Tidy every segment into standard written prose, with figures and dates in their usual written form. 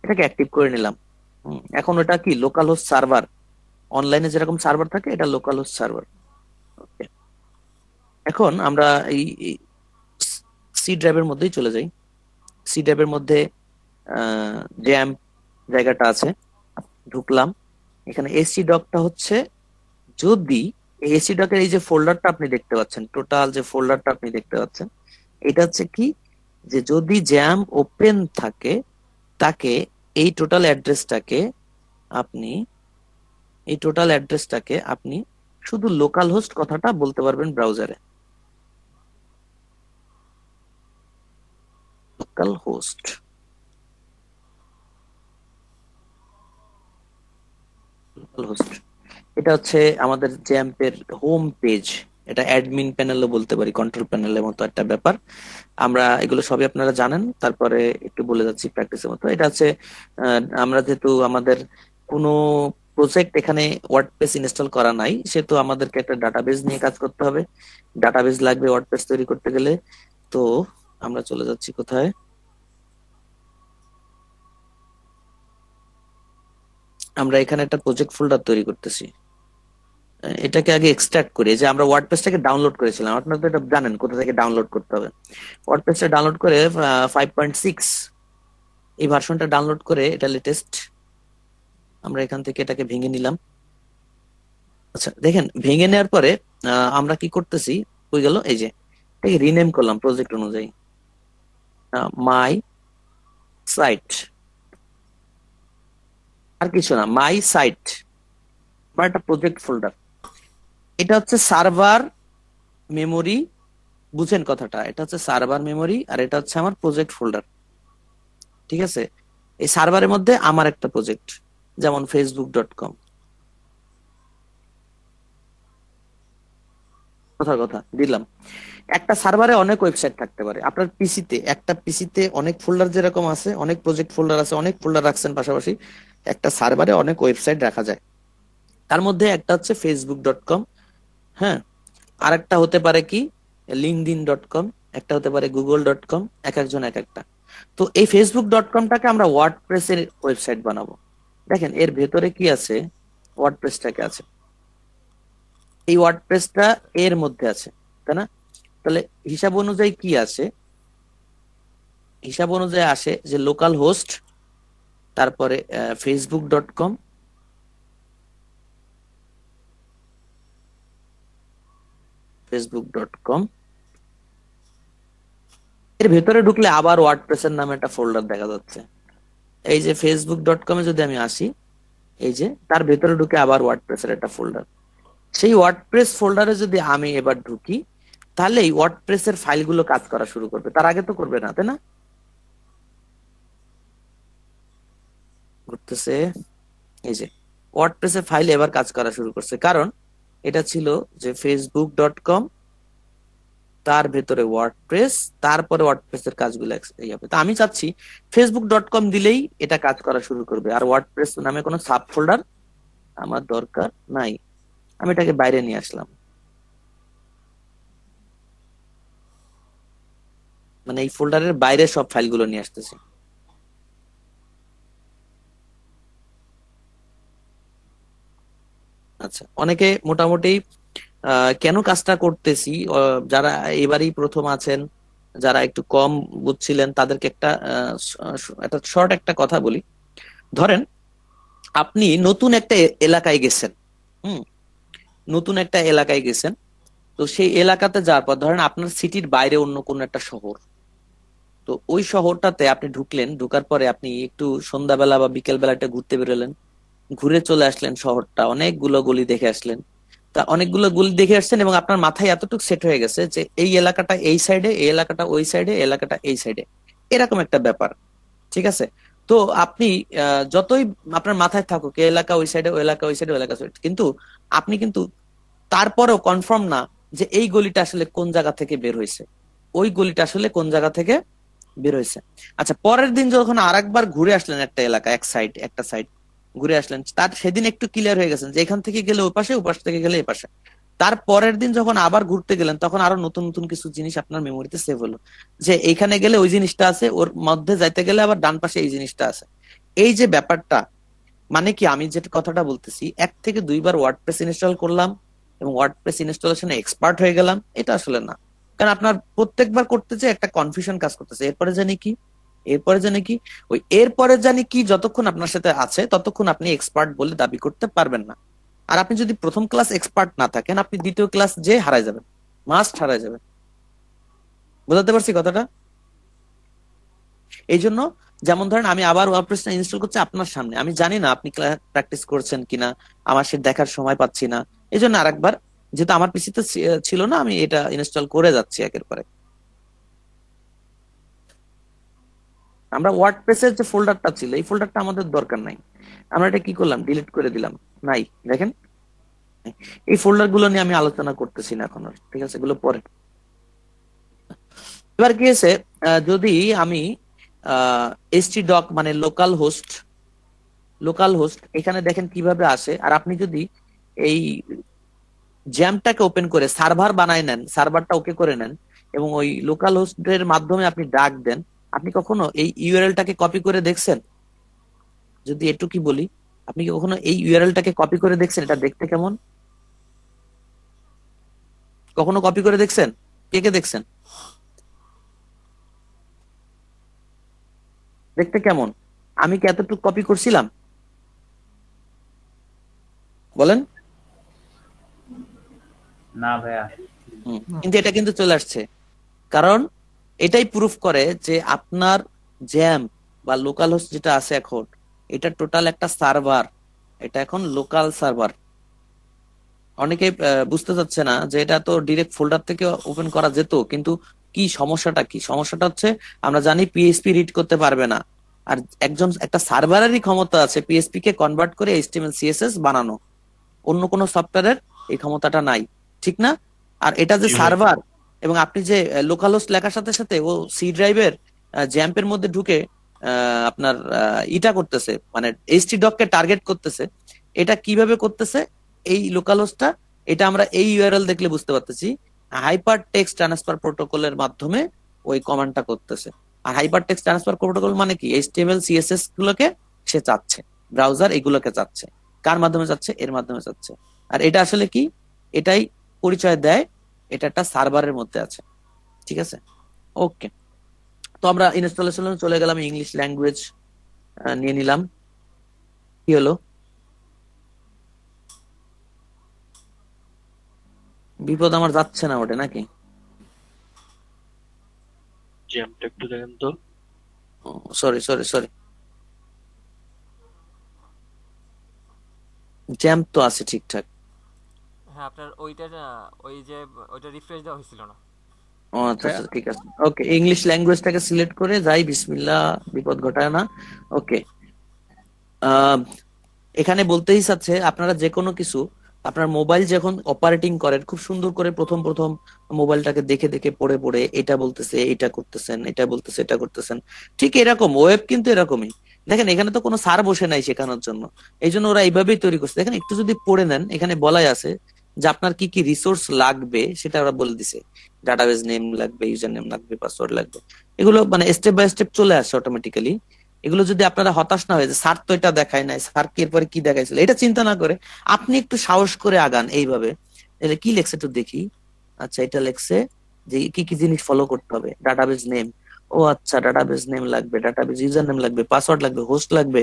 এটাকে অ্যাক্টিভ করে নিলাম। এখন ওটা কি লোকাল হোস্ট সার্ভার, অনলাইনে যেরকম সার্ভার থাকে এটা লোকাল হোস্ট সার্ভার। ওকে, এখন আমরা এই সি ড্রাইভের মধ্যেই চলে যাই। সি ড্রাইভের মধ্যে জ্যাম জায়গাটা আছে, ঢুকলাম। এখানে এসি ডকটা হচ্ছে, যদি এসি ডকের এই যে ফোল্ডারটা আপনি দেখতে পাচ্ছেন, টোটাল যে ফোল্ডারটা আপনি দেখতে পাচ্ছেন, এটা হচ্ছে কি, যে যদি জ্যাম ওপেন থাকে তাকে এই টোটাল অ্যাড্রেসটাকে আপনি এই টোটাল অ্যাড্রেসটাকে আপনি শুধু লোকাল হোস্ট কথাটা বলতে পারবেন ব্রাউজারে, লোকাল হোস্ট। লোকাল হোস্ট এটা হচ্ছে আমাদের জ্যাম্পের হোম পেজ। এটা অ্যাডমিন প্যানেলও বলতে পারি, কন্ট্রোল প্যানেলের মতো একটা ব্যাপার। আমরা এগুলো সবই আপনারা জানেন, তারপরে একটু বলে যাচ্ছি প্র্যাকটিসের মতো। এটা হচ্ছে আমরা যেহেতু আমাদের কোনো প্রজেক্ট এখানে ওয়ার্ডপ্রেস ইনস্টল করা নাই, সেহেতু আমাদেরকে একটা ডাটাবেজ নিয়ে কাজ করতে হবে। ডাটাবেজ লাগবে ওয়ার্ডপ্রেস তৈরি করতে গেলে। তো আমরা চলে যাচ্ছি কোথায়, আমরা এখানে একটা প্রজেক্ট ফোল্ডার তৈরি করতেছি। এটাকে আগে এক্সট্রাক্ট করি, যে আমরা ওয়ার্ডপ্রেসটাকে ডাউনলোড করেছিলাম, আপনারা তো এটা জানেন কোথা থেকে ডাউনলোড করতে হবে। ওয়ার্ডপ্রেসটা ডাউনলোড করে 5.6 এই ভার্সনটা ডাউনলোড করে, এটা লেটেস্ট। আমরা এখান থেকে এটাকে ভেঙে নিলাম। আচ্ছা দেখেন, ভেঙে নেওয়ার পরে আমরা কি করতেছি, হয়ে গেল এই যে এটাকে রিনেম করলাম প্রজেক্ট অনুযায়ী, মাই সাইট, আর কিছু না, মাই সাইট বা একটা প্রজেক্ট ফোল্ডার। এটা হচ্ছে সার্ভার মেমোরি, বুঝেন কথাটা, এটা হচ্ছে সার্ভার মেমোরি আর এটা হচ্ছে আমার প্রজেক্ট ফোল্ডার। ঠিক আছে, এই সার্ভারের মধ্যে আমার একটা প্রজেক্ট, যেমন facebook.com। কথার কথা দিলাম। একটা সার্ভারে অনেক ওয়েবসাইট থাকতে পারে, আপনার পিসিতে একটা পিসিতে অনেক ফোল্ডার যেরকম আছে, অনেক প্রজেক্ট ফোল্ডার আছে, অনেক ফোল্ডার রাখছেন পাশাপাশি, একটা সার্ভারে অনেক ওয়েবসাইট রাখা যায়। তার মধ্যে একটা হচ্ছে facebook.com। হ্যাঁ, আর একটা হতে পারে কি linkedin.com, একটা হতে পারে google.com, এক একজন এক একটা। তো এই facebook.comটাকে আমরা ওয়ার্ডপ্রেসের ওয়েবসাইট বানাবো। দেখেন এর ভেতরে কি আছে, ওয়ার্ডপ্রেসটাকে আছে, এই ওয়ার্ডপ্রেসটা এর মধ্যে আছে, তাই না? তাহলে হিসাব অনুযায়ী কি আছে, হিসাব অনুযায়ী আসে যে লোকাল হোস্ট, তারপরে facebook.com, facebook.com, এর ভেতরে ঢুকলে আবার ওয়ার্ডপ্রেসের নামে একটা ফোল্ডার দেখা যাচ্ছে। এই যে facebook.com এ যদি আমি আসি, এই যে তার ভেতরে ঢুকে আবার ওয়ার্ডপ্রেসের একটা ফোল্ডার। সেই ওয়ার্ডপ্রেস ফোল্ডারে যদি আমি এবার ঢুকি, তাহলে এই ওয়ার্ডপ্রেসের ফাইলগুলো কাজ করা শুরু করবে, তার আগে তো করবে না, তাই না? ঘুরতেছে, এই যে ওয়ার্ডপ্রেসের ফাইল এবার কাজ করা শুরু করছে, কারণ এটা ছিল যে facebook.com, তার ভেতরে ওয়ার্ডপ্রেস, তারপরে ওয়ার্ডপ্রেসের কাজগুলো এই হবে। তো আমি চাচ্ছি facebook.com দিলেই এটা কাজ করা শুরু করবে, আর ওয়ার্ডপ্রেস নামে কোনো সাব ফোল্ডার আমার দরকার নাই। আমি এটাকে বাইরে নিয়ে আসলাম, মানে এই ফোল্ডারের বাইরে সব ফাইলগুলো নিয়ে আসতেছি। আচ্ছা, অনেকে মোটামুটি কেন কাজটা করতেছি, যারা এবারই প্রথম আছেন, যারা একটু কম বুঝছিলেন, তাদেরকে একটা শর্ট একটা কথা বলি। ধরেন আপনি নতুন একটা এলাকায় গেছেন, হুম, নতুন একটা এলাকায় গেছেন। তো সেই এলাকাতে যাওয়ার পর ধরেন আপনার সিটির বাইরে অন্য কোনো একটা শহর, তো ওই শহরটাতে আপনি ঢুকলেন, ঢুকার পরে আপনি একটু সন্ধ্যাবেলা বা বিকেল বেলাটা ঘুরতে বেরোলেন, ঘুরে চলে আসলেন, শহরটা অনেকগুলো গলি দেখে আসলেন। তা অনেকগুলো গলি দেখে আসছেন এবং আপনার মাথায় এতটুকু সেট হয়ে গেছে যে এই এলাকাটা এই সাইডে, এই এলাকাটা ওই সাইডে, এলাকাটা এই সাইডে, এরকম একটা ব্যাপার। ঠিক আছে, তো আপনি যতই আপনার মাথায় থাকুক এই এলাকা ওই সাইডে, ওই এলাকা ওই সাইডে, ওই এলাকা ওই side, কিন্তু আপনি কিন্তু তারপরেও কনফার্ম না যে এই গলিটা আসলে কোন জায়গা থেকে বের হয়েছে, ওই গলিটা আসলে কোন জায়গা থেকে বের হয়েছে। আচ্ছা, পরের দিন যখন আরেকবার ঘুরে আসলেন একটা এলাকা, একটা সাইড ঘুরে আসলেন, তার সেদিন একটু ক্লিয়ার হয়ে গেছেন যে এখান থেকে গেলে ওই পাশে, ওই পাশ থেকে গেলে এই পাশে। তার পরের দিন যখন আবার ঘুরতে গেলেন, তখন আরো নতুন নতুন কিছু জিনিস আপনার মেমোরিতে সেভ হলো, যে এইখানে গেলে ওই জিনিসটা আছে, ওর মধ্যে যাইতে গেলে আবার ডান পাশে এই জিনিসটা আছে। এই যে ব্যাপারটা, মানে কি আমি যে কথাটা বলতেছি, 1 থেকে 2 বার ওয়ার্ডপ্রেস ইনস্টল করলাম এবং ওয়ার্ডপ্রেস ইনস্টলেশনে এক্সপার্ট হয়ে গেলাম, এটা আসলে না। কারণ আপনার প্রত্যেকবার করতে যে একটা কনফিউশন কাজ করতেছে, এরপরে জানি কি, এরপরে জানি কি, ওই এরপরে জানি কি যতক্ষণ আপনার সাথে আছে ততক্ষণ আপনি এক্সপার্ট বলে দাবি করতে পারবেন না। আর আপনি যদি প্রথম ক্লাস এক্সপার্ট না থাকেন, আপনি দ্বিতীয় ক্লাস যে হারাই যাবেন, মাস্ট হারাই যাবেন। বুঝতে পারছি কথাটা? এই জন্য, যেমন ধরেন আমি আবার ওয়ার্ডপ্রেসটা ইনস্টল করছি আপনার সামনে, আমি জানি না আপনি প্র্যাকটিস করছেন কিনা, আমার সে দেখার সময় পাচ্ছি না। এই জন্য আরেকবার, যেহেতু আমার পিসিতে ছিল না, আমি এটা ইনস্টল করে যাচ্ছি একের পরে। আমরা ওয়ার্ডপ্রেসের যে ফোল্ডারটা ছিল, এই ফোল্ডারটা আমাদের দরকার নাই। আমরা এটা কি করলাম, ডিলিট করে দিলাম। নাই, দেখেন, এই ফোল্ডার গুলো নিয়ে আমি আলোচনা করতেছি না এখন আর, ঠিক আছে, এগুলো পরে। এবার কি হয়েছে, যদি আমি htdoc মানে লোকাল হোস্ট এখানে দেখেন কিভাবে আসে, আর আপনি যদি এই জ্যামটাকে ওপেন করে সার্ভার বানায় নেন, সার্ভারটা ওকে করে নেন, এবং ওই লোকাল হোস্টের মাধ্যমে আপনি ডাক দেন, আপনি কখনো এই ইউআরএলটাকে কপি করে দেখছেন? যদি একটু কি বলি, আপনি কি কখনো এই ইউআরএলটাকে কপি করে দেখছেন? এটা দেখতে কেমন? কখনো কপি করে দেখছেন? কে কে দেখছেন? দেখতে কেমন? আমি কি এতটুকু কপি করছিলাম? বলেন। না ভাইয়া। কিন্তু এটা কিন্তু চলে আসছে, কারণ এটাই প্রুফ করে যে আপনার জ্যাম বা লোকাল হোস্ট যেটা আছে এখন, এটা টোটাল একটা সার্ভার, এটা এখন লোকাল সার্ভার। অনেকে বুঝতে চাচ্ছে না যে এটা তো ডিরেক্ট ফোল্ডার থেকে ওপেন করা যেত, কিন্তু কি সমস্যাটা, কি সমস্যাটা হচ্ছে, আমরা জানি পিএইচপি রিড করতে পারবে না। আর একটা সার্ভারেরই ক্ষমতা আছে পিএইচপি কে কনভার্ট করে এইচটিএমএল সিএসএস বানানো, অন্য কোনো সফটওয়্যারের এই ক্ষমতাটা নাই, ঠিক না? আর এটা যে জি ভাই। সার্ভার, এবং আপনি যে লোকাল হোস্ট লেখার সাথে সাথে ও সি ড্রাইভের জ্যাম্পের মধ্যে ঢুকে আপনার ইটা করতেছে, মানে এইচটি ডক কে টার্গেট করতেছে। এটা কিভাবে করতেছে এই লোকাল হোস্টটা, এটা আমরা এই ইউআরএল দেখলে বুঝতে পারতেছি। হাইপার টেক্সট ট্রান্সফার প্রোটোকলের মাধ্যমে ওই কমান্ডটা করতেছে। আর হাইপার টেক্সট ট্রান্সফার প্রোটোকল মানে কি, এইচটিএমএল সিএসএস গুলোকে সে চাচ্ছে, ব্রাউজার এগুলোকে চাচ্ছে। কার মাধ্যমে চাচ্ছে? এর মাধ্যমে চাচ্ছে। আর এটা আসলে কি, এটাই পরিচয় দেয় এটা একটা সার্ভারের মধ্যে আছে, ঠিক আছে? ওকে, তো আমরা ইনস্টলেশনে চলে গেলাম, ইংলিশ ল্যাঙ্গুয়েজ নিয়ে নিলাম। কি হলো? বিপদ আমার যাচ্ছে না ওটা নাকি? জ্যামটা একটু দেখেন তো। সরি সরি সরি, জ্যাম তো আছে ঠিকঠাক। হ্যাঁ আপনার ওইটা ওই যে ওইটা রিফ্রেশ দেওয়া হয়েছিল না। ও আচ্ছা আচ্ছা, ঠিক আছে। ওকে, ইংলিশ ল্যাঙ্গুয়েজটাকে সিলেক্ট করে যাই, বিসমিল্লাহ, বিপদ ঘটায় না। ওকে, এখানে বলতেই চাচ্ছে আপনারা যে কোনো কিছু, আপনার মোবাইল যখন অপারেটিং করেন, খুব সুন্দর করে প্রথম প্রথম মোবাইলটাকে দেখে দেখে পড়ে পড়ে এটা বলতেছে, এটা করতেছেন, এটা বলতেছে, এটা করতেছেন। ঠিক এরকম ওয়েব কিন্তু এরকমই। দেখেন এখানে তো কোনো স্যার বসে নাই শেখানোর জন্য, এই জন্য ওরা এইভাবেই তৈরি করছে। দেখেন একটু যদি পড়ে নেন, এখানে বলাই আছে যে আপনার কি কি রিসোর্স লাগবে, সেটা ওরা বলে দিছে। ডাটাবেস নেম লাগবে, ইউজার নেম লাগবে, পাসওয়ার্ড লাগবে, এগুলো মানে স্টেপ বাই স্টেপ চলে আসে অটোমেটিক্যালি। এগুলো যদি আপনারা হতাশ না হয়ে, যে স্যার তো এটা দেখায় নাই, স্যার কি এরপরে কি দেখাইছিল, এটা চিন্তা না করে আপনি একটু সাহস করে আগান এইভাবে। এটা কি লেখছে একটু দেখি। আচ্ছা, এটা লেখছে যে কি কি জিনিস ফলো করতে হবে। ডাটাবেস নেম, ও আচ্ছা, ডাটাবেস নেম লাগবে, ডাটাবেস ইউজার নেম লাগবে, পাসওয়ার্ড লাগবে, হোস্ট লাগবে।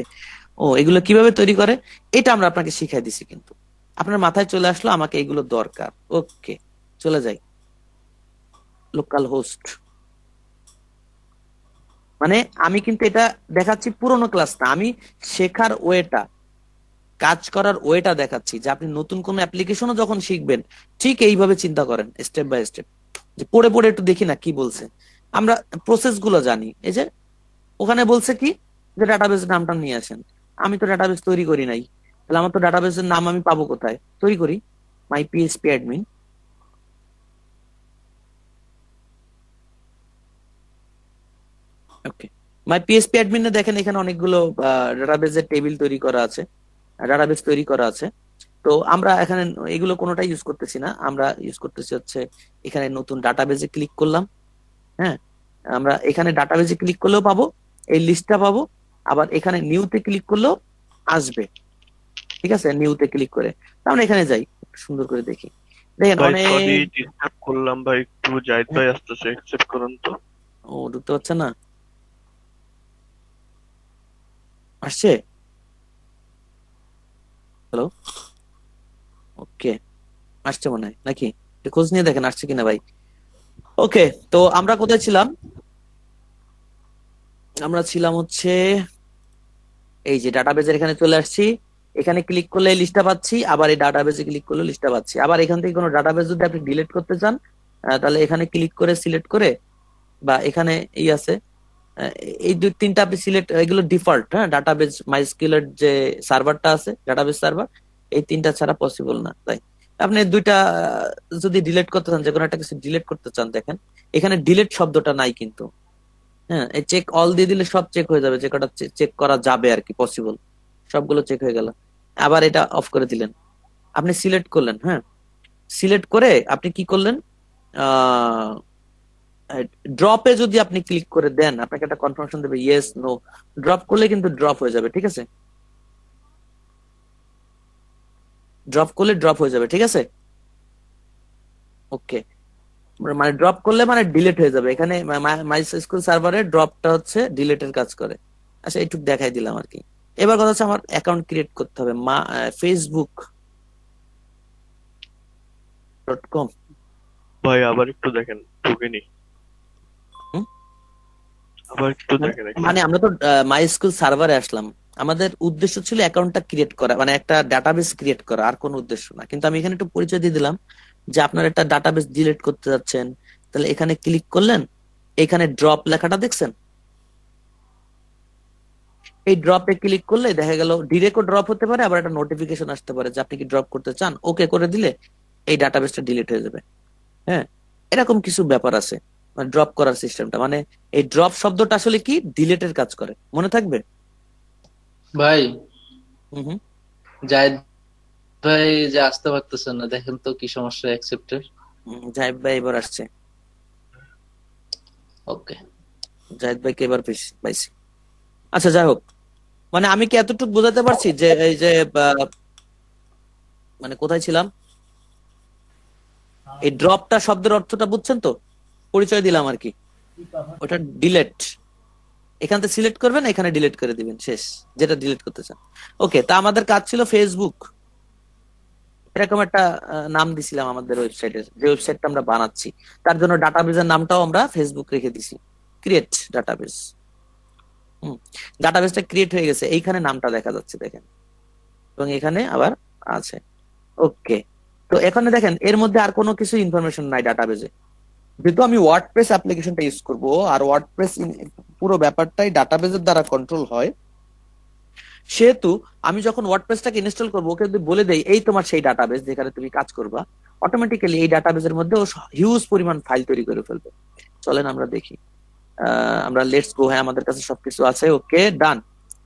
ও, এগুলো কিভাবে তৈরি করে এটা আমরা আপনাকে শিখাই দিছি, কিন্তু আপনার মাথায় চলে আসলো আমাকে এগুলো দরকার। ওকে, চলে যাই। লোকাল হোস্ট মানে, আমি কিন্তু এটা দেখাচ্ছি পুরোনো ক্লাস না, আমি শেখার ওয়েটা, কাজ করার ওয়েটা দেখাচ্ছি, যে আপনি নতুন কোন অ্যাপ্লিকেশনও যখন শিখবেন, ঠিক এইভাবে চিন্তা করেন স্টেপ বাই স্টেপ, যে পড়ে পড়ে একটু দেখি না কি বলছে। আমরা প্রসেস গুলো জানি। এই যে ওখানে বলছে কি, যে ডাটাবেস নামটা নিয়ে আসেন। আমি তো ডাটাবেস তৈরি করি নাই, তাহলে আমার তো ডাটাবেসের নাম আমি পাবো কোথায়? তৈরি করি, মাই পিএইচপি অ্যাডমিন। ওকে, মাই পিএইচপি অ্যাডমিনে দেখেন এখানে অনেকগুলো ডাটাবেসের টেবিল তৈরি করা আছে, ডাটাবেস তৈরি করা আছে। তো আমরা এখানে এগুলো কোনোটাই ইউজ করতেছি না, আমরা ইউজ করতেছি হচ্ছে এখানে নতুন ডাটাবেজে ক্লিক করলাম। হ্যাঁ, আমরা এখানে ডাটাবেজে ক্লিক করলেও পাবো, এই লিস্টটা পাবো। আবার এখানে নিউতে ক্লিক করলেও আসবে। ঠিক আছে, নিউতে ক্লিক করে আমরা এখানে যাই, সুন্দর করে দেখি। দেখেন ভাই সরি অনেক। ডিস্টার্ব করলাম ভাই, একটু জাহিদ ভাই আসতেছে, অ্যাকসেপ্ট করুন তো। ও ঢুকতে পারছে না, আসছে। হ্যালো, ওকে, আসছে মনে হয় নাকি, একটু খোঁজ নিয়ে দেখেন আসছে কিনা ভাই। ওকে, তো আমরা কোথায় ছিলাম? আমরা ছিলাম হচ্ছে এই যে ডাটাবেজের এখানে চলে আসছি। এখানে ক্লিক করলে এই লিস্টটা পাচ্ছি, আবার এই ডাটাবেজে ক্লিক করলে লিস্টটা পাচ্ছি। আবার এখান থেকে কোনো ডাটাবেজ যদি আপনি ডিলিট করতে চান, তাহলে এখানে ক্লিক করে সিলেক্ট করে, বা এখানে এই আছে, আহ, এই দুই তিনটা আপনি সিলেক্ট, এগুলো ডিফল্ট, হ্যাঁ, ডাটাবেজ মাইস্কিউএল যে সার্ভারটা আছে, ডাটাবেজ সার্ভার, এই তিনটা ছাড়া পসিবল না। তাই আপনি দুইটা যদি ডিলিট করতে চান, যে কোনো একটা কিছু ডিলিট করতে চান, দেখেন এখানে ডিলিট শব্দটা নাই কিন্তু। হ্যাঁ, এই চেক অল দিয়ে দিলে সব চেক হয়ে যাবে, যে কটা চেক করা যাবে আর কি, পসিবল সবগুলো চেক হয়ে গেল। আবার এটা অফ করে দিলেন, আপনি সিলেক্ট করলেন, হ্যাঁ, সিলেক্ট করে আপনি কি করলেন, আহ ড্রপে যদি আপনি ক্লিক করে দেন, আপনাকে একটা কনফার্মেশন দেবে ইয়েস নো। ড্রপ করলে কিন্তু ড্রপ হয়ে যাবে, ঠিক আছে, ড্রপ করলে ড্রপ হয়ে যাবে, ঠিক আছে। ওকে, মানে ড্রপ করলে মানে ডিলিট হয়ে যাবে। এখানে মাই স্কুল সার্ভারে ড্রপটা হচ্ছে ডিলিটের কাজ করে। আচ্ছা, একটু দেখাই দিলাম আর কি। এবার কথা হচ্ছে আমার অ্যাকাউন্ট ক্রিয়েট করতে হবে, facebook.com। ভাই আবার একটু দেখেন, ঢুকেনি, আবার একটু মানে দেখেন মানে একটু। আমরা তো মাই স্কুল সার্ভারে আসলাম, আমাদের উদ্দেশ্য ছিল অ্যাকাউন্টটা ক্রিয়েট করা, মানে একটা ডাটাবেস ক্রিয়েট করা, আর কোনো উদ্দেশ্য না। কিন্তু আমি এখানে একটু পরিচয় দিয়ে দিলাম যে আপনার একটা ডাটাবেস ডিলিট করতে যাচ্ছেন, তাহলে এখানে ক্লিক করলেন, এখানে ড্রপ লেখাটা দেখছেন, এই ড্রপে ক্লিক করলে দেখা গেল ডিরেক্টও ড্রপ হতে পারে, আবার একটা নোটিফিকেশন আসতে পারে যে আপনি কি ড্রপ করতে চান। ওকে করে দিলে এই ডাটাবেসটা ডিলিট হয়ে যাবে। হ্যাঁ, এরকম কিছু ব্যাপার আছে, মানে ড্রপ করার সিস্টেমটা, মানে এই ড্রপ শব্দটা আসলে কি, ডিলিটের কাজ করে, মনে থাকবে। ভাই, হুম হুম। জায়েদ ভাই যে আসতে পারতেছেন না, দেখেন তো কি সমস্যা অ্যাকসেপ্টের। জাহিদ ভাই এবার আসছে, ওকে। জাহিদ ভাইকে এবার পাইছি। আচ্ছা, যাই হোক, মানে আমি কি এতটুকু বোঝাতে পারছি যে এই যে মানে কোথায় ছিলাম, এই ড্রপটা শব্দের অর্থটা বুঝছেন তো, পরিচয় দিলাম আর কি। ওটা ডিলেট, এখান থেকে সিলেক্ট করবেন, এখানে ডিলিট করে দিবেন, শেষ, যেটা ডিলিট করতে চান। ওকে, তা আমাদের কাজ ছিল ফেসবুক, এরকম একটা নাম দিছিলাম আমাদের ওয়েবসাইটের, যে ওয়েবসাইটটা আমরা বানাচ্ছি। তার জন্য ডাটাবেজের নামটাও আমরা ফেসবুক রেখে দিছি, ক্রিয়েট ডাটাবেজ। হুম, ডাটাবেসটা ক্রিয়েট হয়ে গেছে, এইখানে নামটা দেখা যাচ্ছে দেখেন, এবং এখানে আবার আছে। ওকে, তো এখানে দেখেন এর মধ্যে আর কোনো কিছু ইনফরমেশন নাই ডাটাবেজে, যেহেতু আমি ওয়ার্ডপ্রেস অ্যাপ্লিকেশনটা ইউজ করব, আর ওয়ার্ডপ্রেস পুরো ব্যাপারটাই ডাটাবেজের দ্বারা কন্ট্রোল হয়, সেহেতু আমি যখন ওয়ার্ডপ্রেসটাকে ইনস্টল করবো, ওকে যদি বলে দেই এই তোমার সেই ডাটাবেস যেখানে তুমি কাজ করবা, অটোমেটিক্যালি এই ডাটাবেসের মধ্যে ও হিউজ পরিমাণ ফাইল তৈরি করে ফেলবে। চলেন আমরা দেখি, আমরা লেটস গো, হ্যাঁ আমাদের কাছে সবকিছু আছে, ওকে ডান,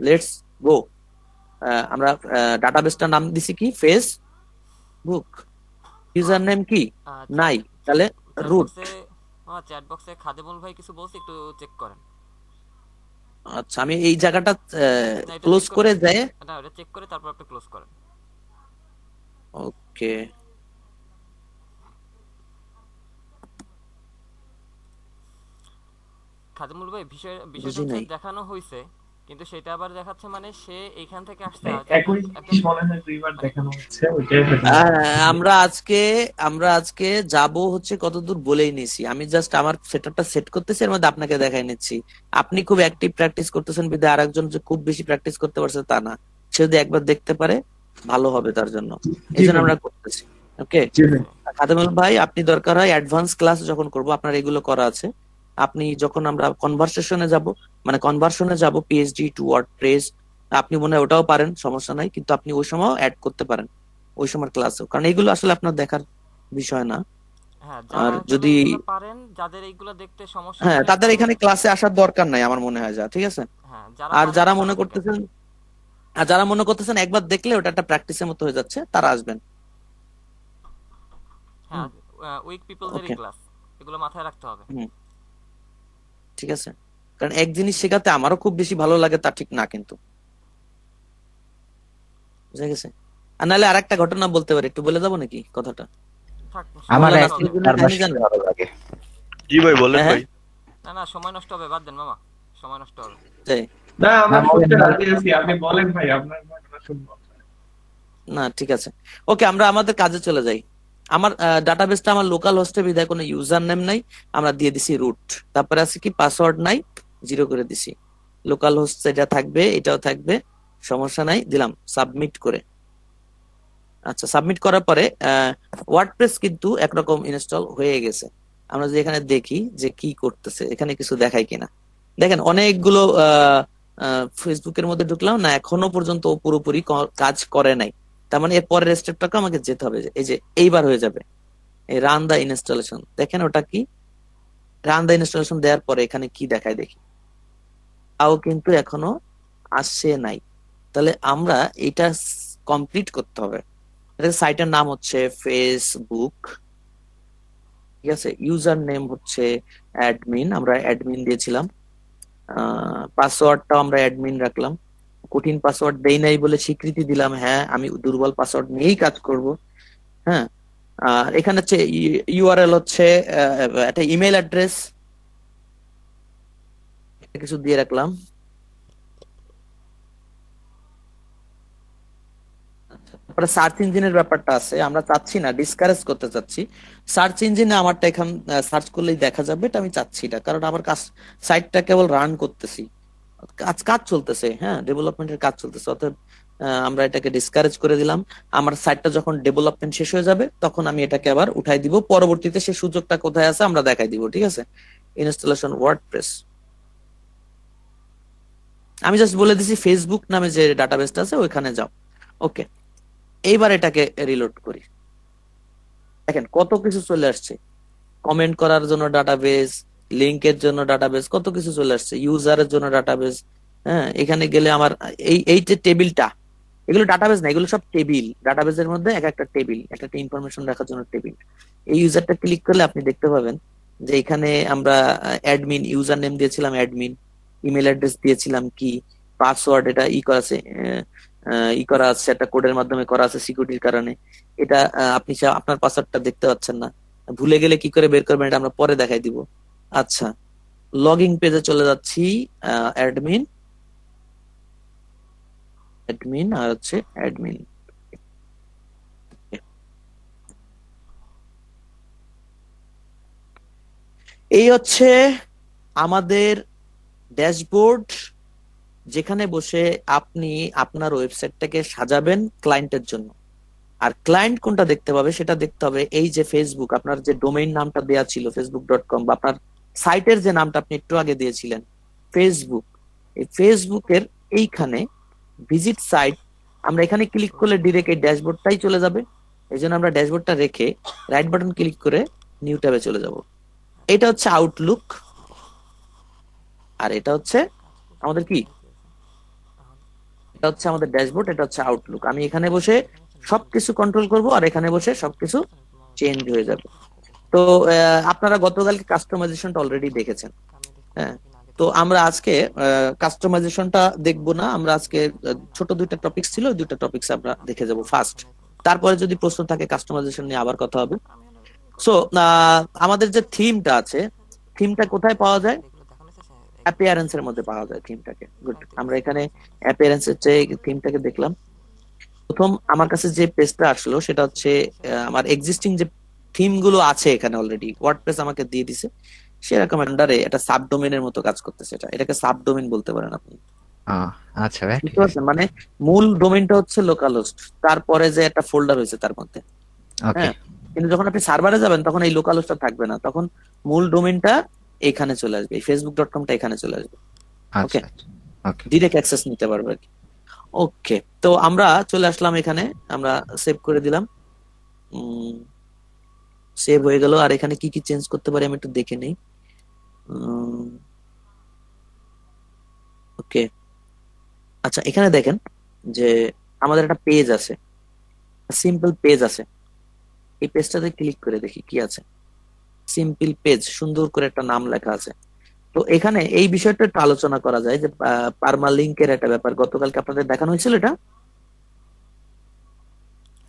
লেটস গো। আমরা ডাটাবেসটার নাম দিছি কি, ফেসবুক। ইউজার নেম কি, নাই, তাহলে চ্যাট রুট। বক্সে, চ্যাট বক্সে খাদেমুল ভাই কিছু বলছে, একটু চেক করেন। আচ্ছা, আমি এই জায়গাটা না, এটা ক্লোজ চেক করে, করে যাই। না এটা চেক করে তারপর আপনি ক্লোজ করেন। ওকে, খাদেমুল ভাই, বিষয়টা বুঝি হচ্ছে নাই। দেখানো হয়েছে, কিন্তু সেটা আবার দেখাচ্ছে মানে সে এইখান থেকে আসতে একই একদম জিনিস মনে হয় দুইবার মানে দেখানো হচ্ছে, ওইটাই হয়তো। আমরা আজকে যাব হচ্ছে কতদূর বলেই নিছি, আমি জাস্ট আমার সেটআপটা সেট করতেছি, এর মধ্যে আপনাকে দেখাই নিচ্ছি। আপনি খুব অ্যাক্টিভ প্র্যাকটিস করতেছেন বিধায় আরেকজন যে খুব বেশি প্র্যাকটিস করতে পারছে তা না, সে যদি একবার দেখতে পারে ভালো হবে তার জন্য, এই জি জন্য ভাই, আমরা করতেছি। ওকে, জি ভাই। খাদেমুল ভাই, আপনি দরকার হয় অ্যাডভান্স ক্লাস যখন করব, আপনার এগুলো করা আছে, আপনি যখন আমরা কনভারসেশনে যাব, মানে কনভার্সনে যাব, পিএইচডি টু ওয়ার্ডপ্রেস, আপনি মনে হয় ওটাও পারেন, সমস্যা নাই, কিন্তু আপনি ওই সময় অ্যাড করতে পারেন ওই সময় ক্লাসেও, কারণ এগুলো আসলে আপনার দেখার বিষয় না। হ্যাঁ, আর যারা আসলে যদি, এগুলো পারেন, যাদের এইগুলো দেখতে সমস্যা হ্যাঁ, হলে তাদের একটু, এখানে ক্লাসে আসার দরকার নাই আমার মনে হয়, যা ঠিক আছে। হ্যাঁ যারা আর পারেন যারা তারা মনে দেখেন। করতেছেন, আর যারা মনে করতেছেন একবার দেখলে ওটা একটা প্র্যাকটিসের মতো হয়ে যাচ্ছে, তারা আসবেন। হুম, হ্যাঁ, উইক পিপলদেরই ওকে, ক্লাস, এগুলো মাথায় রাখতে হবে। হুম, ঠিক আছে। কারণ এক জিনিস শেখাতে আমারও খুব বেশি ভালো লাগে তা ঠিক না কিন্তু, বুঝা গেছে? আর নাহলে আরেকটা ঘটনা বলতে পারি, একটু বলে যাবো নাকি কথাটা? থাক, আমার সময় মোল্লা নষ্ট হবে। অ্যাকচুয়ালি নাসিরুদ্দৌলার ফার্মার কাহিনী জানেন? ভালো লাগে। জি ভাই বলেন হ্যাঁ ভাই। না না, সময় নষ্ট হবে, বাদ দেন মামা, সময় নষ্ট হবে। যাই। না আমরা না, শুনতে বলেন, রাজি আছি, আপনি বলেন ভাই, আপনার ঘটনা শুনবো। না ঠিক আছে, ওকে, আমরা আমাদের কাজে চলে যাই। আমার ডাটাবেসটা আমার লোকাল হোস্টে বিধায় কোনো ইউজার নেম নাই, আমরা দিয়ে দিছি রুট, তারপরে আছে কি পাসওয়ার্ড নাই, 0 করে দিছি। লোকাল হোস্ট এটা থাকবে, এটাও থাকবে, সমস্যা নাই, দিলাম সাবমিট করে। আচ্ছা, সাবমিট করার পরে ওয়ার্ডপ্রেস কিন্তু একরকম ইনস্টল হয়ে গেছে। আমরা যে এখানে দেখি যে কি করতেছে, এখানে কিছু দেখায় কিনা, দেখেন অনেকগুলো ফেসবুকের মধ্যে ঢুকলাম না, এখনো পর্যন্ত ও পুরোপুরি কাজ করে নাই। তার মানে এর পরের স্টেপটাকে আমাকে যেতে হবে, এই যে এইবার হয়ে যাবে এই রান দা ইনস্টলেশন। দেখেন ওটা কি, রান দা ইনস্টলেশন দেওয়ার পরে এখানে কি দেখায় দেখি, তাও কিন্তু এখনো আসছে নাই। তাহলে আমরা এটা কমপ্লিট করতে হবে। সাইটের নাম হচ্ছে ফেসবুক, ঠিক আছে, ইউজার নেম হচ্ছে অ্যাডমিন, আমরা অ্যাডমিন দিয়েছিলাম, পাসওয়ার্ডটাও আমরা অ্যাডমিন রাখলাম, কঠিন পাসওয়ার্ড দেই নাই বলে স্বীকৃতি দিলাম, হ্যাঁ আমি দুর্বল পাসওয়ার্ড নিয়েই কাজ করব। হ্যাঁ, আর এখানে হচ্ছে ইউআরএল হচ্ছে একটা ইমেল অ্যাড্রেস কিছু দিয়ে রাখলাম। তারপরে সার্চ ইঞ্জিনের ব্যাপারটা আছে, আমরা চাচ্ছি না, ডিসকারেজ করতে চাচ্ছি সার্চ ইঞ্জিনে আমারটা এখান সার্চ করলেই দেখা যাবে, এটা আমি চাচ্ছি না, কারণ আমার কাজ সাইটটা কেবল রান করতেছি, কাজ কাজ চলতেছে, হ্যাঁ ডেভেলপমেন্টের কাজ চলতেছে, অতএব আমরা এটাকে ডিসকারেজ করে দিলাম। আমার সাইটটা যখন ডেভেলপমেন্ট শেষ হয়ে যাবে তখন আমি এটাকে আবার উঠাই দিব, পরবর্তীতে সেই সুযোগটা কোথায় আছে আমরা দেখাই দিব, ঠিক আছে? ইনস্টলেশন ওয়ার্ডপ্রেস, আমি জাস্ট বলে দিছি ফেসবুক নামে যে ডাটাবেসটা আছে ওইখানে যাও। ওকে, এইবার এটাকে রিলোড করি, দেখেন কত কিছু চলে আসছে, কমেন্ট করার জন্য ডাটাবেস, লিংকের জন্য ডাটাবেস, কত কিছু চলে আসছে, ইউজারের জন্য ডাটাবেস। হ্যাঁ, এখানে গেলে আমার এই এই যে টেবিলটা, এগুলো ডাটাবেস না, এগুলো সব টেবিল, ডাটাবেসের মধ্যে এক একটা টেবিল, একটা ইনফরমেশন রাখার জন্য টেবিল। এই ইউজারটা ক্লিক করলে আপনি দেখতে পাবেন যে এখানে আমরা অ্যাডমিন ইউজার নেম দিয়েছিলাম, অ্যাডমিন ইমেল অ্যাড্রেস দিয়েছিলাম কি, পাসওয়ার্ড এটা ই করা আছে, একটা কোডের মাধ্যমে করা আছে সিকিউরিটির কারণে। এটা আপনি আপনার পাসওয়ার্ডটা দেখতে পাচ্ছেন না, ভুলে গেলে কি করে বের করবেন এটা আমরা পরে দেখাই দিব। আচ্ছা, লগইন পেজে চলে যাচ্ছি, অ্যাডমিন অ্যাডমিন আর হচ্ছে অ্যাডমিন। এই হচ্ছে আমাদের ড্যাশবোর্ড, যেখানে বসে আপনি আপনার ওয়েবসাইটটাকে সাজাবেন ক্লায়েন্টের জন্য। আর ক্লায়েন্ট কোনটা দেখতে পাবে সেটা দেখতে হবে এই যে ফেসবুক, আপনার যে ডোমেইন নামটা দেওয়া ছিল facebook.com, বা আপনার সাইটের যে নামটা আপনি একটু আগে দিয়েছিলেন ফেসবুক, এই ফেসবুকের এইখানে ভিজিট সাইট, আমরা এখানে ক্লিক করলে ডিরেক্ট এই ড্যাশবোর্ডটাই চলে যাবে। এই জন্য আমরা ড্যাশবোর্ডটা রেখে রাইট বাটন ক্লিক করে নিউ ট্যাবে চলে যাব। এটা হচ্ছে আউটলুক, আর এটা হচ্ছে আমাদের কি, এটা হচ্ছে আমাদের ড্যাশবোর্ড, এটা হচ্ছে আউটলুক। আমি এখানে বসে সবকিছু কন্ট্রোল করব আর এখানে বসে সবকিছু চেঞ্জ হয়ে যাবে। তো আপনারা গতকালকে কাস্টমাইজেশনটা অলরেডি দেখেছেন, হ্যাঁ। তো আমরা আজকে কাস্টমাইজেশনটা দেখবো না, আমরা আজকে ছোট দুইটা টপিক ছিল, ওই দুইটা টপিকস আমরা দেখে যাব ফার্স্ট, তারপরে যদি প্রশ্ন থাকে কাস্টমাইজেশন নিয়ে আবার কথা হবে। সো আমাদের যে থিমটা আছে, থিমটা কোথায় পাওয়া যায়? অ্যাপিয়ারেন্স এর মধ্যে পাওয়া যায় থিমটাকে। গুড, আমরা এখানে অ্যাপিয়ারেন্স এর যে থিমটাকে দেখলাম। প্রথম আমার কাছে যে পেজটা আসলো সেটা হচ্ছে আমার এক্সিস্টিং যে থিম গুলো আছে এখানে অলরেডি ওয়ার্ডপ্রেস আমাকে দিয়ে দিছে, সেরকম আন্ডারে একটা সাবডোমেনের মতো কাজ করতেছে, এটাকে সাবডোমেন বলতে পারেন আপনি। আচ্ছা ভাই, ঠিক বুঝতে পারছেন? মানে মূল ডোমেইনটা হচ্ছে লোকাল হোস্ট, তারপরে যে একটা ফোল্ডার হয়েছে তার মধ্যে, ওকে, হ্যাঁ। কিন্তু যখন আপনি সার্ভারে যাবেন তখন এই লোকাল হোস্টটা থাকবে না, তখন মূল ডোমেইনটা এখানে চলে আসবে, এই facebook.com-টা এখানে চলে আসবে। ওকে, আচ্ছা, ওকে, ডিরেক্ট অ্যাক্সেস নিতে পারবে আর কি। ওকে, তো আমরা চলে আসলাম এখানে, আমরা সেভ করে দিলাম, সেভ হয়ে গেল। আর এখানে কি কি চেঞ্জ করতে পারি আমি একটু দেখে নেই। ওকে, আচ্ছা, এখানে দেখেন যে আমাদের একটা পেজ আছে, সিম্পল পেজ আছে, এই পেজটাতে ক্লিক করে দেখি কি আছে। সিম্পল পেজ, সুন্দর করে একটা নাম লেখা আছে, তো এখানে এই বিষয়টা একটু আলোচনা করা যায় যে পারমালিংকের একটা ব্যাপার গতকালকে আপনাদের দেখানো হয়েছিল এটা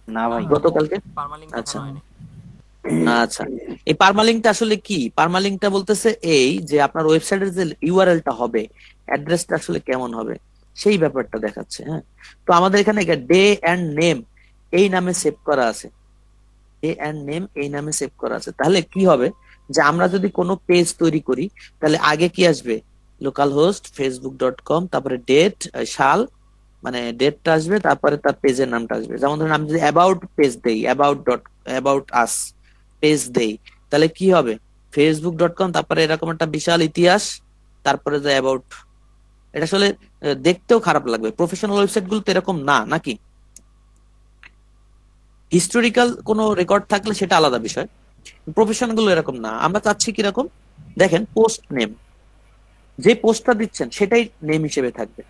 না ভাই গতকালকে। পার্মালিংক আচ্ছা দেখানো হয়নি। আচ্ছা, এই পারমালিংকটা আসলে কি? পারমালিংকটা বলতেছে এই যে আপনার ওয়েবসাইটের যে ইউআরএলটা হবে, অ্যাড্রেসটা আসলে কেমন হবে সেই ব্যাপারটা দেখাচ্ছে। হ্যাঁ, তো আমাদের এখানে ডে এন্ড নেম এই নামে সেভ করা আছে, ডে এন্ড নেম এই নামে সেভ করা আছে। তাহলে কি হবে যে আমরা যদি কোনো পেজ তৈরি করি তাহলে আগে কি আসবে? লোকাল হোস্ট facebook.com, তারপরে ডেট সাল মানে ডেটটা আসবে, তারপরে তার পেজের নামটা আসবে। যেমন ধরুন আমি যদি অ্যাবাউট পেজ দেই, অ্যাবাউট আস পেজ দেই, তাহলে কি হবে? facebook.com, তারপরে এরকম একটা বিশাল ইতিহাস, তারপরে যে অ্যাবাউট। এটা আসলে দেখতেও খারাপ লাগবে। প্রফেশনাল ওয়েবসাইট গুলো তো এরকম না, নাকি? হিস্টোরিক্যাল কোনো রেকর্ড থাকলে সেটা আলাদা বিষয়, প্রফেশনাল গুলো এরকম না। আমরা চাচ্ছি কিরকম দেখেন, পোস্ট নেম, যে পোস্টটা দিচ্ছেন সেটাই নেম হিসেবে থাকবে।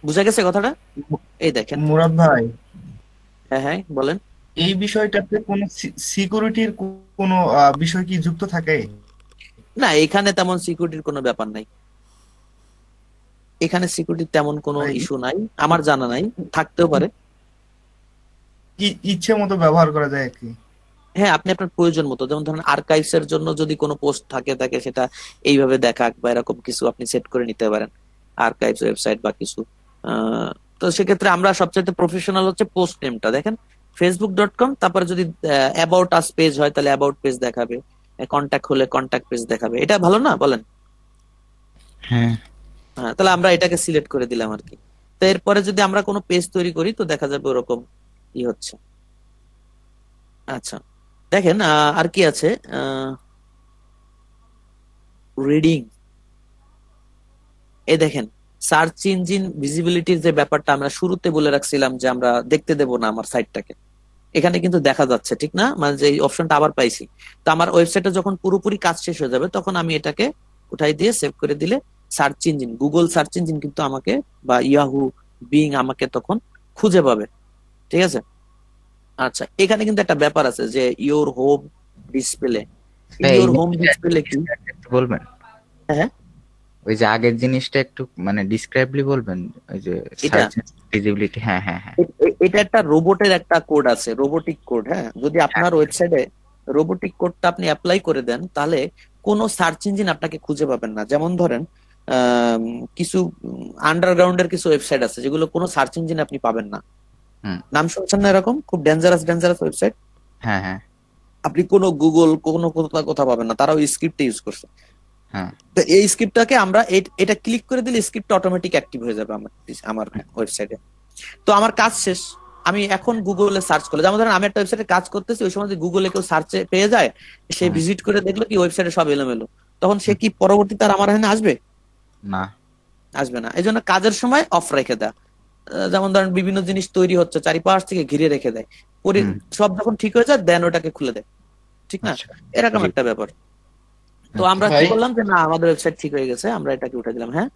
বুঝা গেছে কথাটা? এই দেখেন। মুরাদ ভাই, হ্যাঁ হ্যাঁ বলেন। এই বিষয়টাতে কোনো সিকিউরিটির কোনো বিষয় কি যুক্ত থাকে? না, এখানে তেমন সিকিউরিটির কোনো ব্যাপার নাই, এখানে সিকিউরিটির তেমন কোনো ভাই, ইস্যু নাই, আমার জানা নাই, থাকতেও পারে। ইচ্ছে মতো ব্যবহার করা যায় আর কি। হ্যাঁ, আপনি আপনার প্রয়োজন মতো, যেমন ধরেন আর্কাইভস এর জন্য যদি কোনো পোস্ট থাকে সেটা এইভাবে দেখাক বা এরকম কিছু আপনি সেট করে নিতে পারেন, আর্কাইভস ওয়েবসাইট বা কিছু। তো সেক্ষেত্রে আমরা সবচেয়ে প্রফেশনাল হচ্ছে পোস্ট নেমটা দেখেন, facebook.com, তারপরে যদি অ্যাবাউট আস পেজ হয় তাহলে অ্যাবাউট পেজ দেখাবে, কন্ট্যাক্ট হলে কন্ট্যাক্ট পেজ দেখাবে। এটা ভালো না বলেন? হ্যাঁ হ্যাঁ, তাহলে আমরা এটাকে সিলেক্ট করে দিলাম আর কি। তো এরপরে যদি আমরা কোনো পেজ তৈরি করি তো দেখা যাবে ওরকম ই হচ্ছে। আচ্ছা, দেখেন আর কি আছে, রিডিং। এই দেখেন, সার্চ ইঞ্জিন ভিজিবিলিটির যে ব্যাপারটা আমরা শুরুতে বলে রাখছিলাম যে আমরা দেখতে দেব না আমার সাইটটাকে, এখানে কিন্তু দেখা যাচ্ছে, ঠিক না? মানে যে অপশনটা আবার পাইছি। তো আমার ওয়েবসাইটে যখন পুরোপুরি কাজ শেষ হয়ে যাবে তখন আমি এটাকে উঠাই দিয়ে সেভ করে দিলে search engine, Google search engine কিন্তু আমাকে, বা ইয়াহু, বিং আমাকে তখন খুঁজে পাবে। ঠিক আছে? আচ্ছা, এখানে কিন্তু একটা ব্যাপার আছে যে ইওর হোম ডিসপ্লে। ভাই, এই ইওর হোম ডিসপ্লে কি? জিনিসটা একটু বলবেন? হ্যাঁ, ওই যে আগের জিনিসটা একটু মানে ডিসক্রাইবলি বলবেন, ওই যে এটা সার্চ ভিজিবিলিটি। হ্যাঁ হ্যাঁ হ্যাঁ এটা একটা রোবটের একটা কোড আছে, রোবোটিক কোড। হ্যাঁ, যদি আপনার ওয়েবসাইটে রোবোটিক কোডটা আপনি অ্যাপ্লাই করে দেন তাহলে কোনো সার্চ ইঞ্জিন আপনাকে খুঁজে পাবেন না। যেমন ধরেন কিছু আন্ডারগ্রাউন্ডের কিছু ওয়েবসাইট আছে যেগুলো কোনো সার্চ ইঞ্জিন আপনি পাবেন না। হুম, নাম শুনছেন না এরকম খুব ডেঞ্জারাস ডেঞ্জারাস ওয়েবসাইট? হ্যাঁ হ্যাঁ আপনি কোনো গুগল কোনো কোথাও পাবেন না, তারা ওই স্ক্রিপ্ট ইউজ করছে। হ্যাঁ তো এই স্ক্রিপ্টটাকে আমরা এটা ক্লিক করে দিলে স্ক্রিপ্ট অটোমেটিক অ্যাক্টিভ হয়ে যাবে আমার ওয়েবসাইটে। তো আমার কাজ শেষ, আমি এখন গুগলে সার্চ করলে, যেমন ধরেন আমি একটা ওয়েবসাইটে কাজ করতেছি, ওই সময় যদি গুগলে কেউ সার্চে পেয়ে যায়, সে হুম, ভিজিট করে দেখলো কি ওয়েবসাইটে সব এলোমেলো, তখন সে কি পরবর্তীতে আর আমার এখানে আসবে? না আসবে না। এই জন্য কাজের সময় অফ রেখে দেয়। যেমন ধরেন বিভিন্ন জিনিস তৈরি হচ্ছে চারিপাশ থেকে ঘিরে রেখে দেয়, পরে হুম, সব যখন ঠিক হয়ে যায় দেন ওটাকে খুলে দেয়, ঠিক না? আচ্ছা এরকম জি একটা ব্যাপার। তো আচ্ছা। আমরা কি ভাই, করলাম যে না, আমাদের ওয়েবসাইট ঠিক হয়ে গেছে, আমরা এটাকে উঠে দিলাম। হ্যাঁ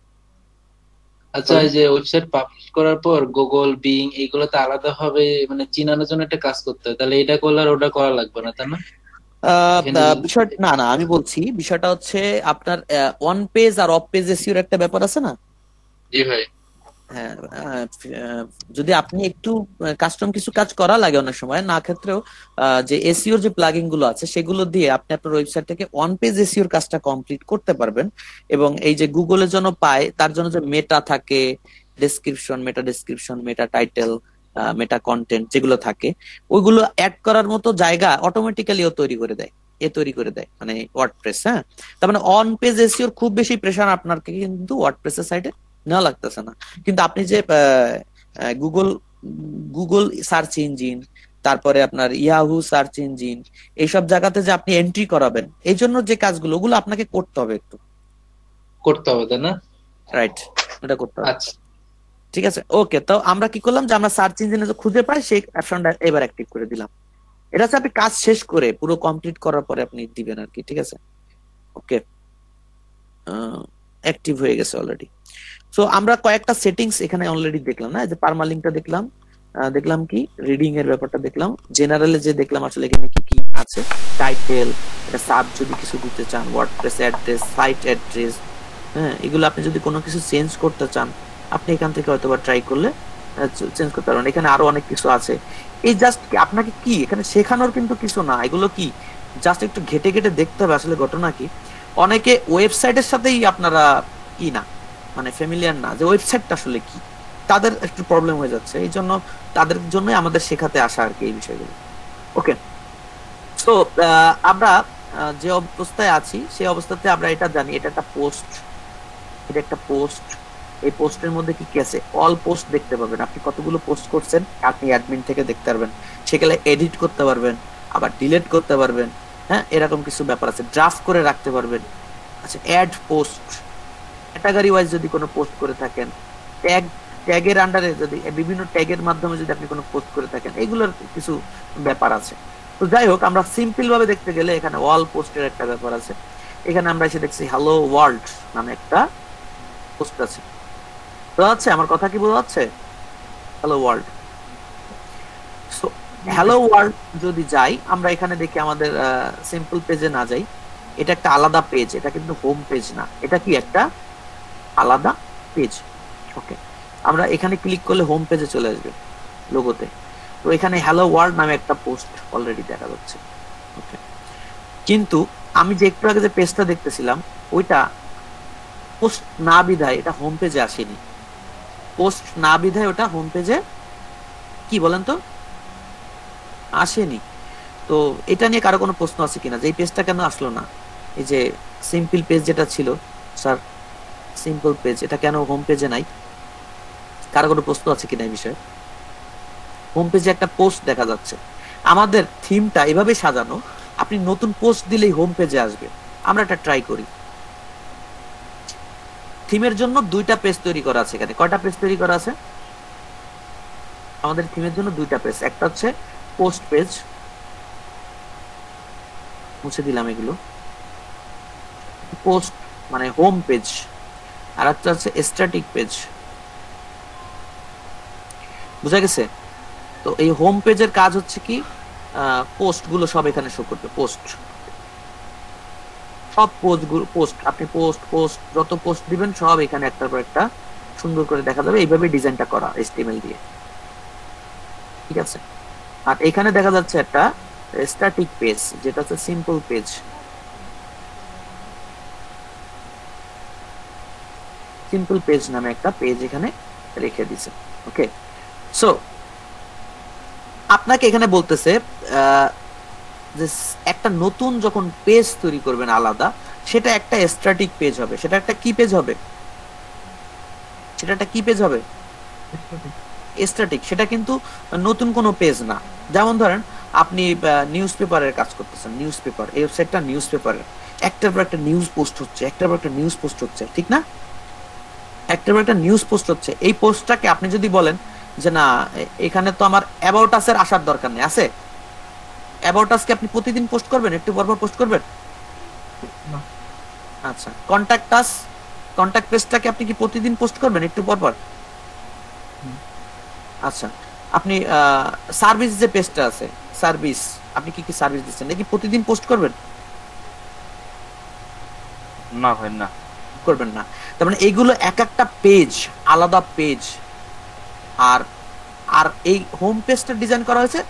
আচ্ছা, বলেন। এই যে ওয়েবসাইট পাবলিশ করার পর গুগল, বিং এইগুলোতে আলাদা ভাবে মানে চিনানোর জন্য একটা কাজ করতে হয়, তাহলে এটা করলে আর ওটা করা লাগবে না, তাই না? এখানে যদি বিষয় না না, আমি বলছি বিষয়টা হচ্ছে আপনার অন পেজ আর অফ পেজ এসইওর একটা ব্যাপার আছে না? জি ভাই। হ্যাঁ, যদি আপনি একটু কাস্টম কিছু কাজ করা লাগে অনেক সময়, না ক্ষেত্রেও যে এসইওর যে প্লাগইন গুলো আছে সেগুলো দিয়ে আপনি আপনার ওয়েবসাইট থেকে অন পেজ এসইওর কাজটা কমপ্লিট করতে পারবেন। এবং এই যে গুগলের জন্য পায় তার জন্য যে মেটা থাকে, ডেসক্রিপশন, মেটা টাইটেল, মেটা কন্টেন্ট যেগুলো থাকে, ওইগুলো অ্যাড করার মতো জায়গা অটোমেটিক্যালি ও তৈরি করে দেয়, তৈরি করে দেয় মানে ওয়ার্ডপ্রেস। হ্যাঁ, তার মানে অন পেজ এসইওর খুব বেশি প্রেশার আপনাকে কিন্তু ওয়ার্ডপ্রেসের সাইডে নেওয়া লাগতেছে না। কিন্তু আপনি যে গুগল গুগল সার্চ ইঞ্জিন, তারপরে আপনার ইয়াহু সার্চ ইঞ্জিন, এইসব জায়গাতে যে আপনি এন্ট্রি করাবেন, এই জন্য যে কাজগুলো ওগুলো আপনাকে করতে হবে একটু। করতে হবে, তাই না? রাইট, এটা করতে হবে। আচ্ছা, ঠিক আছে, ওকে। তো আমরা কি করলাম যে আমরা সার্চ ইঞ্জিনে যে খুঁজে পাই সেই অপশনটা এবার অ্যাক্টিভ করে দিলাম। এটা হচ্ছে আপনি কাজ শেষ করে পুরো কমপ্লিট করার পরে আপনি দিবেন আর কি। ঠিক আছে, ওকে, অ্যাক্টিভ হয়ে গেছে অলরেডি। সো আমরা কয়েকটা সেটিংস এখানে অলরেডি দেখলাম না, যে পারমালিংকটা দেখলাম, দেখলাম কি রিডিং এর ব্যাপারটা দেখলাম, জেনারেলে যে দেখলাম আসলে এখানে কি কি আছে, টাইটেল, এটা সাব যদি কিছু দিতে চান, ওয়ার্ডপ্রেস অ্যাড্রেস, সাইট অ্যাড্রেস, হ্যাঁ এগুলো আপনি যদি কোনো কিছু চেঞ্জ করতে চান আপনি এখান থেকে হয়তো বা ট্রাই করলে চেঞ্জ করতে পারবেন। এখানে আরো অনেক কিছু আছে। এই জাস্ট আপনাকে কি এখানে শেখানোর কিন্তু কিছু না, এগুলো কি জাস্ট একটু ঘেটে ঘেটে দেখতে হবে আসলে ঘটনা কি। অনেকে ওয়েবসাইটের সাথেই আপনারা কি না মানে ফ্যামিলিয়ার না যে ওয়েবসাইটটা আসলে কি, তাদের একটু প্রবলেম হয়ে যাচ্ছে, এই জন্য তাদের জন্যই আমাদের শেখাতে আসা আর কি এই বিষয়গুলো। ওকে, সো আমরা যে অবস্থায় আছি সেই অবস্থাতে আমরা এটা জানি এটা একটা পোস্ট, এটা একটা পোস্ট। এই পোস্টের মধ্যে কি কি আছে, অল পোস্ট দেখতে পাবেন, আপনি কতগুলো পোস্ট করছেন আপনি অ্যাডমিন থেকে দেখতে পারবেন, সেগুলো এডিট করতে পারবেন, আবার ডিলিট করতে পারবেন, হ্যাঁ এরকম কিছু ব্যাপার আছে, ড্রাফট করে রাখতে পারবেন। আচ্ছা, অ্যাড পোস্ট, ক্যাটাগরি ওয়াইজ যদি কোনো পোস্ট করে থাকেন, ট্যাগ, ট্যাগের আন্ডারে যদি বিভিন্ন ট্যাগের মাধ্যমে যদি আপনি কোনো পোস্ট করে থাকেন, এগুলোর কিছু ব্যাপার আছে। তো যাই হোক, আমরা সিম্পল ভাবে দেখতে গেলে এখানে অল পোস্টের একটা ব্যাপার আছে। এখানে আমরা এসে দেখছি হ্যালো ওয়ার্ল্ড নামে একটা পোস্ট আছে, বোঝা যাচ্ছে আমার কথা কি বোঝা যাচ্ছে? Hello world. So hello world যদি যাই আমরা এখানে দেখি আমাদের সিম্পল পেজে না যাই, এটা একটা আলাদা পেজ, এটা কিন্তু হোম পেজ না, এটা কি একটা আলাদা পেজ। ওকে, আমরা এখানে ক্লিক করলে হোম পেজে চলে আসবে লোগোতে। তো এখানে হ্যালো ওয়ার্ল্ড নামে একটা পোস্ট অলরেডি দেখা যাচ্ছে। ওকে, কিন্তু আমি যে একটু আগে যে পেজটা দেখতেছিলাম ওইটা পোস্ট না বিধায় এটা হোম পেজে আসেনি, পোস্ট না বিধায় ওটা হোম পেজে কি বলেন তো আসেনি। তো এটা নিয়ে কারো কোনো প্রশ্ন আছে কিনা যে এই পেজটা কেন আসলো না? এই যে সিম্পল পেজ যেটা ছিল স্যার, সিম্পল পেজ এটা কেন হোম পেজে নাই? কারো কোনো প্রশ্ন আছে কিনা এই বিষয়ে? হোম পেজে একটা পোস্ট দেখা যাচ্ছে, আমাদের থিমটা এভাবে সাজানো আপনি নতুন পোস্ট দিলেই হোম পেজে আসবে। আমরা এটা ট্রাই করি। থিমের জন্য দুইটা পেজ তৈরি করা আছে এখানে, কয়টা পেজ তৈরি করা আছে আমাদের থিমের জন্য? দুইটা পেজ, একটা হচ্ছে পোস্ট পেজ, মুছে দিলাম এগুলো, পোস্ট মানে হোম পেজ, আর একটা হচ্ছে স্ট্যাটিক পেজ, বুঝা গেছে? তো এই হোম পেজের কাজ হচ্ছে কি পোস্ট গুলো সব এখানে শো করবে, পোস্ট সব পোস্ট গুলো, পোস্ট আপনি পোস্ট পোস্ট যত পোস্ট দিবেন সব এখানে একটার পর একটা সুন্দর করে দেখা যাবে, এইভাবে ডিজাইনটা করা HTML দিয়ে, ঠিক আছে? আর এখানে দেখা যাচ্ছে একটা স্ট্যাটিক পেজ যেটা হচ্ছে সিম্পল পেজ, সিম্পল পেজ নামে একটা পেজ এখানে রেখে দিছে। ওকে, সো আপনাকে এখানে বলতেছে যে একটা নতুন যখন পেজ তৈরি করবেন আলাদা, সেটা একটা স্ট্যাটিক পেজ হবে, সেটা একটা কি পেজ হবে, সেটা একটা কি পেজ হবে? স্ট্যাটিক। সেটা কিন্তু নতুন কোনো পেজ না। যেমন ধরেন আপনি নিউজ পেপারের কাজ করতেছেন, নিউজ পেপার, এই ওয়েবসাইটটা নিউজ পেপারের, একটার পর একটা নিউজ পোস্ট হচ্ছে, একটার পর একটা নিউজ পোস্ট হচ্ছে, ঠিক না? একটার পর একটা নিউজ পোস্ট হচ্ছে, এই পোস্টটাকে আপনি যদি বলেন যে না এখানে তো আমার অ্যাবাউট আস এর আসার দরকার নেই, আছে অ্যাবাউট আস কে আপনি প্রতিদিন পোস্ট করবেন, একটু পরপর পোস্ট করবেন? আচ্ছা, কন্টাক্ট আস, কন্টাক্ট পেজটাকে আপনি কি প্রতিদিন পোস্ট করবেন একটু পরপর? আচ্ছা, আপনি সার্ভিস যে পেজটা আছে, সার্ভিস, আপনি কি কি সার্ভিস দিচ্ছেন নাকি প্রতিদিন পোস্ট করবেন? না ভাই না। করবেন না। তার মানে এইগুলো এক একটা পেজ, আলাদা পেজ। আর আর এই হোম পেজটা ডিজাইন করা হয়েছে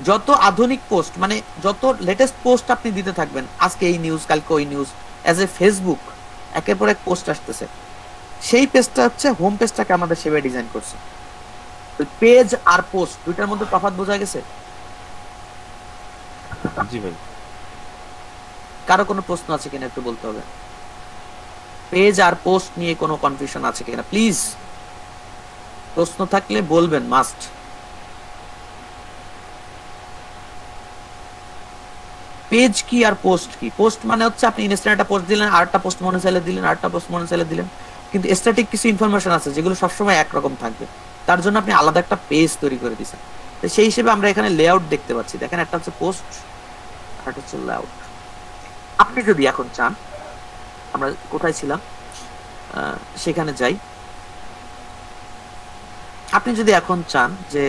যত আধুনিক পোস্ট মানে যত লেটেস্ট পোস্ট আপনি দিতে থাকবেন, আজকে এই নিউজ কালকে ওই নিউজ, অ্যাজ এ ফেসবুক একের পর এক পোস্ট আসতেছে, সেই পেজটা হচ্ছে হোম পেজটাকে আমাদের সেভাবে ডিজাইন করছে। পেজ আর পোস্ট দুইটার মধ্যে তফাৎ বোঝা গেছে? জি ভাই। কারো কোনো প্রশ্ন আছে কিনা একটু বলতে হবে। পেজ আর পোস্ট নিয়ে কোনো কনফিউশন আছে কিনা প্লিজ, প্রশ্ন থাকলে বলবেন, মাস্ট। পেজ কি আর পোস্ট কি? পোস্ট মানে হচ্ছে আপনি ইনস্টাগ্রামে একটা পোস্ট দিলেন, আরেকটা পোস্ট মনে চাইলে দিলেন, আরেকটা পোস্ট মনে চাইলে দিলেন, কিন্তু স্ট্যাটিক কিছু ইনফরমেশন আছে যেগুলো সবসময় একরকম থাকবে, তার জন্য আপনি আলাদা একটা পেজ তৈরি করে দিয়েছেন। তো সেই হিসেবে আমরা এখানে লেআউট দেখতে পাচ্ছি, দেখেন একটা হচ্ছে পোস্ট আর একটা হচ্ছে লেআউট। আপনি যদি এখন চান, আমরা কোথায় ছিলাম সেখানে যাই, আপনি যদি এখন চান যে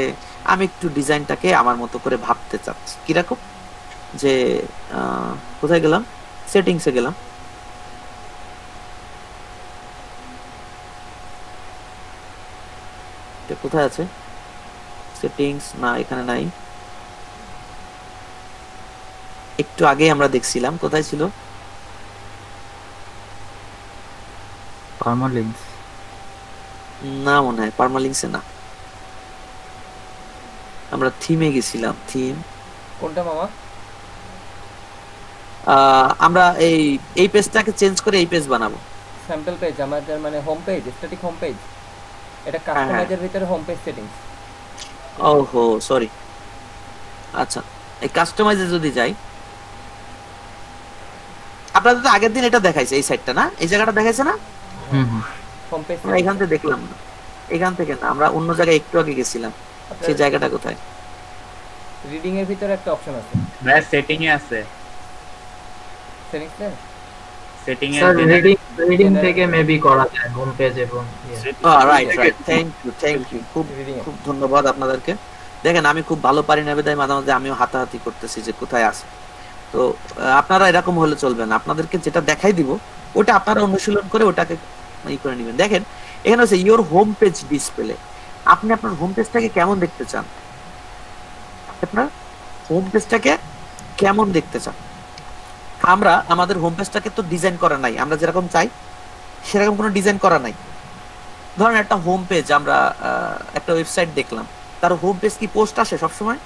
আমি একটু ডিজাইনটাকে আমার মতো করে ভাবতে চাচ্ছি কিরকম, যে কোথায় গেলাম, সেটিংসে গেলাম, এটা কোথায় আছে, সেটিংস না এখানে নাই, একটু আগে আমরা দেখছিলাম, কোথায় ছিল, পার্মালিংস। না মনে হয় পার্মালিংসে না, আমরা থিমে গেছিলাম, থিম। কোনটা মামা? আমরা এই পেজটাকে চেঞ্জ করে এই পেজ বানাবো। স্যাম্পল পেজ আমাদের মানে home page, static home page, এটা হ্যাঁ হ্যাঁ, কাস্টমাইজের ভিতরে হোম পেজ সেটিংস। ওহো সরি, আচ্ছা এই কাস্টমাইজে যদি যাই, আপনাদের তো আগের দিন এটা দেখাইছে, এই সাইটটা না, এই জায়গাটা দেখাইছে না, হুম হুম। হোম পেজ আমরা এখান থেকে দেখলাম না, এখান থেকে না, আমরা অন্য জায়গায় একটু আগে গেছিলাম, সেই জায়গাটা কোথায়, রিডিং এর ভিতরে একটা অপশন আছে, ভাই সেটিং এ আছে, সেটিংস এ সেটিং এ স্যার রিডিং থেকে মেবি করা যায় হোম পেজ এবং রাইট রাইট, থ্যাংক ইউ, খুব রিডিং এ খুব ধন্যবাদ আপনাদেরকে। দেখেন আমি খুব ভালো পারি না বিধায় মাঝে মাঝে আমিও হাতাহাতি করতেছি যে কোথায় আছে, তো আপনারা এরকম হলে চলবে না, আপনাদেরকে যেটা দেখাই দিব ওটা আপনারা অনুশীলন করে ওটাকে ই করে নেবেন। দেখেন এখানে হচ্ছে ইওর হোম পেজ ডিসপ্লে, আপনি আপনার হোম পেজটাকে কেমন দেখতে চান, আপনার হোম পেজটাকে কেমন দেখতে চান। আমরা আমাদের হোম পেজটাকে তো ডিজাইন করা নাই, আমরা যেরকম চাই সেরকম কোনো ডিজাইন করা নাই। ধরেন একটা হোম পেজ, আমরা একটা ওয়েবসাইট দেখলাম, তার হোম পেজ কি পোস্ট আসে সবসময়,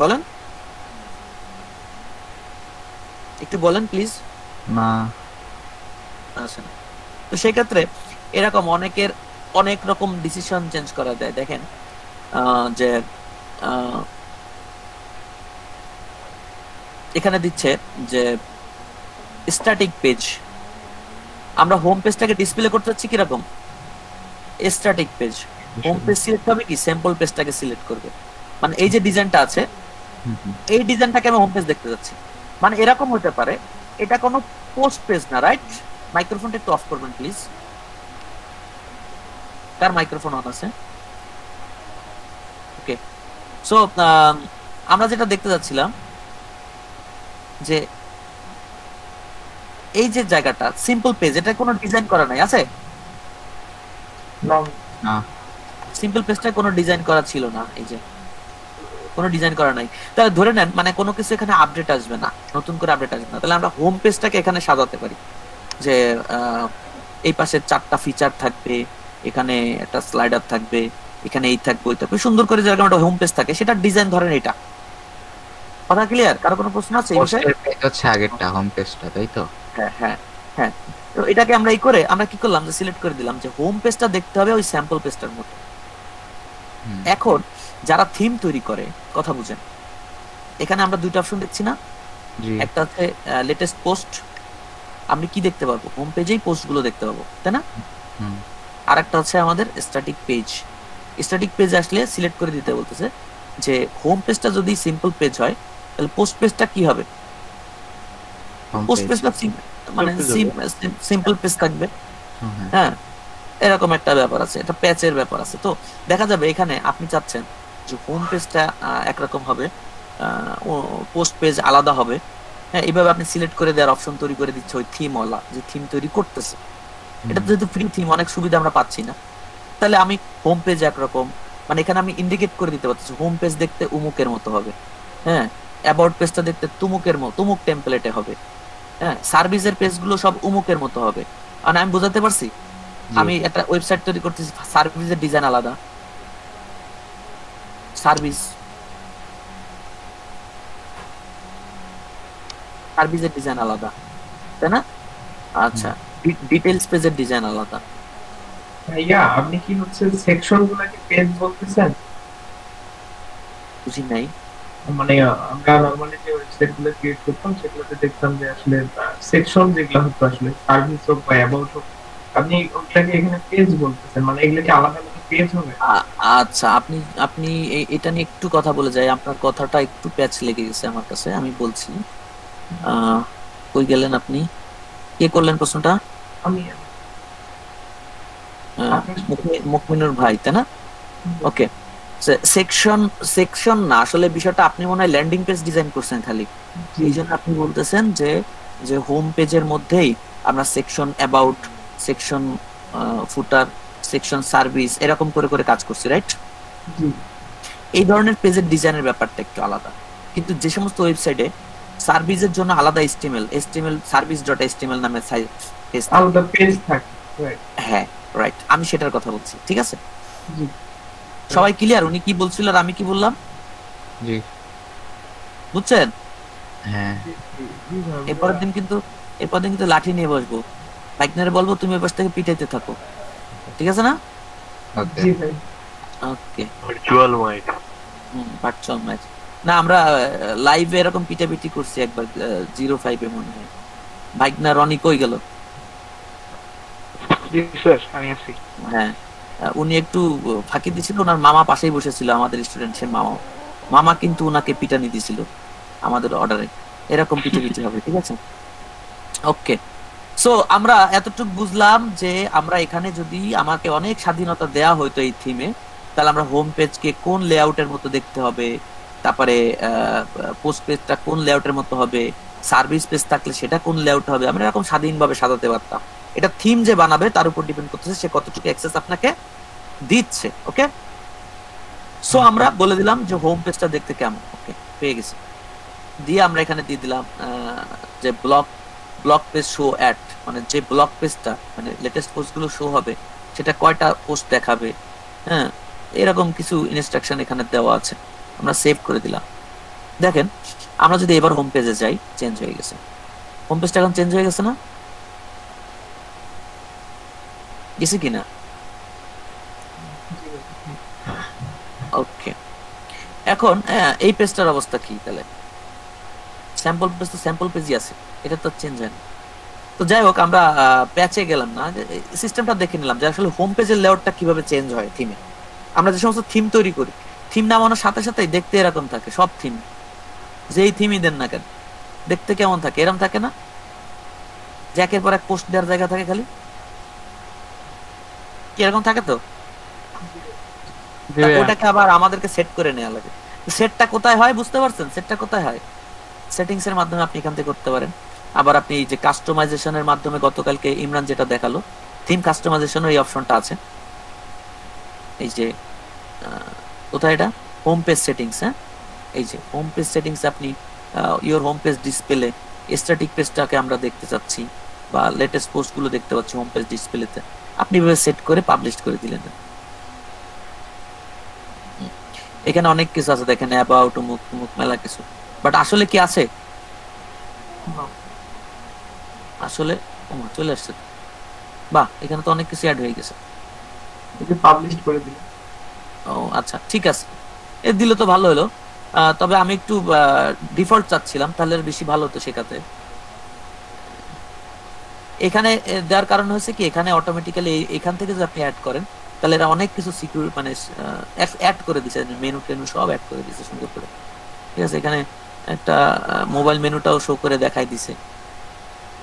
বলেন একটু বলেন প্লিজ। না। আসে না। তো সেই ক্ষেত্রে এরকম অনেকের অনেক রকম ডিসিশন চেঞ্জ করা যায়। দেখেন যে এখানে দিচ্ছে যে স্ট্যাটিক পেজ, আমরা হোম পেজটাকে ডিসপ্লে করতে চাচ্ছি কিরকম, static page. Home page select হবে কি, স্যাম্পল পেজটাকে সিলেক্ট করবে, মানে এই যে ডিজাইনটা আছে এই ডিজাইনটাকে আমি হোম পেজ দেখতে যাচ্ছি। মানে এরকম হতে পারে এটা কোনো পোস্ট পেজ না, রাইট? মাইক্রোফোনটা একটু অফ করবেন প্লিজ, কার মাইক্রোফোন অন আছে? ওকে, সো আমরা যেটা দেখতে যাচ্ছিলাম যে এই যে জায়গাটা সিম্পল পেজ, এটা কোনো ডিজাইন করা নাই, আছে না। সিম্পল পেজটা কোনো ডিজাইন করা ছিল না, এই যে কোনো ডিজাইন করা নাই। তাহলে ধরে নেন মানে কোনো কিছু এখানে আপডেট আসবে না, নতুন করে আপডেট আসবে না, তাহলে আমরা হোম পেজটাকে এখানে সাজাতে পারি যে এই পাশে 4টা ফিচার থাকবে, এখানে একটা স্লাইডার থাকবে, এখানে এই থাকবে ওই থাকবে, সুন্দর করে যেরকম একটা হোম পেজ থাকে সেটা ডিজাইন ধরেন এটা। কথা ক্লিয়ার? কারো কোনো প্রশ্ন আছে এই বিষয়ে? পোস্টের পেজ হচ্ছে আগেরটা, হোম পেজটা, তাই তো? হ্যাঁ হ্যাঁ হ্যাঁ। তো এটাকে আমরা এই করে আমরা কি করলাম যে সিলেক্ট করে দিলাম যে হোম পেজটা দেখতে হবে ওই স্যাম্পল পেজটার মতো। এখন যারা থিম তৈরি করে, কথা বুঝেন, এখানে আমরা দুইটা অপশন দেখছি না, জি। একটা হচ্ছে লেটেস্ট পোস্ট, আমি কি দেখতে পারবো, হোম পেজেই পোস্ট গুলো দেখতে পাবো, তাই না? আর একটা হচ্ছে আমাদের স্ট্যাটিক পেজ। স্ট্যাটিক পেজ আসলে সিলেক্ট করে দিতে বলতেছে যে হোম পেজটা যদি সিম্পল পেজ হয় তাহলে পোস্ট পেজটা কি হবে, পোস্ট পেজটা মানে সিম্পল পেজ থাকবে। হ্যাঁ, এরকম একটা ব্যাপার আছে, এটা প্যাচের ব্যাপার আছে। তো দেখা যাবে এখানে আপনি চাচ্ছেন যে হোম পেজটা একরকম হবে, পোস্ট পেজ আলাদা হবে। হ্যাঁ, এইভাবে আপনি সিলেক্ট করে দেওয়ার অপশন তৈরি করে দিচ্ছে ওই থিম ওয়ালা, যে থিম তৈরি করতেছে। এটা যেহেতু ফ্রি থিম, অনেক সুবিধা আমরা পাচ্ছি না, তাহলে আমি হোম পেজ একরকম, মানে এখানে আমি ইন্ডিকেট করে দিতে পারতেছি হোম পেজ দেখতে উমুকের মতো হবে, হ্যাঁ, অ্যাবাউট পেজটা দেখতে তুমুকের মতো, তুমুক টেমপ্লেটে হবে, হ্যাঁ, সার্ভিসের পেজগুলো সব উমুকের মতো হবে। মানে আমি বোঝাতে পারছি? আমি একটা ওয়েবসাইট তৈরি করতেছি, সার্ভিসের ডিজাইন আলাদা, সার্ভিসের ডিজাইন আলাদা, তাই না? আচ্ছা, ডিটেইলস পেজের ডিজাইন আলাদা। ভাইয়া আপনি কি হচ্ছে সেকশন গুলাকে পেজ বলতেছেন? বুঝি নাই। মানে আমরা নরমালি যে ওয়েবসাইট গুলো ক্রিয়েট করতাম সেগুলোতে দেখতাম যে আসলে সেকশন যেগুলো হতো আসলে সার্ভিস হোক বা অ্যাবাউট হোক, আপনি ওটাকে এখানে পেজ বলতেছেন, মানে এগুলো কি আলাদা আলাদা পেজ হবে? আচ্ছা, আপনি আপনি এটা নিয়ে একটু কথা বলে যাই, আপনার কথাটা একটু প্যাচ লেগে গেছে আমার কাছে, আমি বলছি। কই গেলেন আপনি? কে করলেন প্রশ্নটা? আমি মুকমিনুর ভাই, তাই না? ওকে, সেকশন সেকশন না, আসলে বিষয়টা আপনি মনে হয় ল্যান্ডিং পেজ ডিজাইন করছেন খালি, এই জন্য আপনি বলতেছেন যে যে হোম পেজের মধ্যেই আমরা section about, section footer, section service এরকম করে করে কাজ করছি, রাইট? জি এই ধরনের পেজের ডিজাইনের ব্যাপারটা একটু আলাদা, কিন্তু যে সমস্ত ওয়েবসাইটে সার্ভিসের জন্য আলাদা এসটিএমএল সার্ভিস ডট এসটিএমএল নামে পেজ থাকে, আলাদা পেজ থাকে, রাইট। হ্যাঁ রাইট, আমি সেটার কথা বলছি, ঠিক আছে? জি সবাই ক্লিয়ার উনি কি বলছিল আর আমি কি বললাম, জি বুঝছেন? হ্যাঁ এরপরের দিন কিন্তু লাঠি নিয়ে বসবো, বাইকনারে বলবো তুমি এ পাশ থেকে পিটাইতে থাকো, ঠিক আছে না? ওকে জি ভাই। ওকে, ভার্চুয়াল মাইক। ভার্চুয়াল ম্যাচ না, আমরা লাইভে এরকম পিটাপিটি করছি একবার 05 এ মনে হয়। বাইকনা রনি কই গেল? জি স্যার, আমি আছি। হ্যাঁ, উনি একটু ফাঁকি দিছিল, ওনার মামা পাশেই বসেছিল, আমাদের স্টুডেন্ট, সে মামা কিন্তু উনাকে পিটানি দিছিল আমাদের অর্ডারে, এরকম পিটাপিটি হবে, ঠিক আছে? ওকে, সো আমরা এতটুকু বুঝলাম যে আমরা এখানে যদি আমাকে অনেক স্বাধীনতা দেয়া হইতো এই থিমে, তাহলে আমরা হোম পেজকে কোন লেআউটের মতো দেখতে হবে, তারপরে পোস্ট পেজটা কোন লেআউটের মতো হবে, সার্ভিস পেজ থাকলে সেটা কোন লেআউট হবে, আমরা এরকম স্বাধীনভাবে সাজাতে পারতাম। এটা থিম যে বানাবে তার উপর ডিপেন্ড করতেছে সে কতটুকু অ্যাক্সেস আপনাকে দিচ্ছে। ওকে, সো আমরা বলে দিলাম যে হোম পেজটা দেখতে কেমন, ওকে পেয়ে গেছি, দিয়ে আমরা এখানে দিয়ে দিলাম যে ব্লক পেজ শো অ্যাড, মানে যে ব্লক পেজটা মানে লেটেস্ট পোস্ট গুলো শো হবে সেটা কয়টা পোস্ট দেখাবে, হ্যাঁ এরকম কিছু ইনস্ট্রাকশন এখানে দেওয়া আছে, আমরা সেভ করে দিলাম। দেখেন আমরা যদি এবার হোম পেজে যাই, চেঞ্জ হয়ে গেছে, হোম পেজটা এখন চেঞ্জ হয়ে গেছে না, গেছে কিনা? ওকে, এখন এই পেজটার অবস্থা কি তাহলে? স্যাম্পল পেজ তো স্যাম্পল পেজই আছে, এটা তো চেঞ্জ হয় না। তো যাই হোক, আমরা প্যাচে গেলাম না, সিস্টেমটা দেখে নিলাম যে আসলে হোম পেজের লেআউটটা কিভাবে চেঞ্জ হয় থিমে। আমরা যে সমস্ত থিম তৈরি করি, থিম নামানোর সাথে সাথেই দেখতে এরকম থাকে, সব থিম যেই থিমই দেন না কেন দেখতে কেমন থাকে, এরকম থাকে না যে একের পর এক পোস্ট দেওয়ার জায়গা থাকে, খালি কি এরকম থাকে? তো ওটাকে আবার আমাদেরকে সেট করে নেওয়া লাগে। সেটটা কোথায় হয় বুঝতে পারছেন? সেটটা কোথায় হয়? সেটিংস এর মাধ্যমে আপনি এখান থেকে করতে পারেন। আবার আপনি এই যে কাস্টমাইজেশনের মাধ্যমে, গতকালকে ইমরান যেটা দেখালো, থিম কাস্টমাইজেশনের এই অপশনটা আছে, এই যে কোথায় এটা, হোম পেজ সেটিংস, হ্যাঁ এই যে হোম পেজ সেটিংস, আপনি your home page display static পেজটাকে আমরা দেখতে চাচ্ছি বা লেটেস্ট পোস্ট গুলো দেখতে পাচ্ছি হোম পেজ ডিসপ্লেতে, আপনি এভাবে সেট করে পাবলিশ করে দিলেন। এখানে অনেক কিছু আছে দেখেন, অ্যাবাউট মুখ মেলা কিছু, বাট আসলে কি আছে? আসলে চলে আসছে, বাহ এখানে তো অনেক কিছু অ্যাড হয়ে গেছে। পাবলিশ করে দিলাম। ও আচ্ছা, ঠিক আছে, এ দিলে তো ভালো হলো। তবে আমি একটু ডিফল্ট চাচ্ছিলাম, তাহলে বেশি ভালো হতো শেখাতে। এখানে দেওয়ার কারণ হচ্ছে কি, এখানে অটোমেটিক্যালি এখান থেকে যদি আপনি অ্যাড করেন, তাহলে এরা অনেক কিছু সিকিউর মানে অ্যাড করে দিচ্ছে, মেনু টেনু সব অ্যাড করে দিচ্ছে সুন্দর করে, ঠিক আছে? এখানে একটা মোবাইল মেনুটাও শো করে দেখাই দিছে,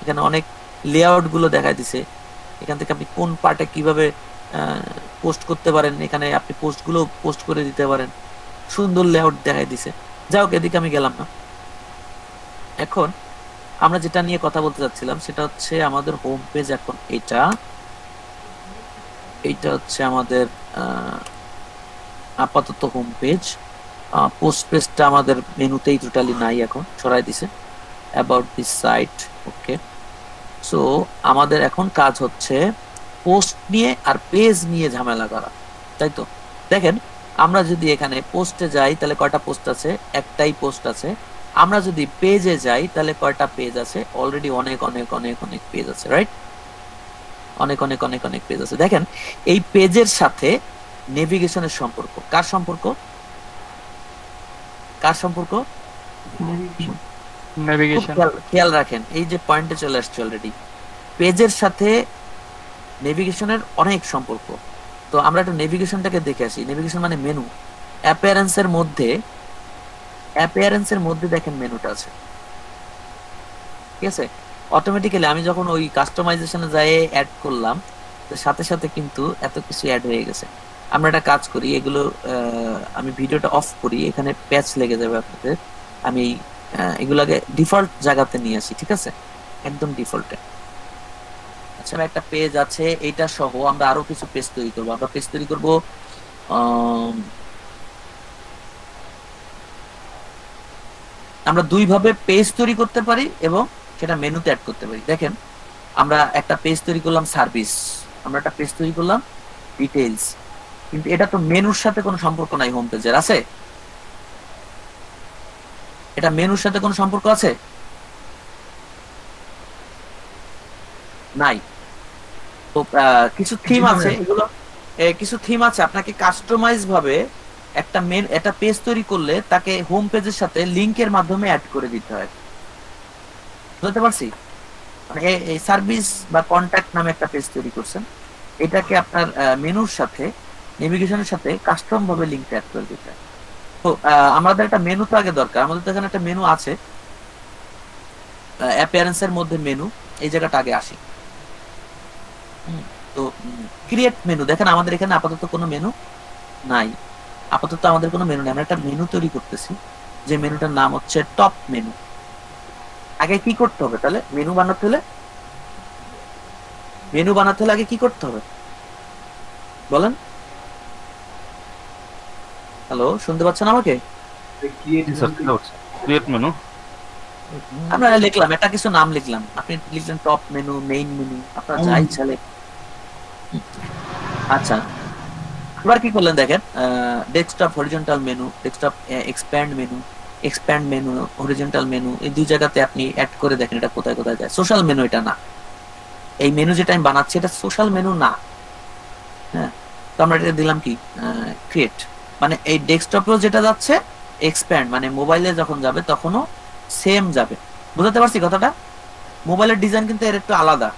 এখানে অনেক লেআউট গুলো দেখাই দিছে, এখান থেকে আপনি কোন পার্টে কিভাবে পোস্ট করতে পারেন, এখানে আপনি পোস্ট গুলো পোস্ট করে দিতে পারেন, সুন্দর লেআউট দেখাই দিছে। যাই হোক, এদিকে আমি গেলাম না। এখন আমরা যেটা নিয়ে কথা বলতে চাচ্ছিলাম সেটা হচ্ছে আমাদের হোম পেজ, এখন এইটা হচ্ছে আমাদের আপাতত হোম পেজ। পোস্ট পেজটা আমাদের মেনুতেই টোটালি নাই, এখন সরাই দিছে। About this site, okay. So আমাদের এখন কাজ হচ্ছে পোস্ট নিয়ে আর পেজ নিয়ে ঝামেলা করা, তাই তো? দেখেন আমরা যদি এখানে পোস্টে যাই তাহলে কয়টা পোস্ট আছে? একটাই পোস্ট আছে। আমরা যদি পেজে যাই তাহলে কয়টা পেজ আছে? অলরেডি অনেক অনেক অনেক অনেক পেজ আছে, রাইট? অনেক অনেক অনেক অনেক পেজ আছে। দেখেন এই পেজের সাথে নেভিগেশনের সম্পর্ক, কার সম্পর্ক? কার সম্পর্ক? নেভিগেশন। খেয়াল রাখেন, এই যে পয়েন্টে চলে আসছে অলরেডি, পেজের সাথে নেভিগেশনের অনেক সম্পর্ক। তো আমরা একটু নেভিগেশনটাকে দেখে আসি। নেভিগেশন মানে মেনু। অ্যাপিয়ারেন্সের মধ্যে দেখেন মেনুটা আছে, ঠিক আছে? অটোমেটিক্যালি আমি যখন ওই কাস্টমাইজেশনে যাই অ্যাড করলাম, তো সাথে সাথে কিন্তু এত কিছু অ্যাড হয়ে গেছে। আমরা একটা কাজ করি, এগুলো আমি ভিডিওটা অফ করি, এখানে প্যাচ লেগে যাবে আপনাদের। আমি এগুলাকে ডিফল্ট জায়গাতে নিয়ে আসি, ঠিক আছে, একদম ডিফল্টে। আচ্ছা, একটা পেজ আছে, এইটা সহ আমরা আরো কিছু পেজ তৈরি করবো। আমরা পেজ তৈরি করবো, আমরা দুই ভাবে পেজ তৈরি করতে পারি এবং সেটা মেনুতে অ্যাড করতে পারি। দেখেন, আমরা একটা পেজ তৈরি করলাম সার্ভিস, আমরা একটা পেজ তৈরি করলাম ডিটেইলস, কিন্তু এটা তো মেনুর সাথে কোনো সম্পর্ক নাই। হোম পেজের আছে, এটা মেনুর সাথে কোনো সম্পর্ক আছে? নাই। তো কিছু থিম আছে, এগুলো কিছু থিম আছে, আপনাকে কাস্টমাইজ ভাবে একটা পেজ তৈরি করলে তাকে হোম পেজের সাথে লিংকের মাধ্যমে অ্যাড করে দিতে হয়। বুঝতে পারছি? মানে এই সার্ভিস বা কন্ট্যাক্ট নামে একটা পেজ তৈরি করছেন, এটাকে আপনার মেনুর সাথে, নেভিগেশনের সাথে কাস্টম ভাবে লিংক অ্যাড করে দিতে হয়। তো আমাদের একটা মেনু তো আগে দরকার। আমাদের তো এখানে একটা মেনু আছে, অ্যাপিয়ারেন্স এর মধ্যে মেনু, এই জায়গাটা আগে আসি। তো ক্রিয়েট মেনু, দেখেন আমাদের এখানে আপাতত কোনো মেনু নাই। আপাতত আমাদের কোনো মেনু নেই, আমরা একটা মেনু তৈরি করতেছি, যে মেনুটার নাম হচ্ছে টপ মেনু। আগে কি করতে হবে তাহলে? মেনু বানাতে হলে আগে কি করতে হবে বলেন? হ্যালো, শুনতে পাচ্ছেন আমাকে? ক্রিয়েট মেনু আমরা লিখলাম, একটা কিছু নাম লিখলাম, আপনি লিখলেন টপ মেনু, মেইন মেনু, আপনার যা ইচ্ছা লেখেন। আচ্ছা, এবার কি করলেন দেখেন, desktop horizontal menu, desktop expand menu, horizontal menu, এই দুই জায়গাতে আপনি অ্যাড করে দেখেন এটা কোথায় কোথায় যায়। সোশ্যাল মেনু এটা না, এই মেনু যেটা আমি বানাচ্ছি এটা সোশ্যাল মেনু না। হ্যাঁ, তো আমরা এটা দিলাম কি ক্রিয়েট, মানে এই ডেস্কটপেও যেটা যাচ্ছে, এক্সপ্যান্ড মানে মোবাইলে যখন যাবে তখনও সেম যাবে। বুঝতে পারছি কথাটা? মোবাইলের ডিজাইন কিন্তু এর একটু আলাদা,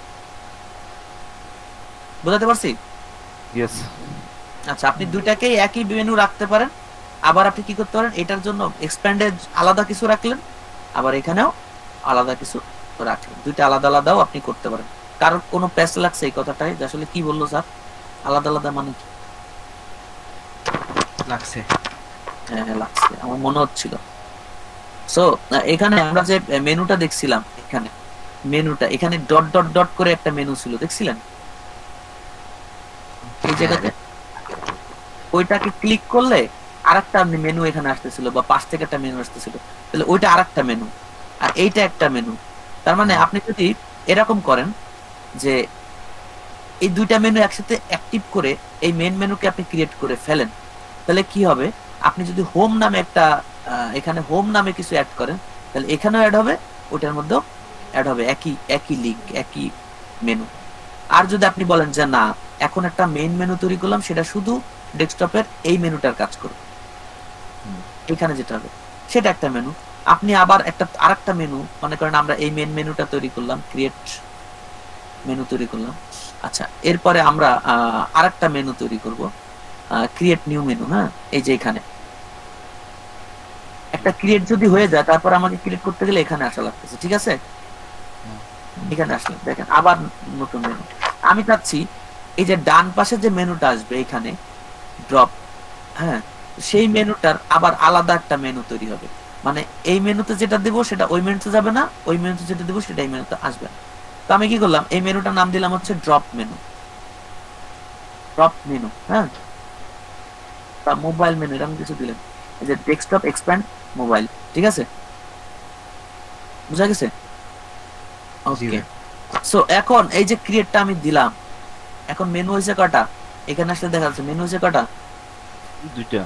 বুঝতে পারছি? ইয়েস। আচ্ছা, আপনি দুইটাকেই একই মেনু রাখতে পারেন, আবার আপনি কি করতে পারেন, এটার জন্য এক্সপ্যান্ডে আলাদা কিছু রাখলেন, আবার এখানেও আলাদা কিছু রাখলেন, দুইটা আলাদা আলাদাও আপনি করতে পারেন। কারণ কোনো প্যাচ লাগছে এই কথাটাই, যে আসলে কি বললো স্যার, আলাদা আলাদা মানে কি লাগছে? হ্যাঁ লাগছে, আমার মনে হচ্ছিল। সো এখানে আমরা যে মেনুটা দেখছিলাম, এখানে ডট ডট ডট করে একটা মেনু ছিল, দেখছিলেন এই জায়গাতে? ওইটাকে ক্লিক করলে আরেকটা মেনু এখানে আসতেছিল, বা পাশ থেকে একটা মেনু আসতেছিল, তাহলে ওইটা আরেকটা মেনু, আর এইটা একটা মেনু। তার মানে আপনি যদি এরকম করেন যে এই দুইটা মেনু একসাথে অ্যাক্টিভ করে এই মেন মেনুকে আপনি ক্রিয়েট করে ফেলেন, তাহলে কি হবে, আপনি যদি হোম নামে একটা এখানে হোম নামে কিছু অ্যাড করেন, তাহলে এখানেও অ্যাড হবে, ওইটার মধ্যেও অ্যাড হবে, একই লিংক, একই মেনু। আর যদি আপনি বলেন যে না, এখন একটা মেইন মেনু তৈরি করলাম, সেটা শুধু ডেস্কটপের এই মেনুটার কাজ করবে, এখানে যেটা হবে সেটা একটা মেনু। আপনি আবার আরেকটা মেনু, মনে করেন আমরা এই মেন মেনুটা তৈরি করলাম, ক্রিয়েট মেনু তৈরি করলাম। আচ্ছা, এরপরে আমরা আরেকটা মেনু তৈরি করব, ক্রিয়েট নিউ মেনু। হ্যাঁ, এই যে এখানে একটা ক্রিয়েট যদি হয়ে যায়, তারপর আমাকে ক্রিয়েট করতে গেলে এখানে আসা লাগতেছে, ঠিক আছে? এখানে আসলাম, দেখেন আবার নতুন মেনু। আমি চাচ্ছি এই যে ডান পাশে যে মেনুটা আসবে এখানে ড্রপ, হ্যাঁ, সেই মেনুটার আবার আলাদা একটা মেনু তৈরি হবে, মানে এই মেনুতে যেটা দেব সেটা ওই মেনুতে যাবে না, ওই মেনুতে যেটা দেবো সেটা এই মেনুতে আসবে না। তো আমি কি করলাম, এই মেনুটার নাম দিলাম হচ্ছে ড্রপ মেনু। হ্যাঁ, বা মোবাইল মেনু, এরকম কিছু দিলেন, এই যে ডেস্কটপ এক্সপ্যান্ড মোবাইল, ঠিক আছে? বুঝা গেছে? ওকে। সো এখন এই যে ক্রিয়েটটা আমি দিলাম, এখন মেনু হয়েছে কটা? এখানে আসলে দেখা যাচ্ছে মেনু হয়েছে কটা? দুইটা।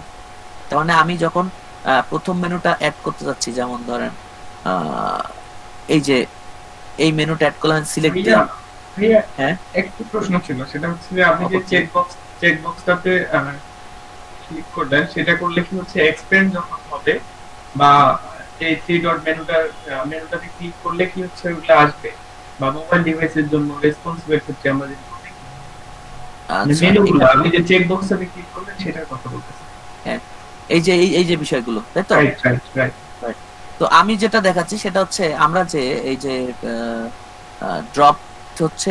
তার মানে আমি যখন প্রথম মেনুটা অ্যাড করতে যাচ্ছি, যেমন ধরেন এই যে এই মেনুটা অ্যাড করলাম, সিলেক্ট দিলাম। হ্যাঁ, একটু প্রশ্ন ছিল, সেটা হচ্ছে যে আপনি যে চেকবক্সটাতে ক্লিক করলেন, সেটা করলে কি হচ্ছে এক্সপ্যান্ড যখন হবে, বা এই থ্রি ডট মেনুটাতে ক্লিক করলে কি হচ্ছে ওটা আসবে, বা মোবাইল ডিভাইসের জন্য রেসপন্সিভ ক্ষেত্রে আমরা যেটা করি, মেনুগুলো আপনি যে চেকবক্সটাতে ক্লিক করলেন সেটার কথা বলতেছি। হ্যাঁ, এই যে বিষয়গুলো, তাই তো? রাইট। তো আমি যেটা দেখাচ্ছি সেটা হচ্ছে, আমরা যে এই যে ড্রপ হচ্ছে,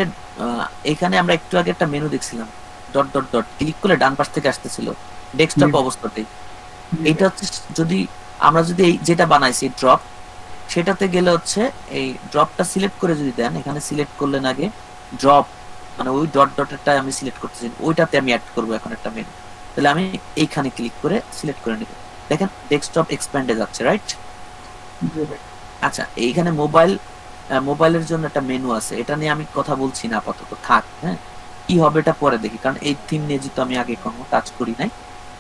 এখানে আমরা একটু আগে একটা মেনু দেখছিলাম, ডট ডট ডট ক্লিক করলে ডান পাশ থেকে আসতেছিল ডেস্কটপ অবস্থাতে। এটা হচ্ছে যদি আমরা যদি এই যেটা বানাইছি ড্রপ, সেটাতে গেলে হচ্ছে এই ড্রপটা সিলেক্ট করে যদি দেন, এখানে সিলেক্ট করলেন আগে ড্রপ, মানে ওই ডট ডটেরটা আমি সিলেক্ট করতেছি, ওইটাতে আমি অ্যাড করবো এখন একটা মেনু। তাহলে আমি এইখানে ক্লিক করে সিলেক্ট করে নিব, দেখেন ডেস্কটপ এক্সপ্যান্ডে যাচ্ছে, রাইট? আচ্ছা, এইখানে মোবাইলের জন্য একটা মেনু আছে, এটা নিয়ে আমি কথা বলছি না আপাতত, থাক। হ্যাঁ, কি হবে এটা পরে দেখি, কারণ এই থিম নিয়ে যেহেতু আমি আগে কোনো কাজ করি নাই।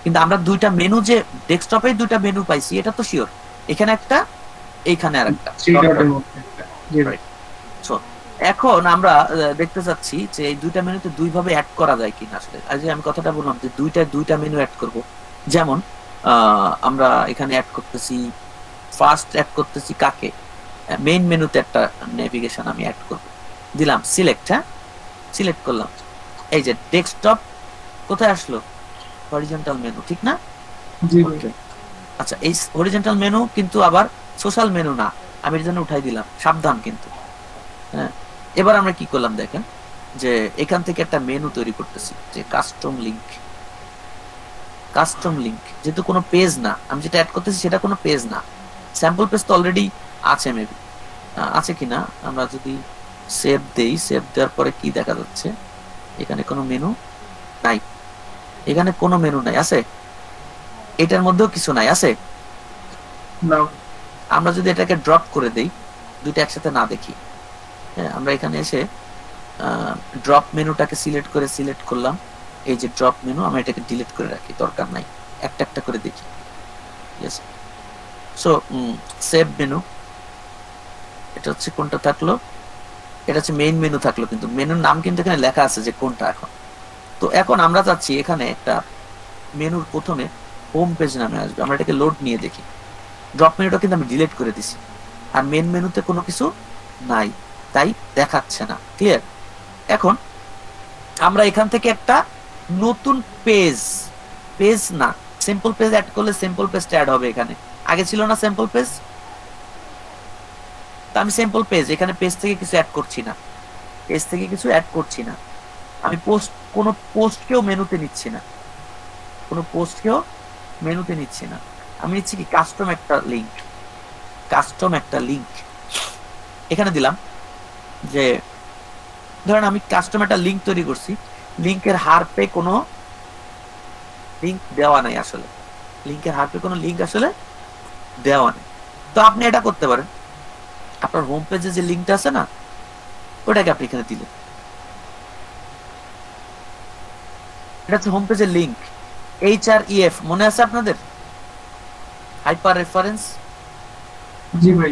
কিন্তু আমরা দুইটা মেনু, যে ডেস্কটপে দুইটা মেনু পাইছি এটা তো শিওর, এখানে একটা, এইখানে আর একটা। এখন আমরা দেখতে চাচ্ছি যে এই দুইটা মেনুতে দুই ভাবে অ্যাড করা যায় কিনা। আসলে আজ আমি কথাটা বললাম যে দুইটা মেনু অ্যাড করব। যেমন আমরা এখানে অ্যাড করতেছি, ফার্স্ট অ্যাড করতেছি কাকে, মেইন মেনুতে একটা নেভিগেশন আমি অ্যাড করব, দিলাম সিলেক্ট। হ্যাঁ, সিলেক্ট করলাম, এই যে ডেস্কটপ কোথায় আসলো, হরিজন্টাল মেনু, ঠিক না? আচ্ছা, এই হরিজন্টাল মেনু কিন্তু আবার সোশ্যাল মেনু না, আমি এর জন্য উঠাই দিলাম, সাবধান কিন্তু। হ্যাঁ, এবার আমরা কি করলাম দেখেন, যে এখান থেকে একটা মেনু তৈরি করতেছি, যে কাস্টম লিংক। কাস্টম লিংক যেহেতু কোনো পেজ না, আমি যেটা অ্যাড করতেছি সেটা কোনো পেজ না, স্যাম্পল পেজ তো অলরেডি আছে, মেবি আছে কিনা। আমরা যদি সেভ দেই, সেভ দেওয়ার পরে কি দেখা যাচ্ছে, এখানে কোনো মেনু নাই, এখানে কোনো মেনু নাই, আছে? এটার মধ্যেও কিছু নাই, আছে? আমরা যদি এটাকে ড্রপ করে দেই, দুইটা একসাথে না দেখি, হ্যাঁ, আমরা এখানে এসে ড্রপ মেনুটাকে সিলেক্ট করলাম, এই যে ড্রপ মেনু, আমরা এটাকে ডিলিট করে রাখি, দরকার নাই, একটা একটা করে দেখি। সো সেভ মেনু, এটা হচ্ছে কোনটা থাকলো, এটা হচ্ছে মেইন মেনু থাকলো, কিন্তু মেনুর নাম কিন্তু এখানে লেখা আছে যে কোনটা। এখন তো এখন আমরা চাচ্ছি এখানে একটা মেনুর প্রথমে হোম পেজ নামে আসবে, আমরা এটাকে লোড নিয়ে দেখি। ড্রপ মেনুটা কিন্তু আমি ডিলিট করে দিছি, আর মেইন মেনুতে কোনো কিছু নাই, তাই দেখাচ্ছে না। ক্লিয়ার? এখন আমরা এখান থেকে একটা নতুন পেজ না, সিম্পল পেজ অ্যাড করলে সিম্পল পেজটা অ্যাড হবে। এখানে আগে ছিল না সিম্পল পেজ, তো আমি সিম্পল পেজ, এখানে পেজ থেকে কিছু অ্যাড করছি না, আমি কোনো পোস্টকেও মেনুতে নিচ্ছি না, আমি নিচ্ছি কি কাস্টম একটা লিংক এখানে দিলাম। যে ধরেন আমি কাস্টম একটা লিংক তৈরি করছি, লিংকের হারপে কোনো লিংক দেওয়া নাই, আসলে লিংকের হারপে কোনো লিংক আসলে দেওয়া নেই। তো আপনি এটা করতে পারেন, আপনার হোম পেজে যে লিংকটা আছে না, ওটাকে আপনি এখানে দিলেন, এটা হচ্ছে হোম পেজের লিংক, HREF, মনে আছে আপনাদের, হাইপার রেফারেন্স? জি ভাই,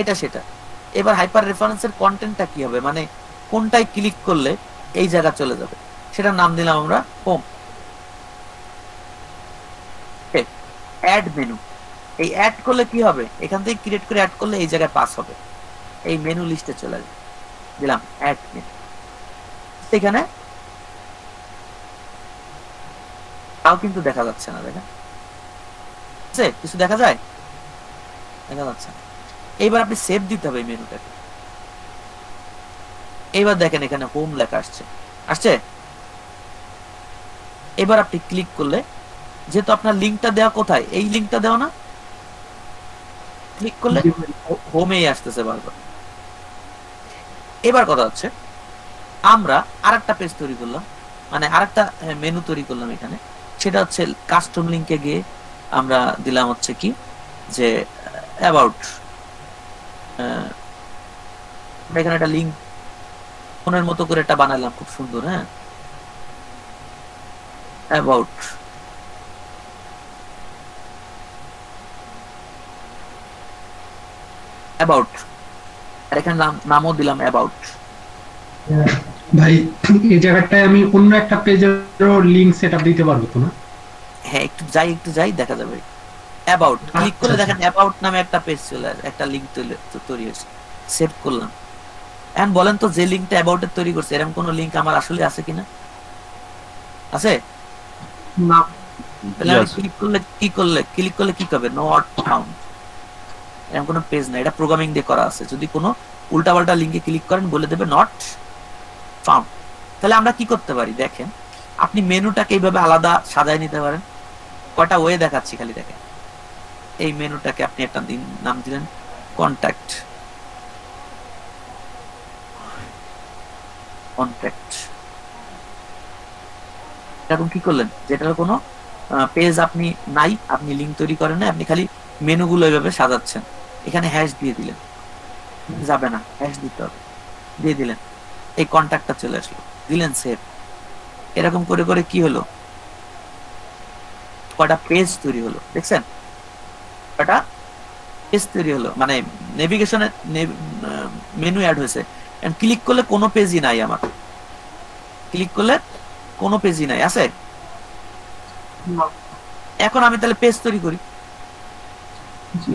এটা সেটা। এবার হাইপার রেফারেন্সের কন্টেন্টটা কি হবে, মানে কোনটায় ক্লিক করলে এই জায়গা চলে যাবে, সেটার নাম দিলাম আমরা হোম। অ্যাড মেনু, এই অ্যাড করলে কি হবে, এখান থেকে ক্রিয়েট করে অ্যাড করলে এই জায়গায় পাস হবে, এই মেনু লিস্টে চলে যাবে, দিলাম অ্যাড মেনু। এখানে তাও কিন্তু দেখা যাচ্ছে না, দেখেন কিছু দেখা যায়, দেখা যাচ্ছে না। এইবার আপনি সেভ দিতে হবে এই মেনুটাকে। এইবার দেখেন এখানে হোম লেখা আসছে। এবার আপনি ক্লিক করলে, যেহেতু আপনার লিংকটা দেওয়া কোথায়, এই লিংকটা দেওয়া না, ক্লিক করলে হোমেই আসতেছে বারবার। এবার কথা হচ্ছে, আমরা আরেকটা পেজ তৈরি করলাম, মানে আরেকটা মেনু তৈরি করলাম এখানে, সেটা হচ্ছে কাস্টম লিংকে গিয়ে আমরা দিলাম হচ্ছে কি, যে অ্যাবাউট, এখানে একটা লিংক ফোনের মতো করে একটা বানালাম, খুব সুন্দর। হ্যাঁ, অ্যাবাউট, আর এখানে নামও দিলাম অ্যাবাউট। ভাই এই জায়গাটায় আমি অন্য একটা পেজেরও লিংক সেটআপ দিতে পারবো তো না? হ্যাঁ, একটু যাই দেখা যাবে। অ্যাবাউট ক্লিক করলে দেখেন অ্যাবাউট নামে একটা পেজ চলে আসে, একটা লিংক তৈরি হয়েছে। সেভ করলাম। এখন বলেন তো, যে লিংকটা অ্যাবাউট এর তৈরি করছে, এরকম কোন লিংক আমার আসলে আছে কিনা? আছে না? তাহলে ক্লিক করলে কি হবে, নট ফাউন্ড, এরকম কোনো পেজ না। এটা প্রোগ্রামিং দিয়ে করা আছে, যদি কোনো উল্টাপাল্টা লিংকে ক্লিক করেন বলে দেবে নট ফাউন্ড। তাহলে আমরা কি করতে পারি দেখেন, আপনি মেনুটাকে এইভাবে আলাদা সাজায় নিতে পারেন। কয়টা ওয়ে দেখাচ্ছি খালি দেখেন। এই মেনুটাকে আপনি একটা নাম দিলেন কন্ট্যাক্ট, এখন কি করলেন, যেটার কোনো পেজ আপনি নাই, আপনি লিঙ্ক তৈরি করেন না, আপনি খালি মেনুগুলো এইভাবে সাজাচ্ছেন। এখানে হ্যাশ দিয়ে দিলেন, যাবে না, হ্যাশ দিতে হবে, দিয়ে দিলেন, এই কন্ট্যাক্টটা চলে আসলো, দিলেন সেভ। এরকম করে করে কি হলো, কয়টা পেজ তৈরি হলো, দেখছেন কয়টা পেজ তৈরি হলো, মানে নেভিগেশনে মেনু অ্যাড হয়েছে। ক্লিক করলে কোনো পেজই নাই, আমার ক্লিক করলে কোনো পেজই নাই, আছে? এখন আমি তাহলে পেজ তৈরি করি,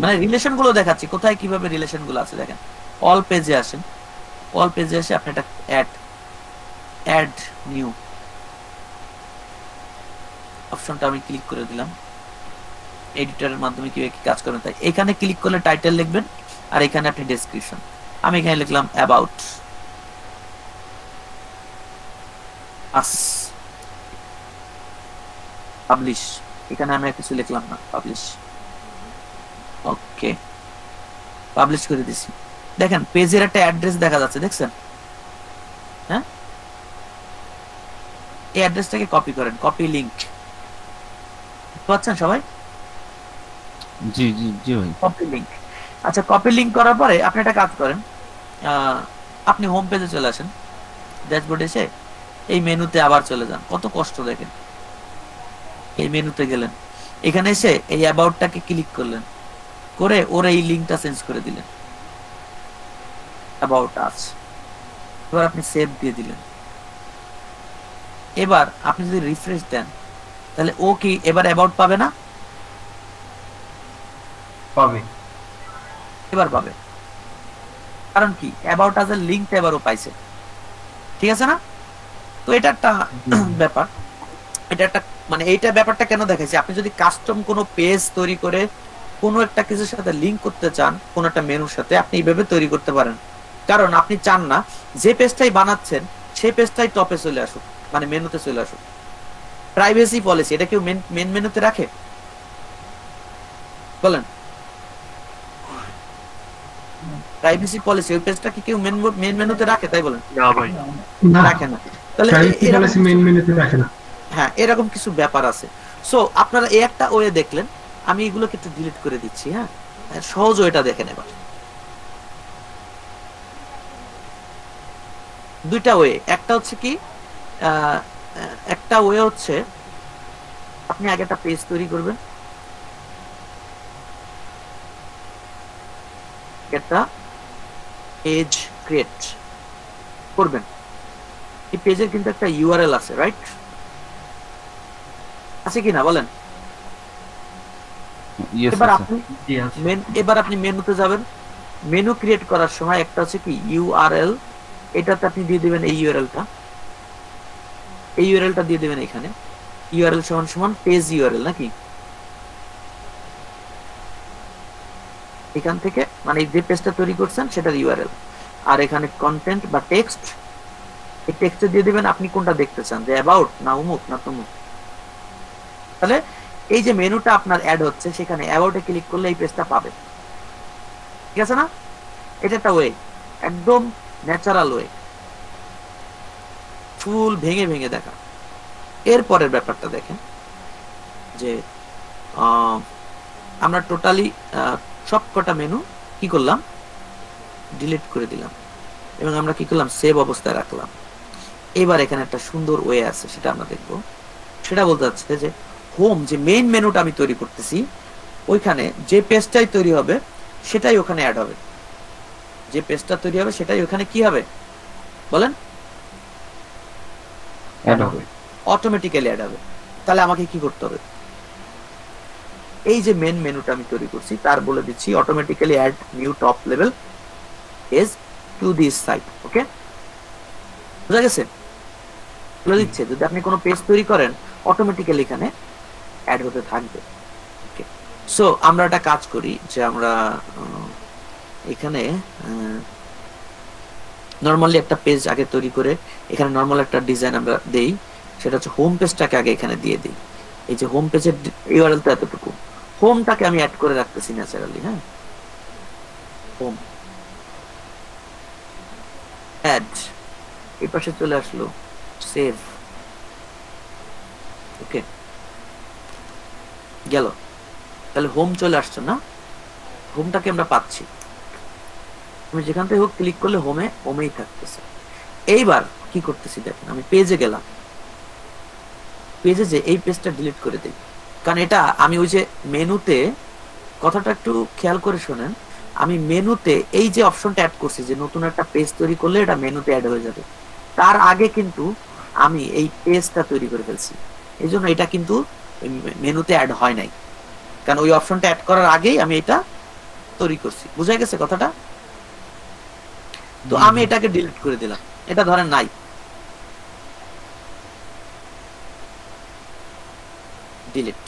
মানে রিলেশন গুলো দেখাচ্ছি কোথায় কিভাবে রিলেশন গুলো আছে। দেখেন অল পেজে আসেন, অল পেজে এসে আপনি একটা অ্যাড নিউ অপশনটা আমি ক্লিক করে দিলাম। এডিটরের মাধ্যমে কিভাবে কি কাজ করেন তাই এখানে ক্লিক করলে টাইটেল লিখবেন, আর এখানে আপনি ডেসক্রিপশন, আমি এখানে লিখলাম অ্যাবাউট আস, পাবলিশ, এখানে আমি কিছু লিখলাম না, পাবলিশ, ওকে পাবলিশ করে দিছি। দেখেন পেজের একটা অ্যাড্রেস দেখা যাচ্ছে, দেখছেন? হ্যাঁ, এই অ্যাড্রেসটাকে কপি করেন, কপি লিংক, পাচ্ছেন সবাই? জি জি জি ভাই। কপি লিংক, আচ্ছা কপি লিংক করার পরে আপনি একটা কাজ করেন, আপনি হোম পেজে চলে আসেন, ড্যাশবোর্ডে এসে এই মেনুতে আবার চলে যান, কত কষ্ট দেখেন। এই মেনুতে গেলেন, এখানে এসে এই অ্যাবাউটটাকে ক্লিক করলেন, করে ওর এই লিংকটা চেঞ্জ করে দিলেন, অ্যাবাউট আস। এবার আপনি সেভ দিয়ে দিলেন। এবার আপনি যদি রিফ্রেশ দেন তাহলে ও কি এবার অ্যাবাউট পাবে না? পাবে, এবার পাবে, কারণ কি অ্যাবাউট আস এর লিংকটা এবারও পাইছে, ঠিক আছে না? তো এটা একটা ব্যাপার, এটা একটা মানে এইটা ব্যাপারটা কেন দেখাইছি, আপনি যদি কাস্টম কোনো পেজ তৈরি করে কোনো একটা কিছুর সাথে লিংক করতে চান, কোন একটা মেনুর সাথে, আপনি এইভাবে তৈরি করতে পারেন। কারণ আপনি চান না যে পেজটাই বানাচ্ছেন সেই পেজটাই টপে চলে আসুক, মানে মেনুতে চলে আসুক। প্রাইভেসি পলিসি, এটা কেউ মেন মেনুতে রাখে? বলেন, প্রাইভেসি পলিসি ওই পেজটা কি কেউ মেন মেনুতে রাখে? তাই বলেন, না ভাই, না, রাখে না। তাহলে প্রাইভেসি পলিসি মেইন মেনুতে রাখে না। হ্যাঁ, এরকম কিছু ব্যাপার আছে। সো আপনারা এই একটা ওয়ে দেখলেন, আমি এগুলোকে একটু ডিলিট করে দিচ্ছি। হ্যাঁ, সহজ ওয়েটা দেখেন। এবার দুইটা ওয়ে, একটা হচ্ছে কি, একটা ওয়ে হচ্ছে আপনি আগে একটা পেজ তৈরি করবেন, একটা পেজ ক্রিয়েট করবেন। এই পেজের কিন্তু একটা ইউআরএল আছে, রাইট? আছে কি না বলেন? এবার আপনি মেনুতে যাবেন, মেনু ক্রিয়েট করার সময় একটা হচ্ছে কি ইউআরএল, এটাতে আপনি দিয়ে দিবেন এই ইউআরএলটা, এই ইউআরএলটা দিয়ে দিবেন এখানে, ইউআরএল সমান সমান পেজ ইউআরএল, নাকি? এখান থেকে মানে যে পেজটা তৈরি করছেন সেটার ইউআরএল, আর এখানে কন্টেন্ট বা টেক্সট, এই টেক্সটে দিয়ে দিবেন আপনি কোনটা দেখতে চান, যে অ্যাবাউট না উমুক না তমুক। তাহলে এই যে মেনুটা আপনার অ্যাড হচ্ছে, সেখানে অ্যাবাউটে ক্লিক করলে এই পেজটা পাবে, ঠিক আছে না? এটা একটা ওয়ে, একদম ন্যাচারাল ওয়ে, ফুল ভেঙে ভেঙে দেখা। এরপরের ব্যাপারটা দেখেন যে আমরা টোটালি সবকটা মেনু কি করলাম, ডিলিট করে দিলাম, এবং আমরা কি করলাম, সেভ অবস্থায় রাখলাম। এবার এখানে একটা সুন্দর ওয়ে আছে, সেটা আমরা দেখবো। সেটা বলতে চাচ্ছে যে হোম, যে মেইন মেনুটা আমি তৈরি করতেছি, ওইখানে যে পেজটাই তৈরি হবে সেটাই ওখানে অ্যাড হবে, যে পেজটা তৈরি হবে সেটাই ওখানে কি হবে বলেন, অ্যাড হবে, অটোমেটিক্যালি অ্যাড হবে। তাহলে আমাকে কি করতে হবে, এই যে মেন মেনুটা আমি তৈরি করছি তার বলে দিচ্ছি automatically add new top level page to this site. Okay, বুঝা গেছে? বলে দিচ্ছে যদি আপনি কোনো পেজ তৈরি করেন অটোমেটিক্যালি এখানে অ্যাড হতে থাকবে। ওকে, সো আমরা একটা কাজ করি যে আমরা এখানে নরমালি একটা পেজ আগে তৈরি করে এখানে নরমাল একটা ডিজাইন আমরা দেই, সেটা হচ্ছে হোম পেজটাকে আগে এখানে দিয়ে দিই। এই যে হোম পেজের ইউআরএল তো এতটুকু, হোমটাকে আমি অ্যাড করে রাখতেছি ন্যাচারালি। হ্যাঁ, হোম অ্যাড, এই পাশে চলে আসলো সেভ। ওকে, গেল। তাহলে হোম চলে আসছে না, হোমটাকে আমরা পাচ্ছি। আমি যেখান থেকে হোক ক্লিক করলে হোমেই থাকতেছে। এইবার কি করতেছি দেখেন, আমি পেজে গেলাম, পেজে যে এই পেজটা ডিলিট করে দিই, কারণ এটা আমি ওই যে মেনুতে, কথাটা একটু খেয়াল করে শোনেন, আমি মেনুতে এই যে অপশনটা অ্যাড করছি যে নতুন একটা পেজ তৈরি করলে এটা মেনুতে অ্যাড হয়ে যাবে, তার আগে কিন্তু আমি এই পেজটা তৈরি করে ফেলছি, এই জন্য এটা কিন্তু মেনুতে অ্যাড হয় নাই, কারণ ওই অপশনটা অ্যাড করার আগেই আমি এটা তৈরি করছি। বুঝা গেছে কথাটা? তো আমি এটাকে ডিলিট করে দিলাম, এটা ধরেন নাই, ডিলিট।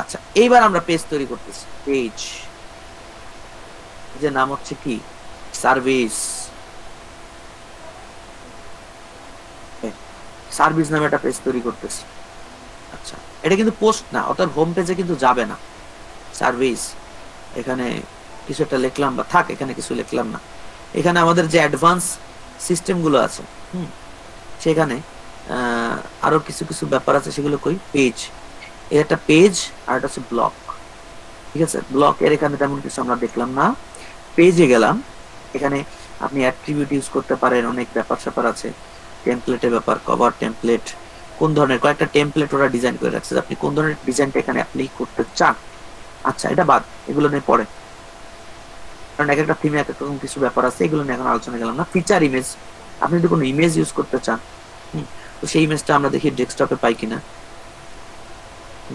আচ্ছা, এইবার আমরা পেজ তৈরি করতেছি, পেজ যে নাম হচ্ছে কি সার্ভিস, সার্ভিস নামে একটা পেজ তৈরি করতেছি। আচ্ছা, এটা কিন্তু পোস্ট না, অর্থাৎ হোম পেজে কিন্তু যাবে না, সার্ভিস। এখানে কিছু একটা লিখলাম, বা থাক এখানে কিছু লিখলাম না, এখানে আমাদের যে অ্যাডভান্স সিস্টেম গুলো আছে সেখানে আরো কিছু কিছু ব্যাপার আছে, সেগুলো কই, পেজ, এর একটা পেজ আর এটা হচ্ছে ব্লক। ঠিক আছে, ব্লক এর এখানে তেমন কিছু আমরা দেখলাম না। পেজে গেলাম, এখানে আপনি অ্যাট্রিবিউট ইউজ করতে পারেন, অনেক ব্যাপার স্যাপার আছে, টেমপ্লেটের ব্যাপার, কভার টেমপ্লেট, কোন ধরনের, কয়েকটা টেমপ্লেট ওরা ডিজাইন করে রাখছে, আপনি কোন ধরনের ডিজাইনটা এখানে অ্যাপ্লাই করতে চান। আচ্ছা, এটা বাদ, এগুলো নিয়ে পড়ে, কারণ এক একটা থিমে এক একটা কিছু ব্যাপার আছে, এগুলো নিয়ে এখন আলোচনা গেলাম না। ফিচার ইমেজ, আপনি যদি কোনো ইমেজ ইউজ করতে চান, তো সেই ইমেজটা আমরা দেখি ডেস্কটপে পাই কিনা।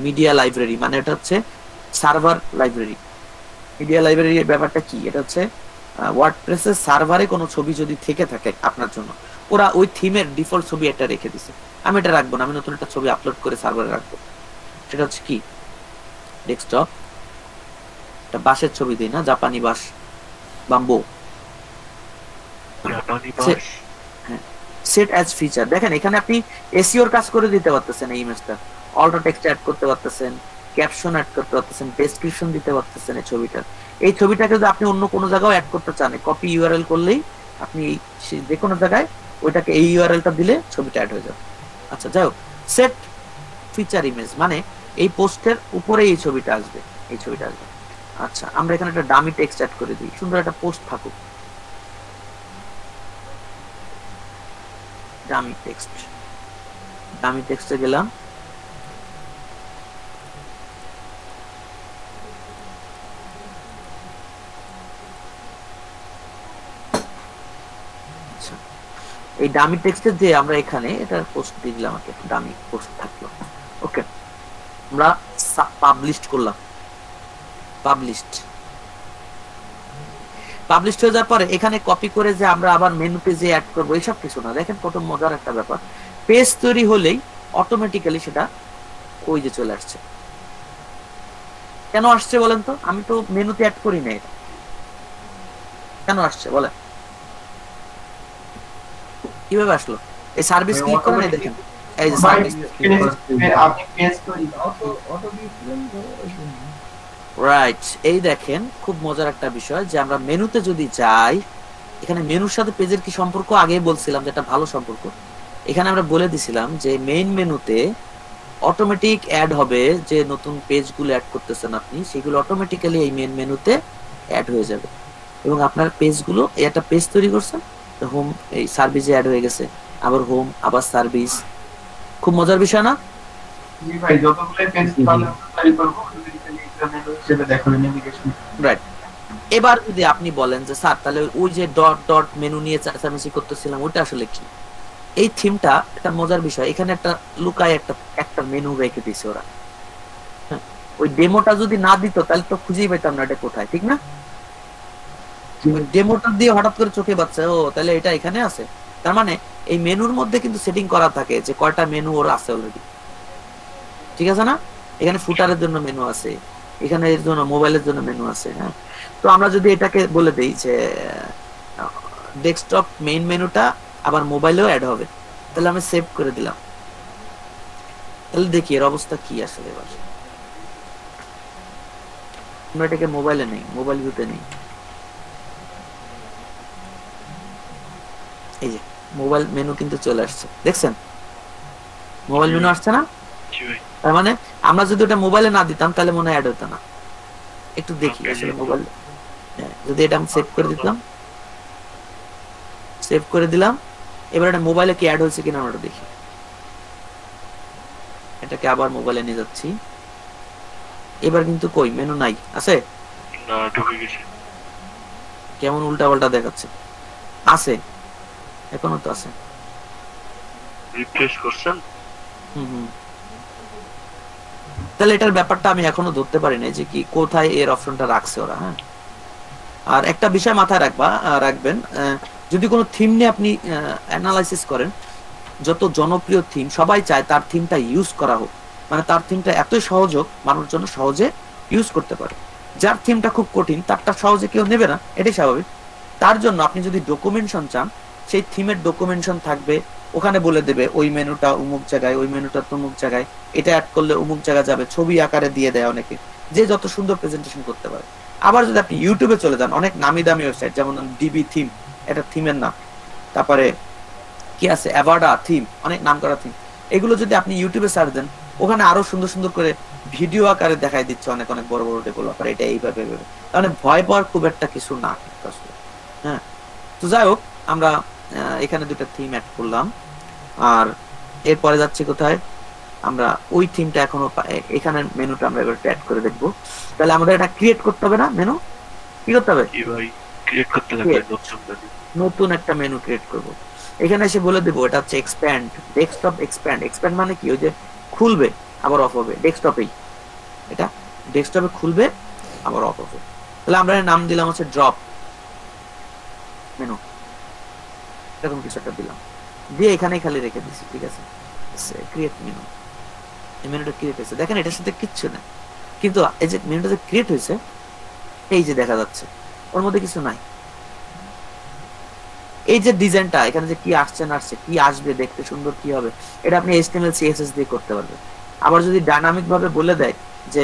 মিডিয়া লাইব্রেরি, মানে এটা হচ্ছে সার্ভার লাইব্রেরি। মিডিয়া লাইব্রেরির ব্যাপারটা কি, এটা হচ্ছে ওয়ার্ডপ্রেসের সার্ভারে কোনো ছবি যদি থেকে থাকে আপনার জন্য, ওরা ওই থিমের ডিফল্ট ছবি একটা রেখে দিছে, আমি এটা রাখবো না, আমি নতুন একটা ছবি আপলোড করে সার্ভারে রাখবো। সেটা হচ্ছে কি, ডেস্কটপ, একটা বাঁশের ছবি দিই না, জাপানি বাঁশ, বাম্বো, সেট অ্যাজ ফিচার। দেখেন এখানে আপনি এসইওর কাজ করে দিতে পারতেছেন, এই ইমেজটা অল্টো টেক্সট অ্যাড করতে পারতেছেন, ক্যাপশন অ্যাড করতে পারতেছেন, ডেসক্রিপশন দিতে পারতেছেন এই ছবিটা। এই ছবিটাকে যদি আপনি অন্য কোনো জায়গায় অ্যাড করতে চান, কপি ইউআরএল করলেই আপনি যে কোনো জায়গায় ওইটাকে এই ইউআরএলটা দিলে ছবিটা অ্যাড হয়ে যাবে। আচ্ছা, যাই হোক, সেট ফিচার ইমেজ মানে এই পোস্টের উপরে এই ছবিটা আসবে, এই ছবিটা আসবে। আচ্ছা, আমরা এখানে একটা ডামি টেক্সট অ্যাড করে দিই, সুন্দর একটা পোস্ট থাকুক, ডামি টেক্সট, ডামি টেক্সটে গেলাম, এই ডামি টেক্সটে যে আমরা এখানে এটা পোস্ট দিয়ে দিলাম, ডামি পোস্ট থাকলো। ওকে, আমরা পাবলিশড করলাম, পাবলিশড হয়ে যাওয়ার পরে এখানে কপি করে যে আমরা আবার মেনু পেজে অ্যাড করবো এইসব কিছু না। দেখেন কত মজার একটা ব্যাপার, পেজ তৈরি হলেই অটোমেটিক্যালি সেটা ওই যে চলে আসছে। কেন আসছে বলেন তো, আমি তো মেনুতে অ্যাড করি না, এটা কেন আসছে বলেন, কিভাবে আসলো? এই সার্ভিস ক্লিক করেন, এই দেখেন এই যে সার্ভিস, আপনি পেজ তৈরি রাইট। এই দেখেন খুব মজার একটা বিষয় যে আমরা মেনুতে যদি যাই, এখানে মেনুর সাথে পেজের কি সম্পর্ক, আগেই বলছিলাম যে একটা ভালো সম্পর্ক। এখানে আমরা বলে দিছিলাম যে মেইন মেনুতে অটোমেটিক অ্যাড হবে, যে নতুন পেজগুলো অ্যাড করতেছেন আপনি, সেগুলো অটোমেটিক্যালি এই মেইন মেনুতে অ্যাড হয়ে যাবে, এবং আপনার পেজগুলো, একটা পেজ তৈরি করছেন, হোম এই সার্ভিসে অ্যাড হয়ে গেছে, আবার হোম, আবার সার্ভিস। খুব মজার বিষয় না? জি ভাই, যতগুলো পেজ তৈরি করব মেনু হিসেবে দেখাবে নেভিগেশন। রাইট। এবার যদি আপনি বলেন যে স্যার তাহলে ওই যে ডট ডট মেনু নিয়ে চাচামেচি করতেছিলাম ওটা আসলে কি, এই থিমটা একটা মজার বিষয়, এখানে একটা লুকায় একটা মেনু রেখে দিয়েছে ওরা। ওই ডেমোটা যদি না দিত তাহলে তো খুঁজেই পেতাম না এটা কোথায়, ঠিক না? ডেমোটা দিয়ে হঠাৎ করে চোখে বাচ্চা, ও তাহলে এটা এখানে আছে। তার মানে এই মেনুর মধ্যে কিন্তু সেটিং করা থাকে যে কয়টা মেনু ওর আছে অলরেডি, ঠিক আছে না? এখানে ফুটারের জন্য মেনু আছে, এখানে এর জন্য মোবাইলের জন্য মেনু আছে। হ্যাঁ, তো আমরা যদি এটাকে বলে দেই যে ডেস্কটপ মেইন মেনুটা আবার মোবাইলেও অ্যাড হবে, তাহলে আমি সেভ করে দিলাম, তাহলে দেখি এর অবস্থা কি আসলে এবার। আমরা এটাকে মোবাইলে নেই, মোবাইল ভিউতে নেই। এই যে মোবাইল মেনু কিন্তু চলে আসছে, দেখছেন? মোবাইল মেনু আসছে না? জি ভাই। তার মানে আমরা যদি ওটা মোবাইলে না দিতাম তাহলে মনে হয় অ্যাড হতো না। একটু দেখি আসলে মোবাইল, যদি এটা আমি সেভ করে দিতাম, সেভ করে দিলাম, এবার এটা মোবাইলে কি অ্যাড হয়েছে কিনা আমরা দেখি। এটাকে আবার মোবাইলে নিয়ে যাচ্ছি, এবার কিন্তু কই মেনু নাই, আছে? না, ঢুকে গেছে। কেমন উল্টা পাল্টা দেখাচ্ছে। আছে, এখনো তো আছে। রিফ্রেশ করছেন? হুম। তাহলে এটার ব্যাপারটা আমি এখনো ধরতে পারি না যে কি কোথায় এর অপশনটা রাখছে ওরা। হ্যাঁ, আর একটা বিষয় মাথায় রাখবেন, যদি কোনো থিম নিয়ে আপনি অ্যানালাইসিস করেন, যত জনপ্রিয় থিম সবাই চায় তার থিমটা ইউজ করা হোক, মানে তার থিমটা এতই সহজ হোক মানুষ জন্য সহজে ইউজ করতে পারে। যার থিমটা খুব কঠিন তারটা সহজে কেউ নেবে না, এটাই স্বাভাবিক। তার জন্য আপনি যদি ডকুমেন্টেশন চান, সেই থিমের ডকুমেন্টেশন থাকবে, ওখানে বলে দেবে ওই মেনুটা অমুক জায়গায়, ওই মেনুটা তমুক জায়গায়, এটা অ্যাড করলে অমুক জায়গায় যাবে, ছবি আকারে দিয়ে দেয় অনেকে, যে যত সুন্দর প্রেজেন্টেশন করতে পারে। আবার যদি আপনি ইউটিউবে চলে যান, অনেক নামি দামি ওয়েবসাইট, যেমন ডিবি থিম, এটা থিমের নাম, তারপরে কি আছে অ্যাভাডা থিম, অনেক নাম করা থিম, এগুলো যদি আপনি ইউটিউবে সার্চ দেন, ওখানে আরো সুন্দর সুন্দর করে ভিডিও আকারে দেখাই দিচ্ছে অনেক অনেক বড় বড় ডেভেলপার, এটা এইভাবে এইভাবে। মানে ভয় পাওয়ার খুব একটা কিছু না আসলে। হ্যাঁ, তো যাই হোক, আমরা এখানে দুটো থিম অ্যাড করলাম, আর এরপরে যাচ্ছি কোথায়, আমরা ওই থিমটা এখনো এখানে মেনুটা আমরা এবার অ্যাড করে দেখবো। তাহলে আমাদের এটা ক্রিয়েট করতে হবে না, মেনু কি করতে হবে? কি ভাই, ক্রিয়েট করতে লাগবে নতুন একটা মেনু ক্রিয়েট করব। এখানে এসে বলে দেবো এটা হচ্ছে এক্সপ্যান্ড, ডেস্কটপ এক্সপ্যান্ড। এক্সপ্যান্ড মানে কি, ওই যে খুলবে আবার অফ হবে, ডেস্কটপেই, এটা ডেস্কটপে খুলবে আবার অফ হবে। তাহলে আমরা নাম দিলাম হচ্ছে ড্রপ মেনু, এরকম কিছু একটা দিলাম, দিয়ে এখানেই খালি রেখে দিছি। ঠিক আছে, ক্রিয়েট মেনু, এই মেনুটা ক্রিয়েট হয়েছে, দেখেন এটার সাথে কিচ্ছু নেই, কিন্তু এই যে মেনুটা যে ক্রিয়েট হয়েছে, এই যে দেখা যাচ্ছে ওর মধ্যে কিছু নাই। এই যে ডিজাইনটা, এখানে যে কি আসছে না আসছে, কি আসবে, দেখতে সুন্দর কি হবে, এটা আপনি HTML CSS দিয়ে করতে পারবেন। আবার যদি ডাইনামিক ভাবে বলে দেয় যে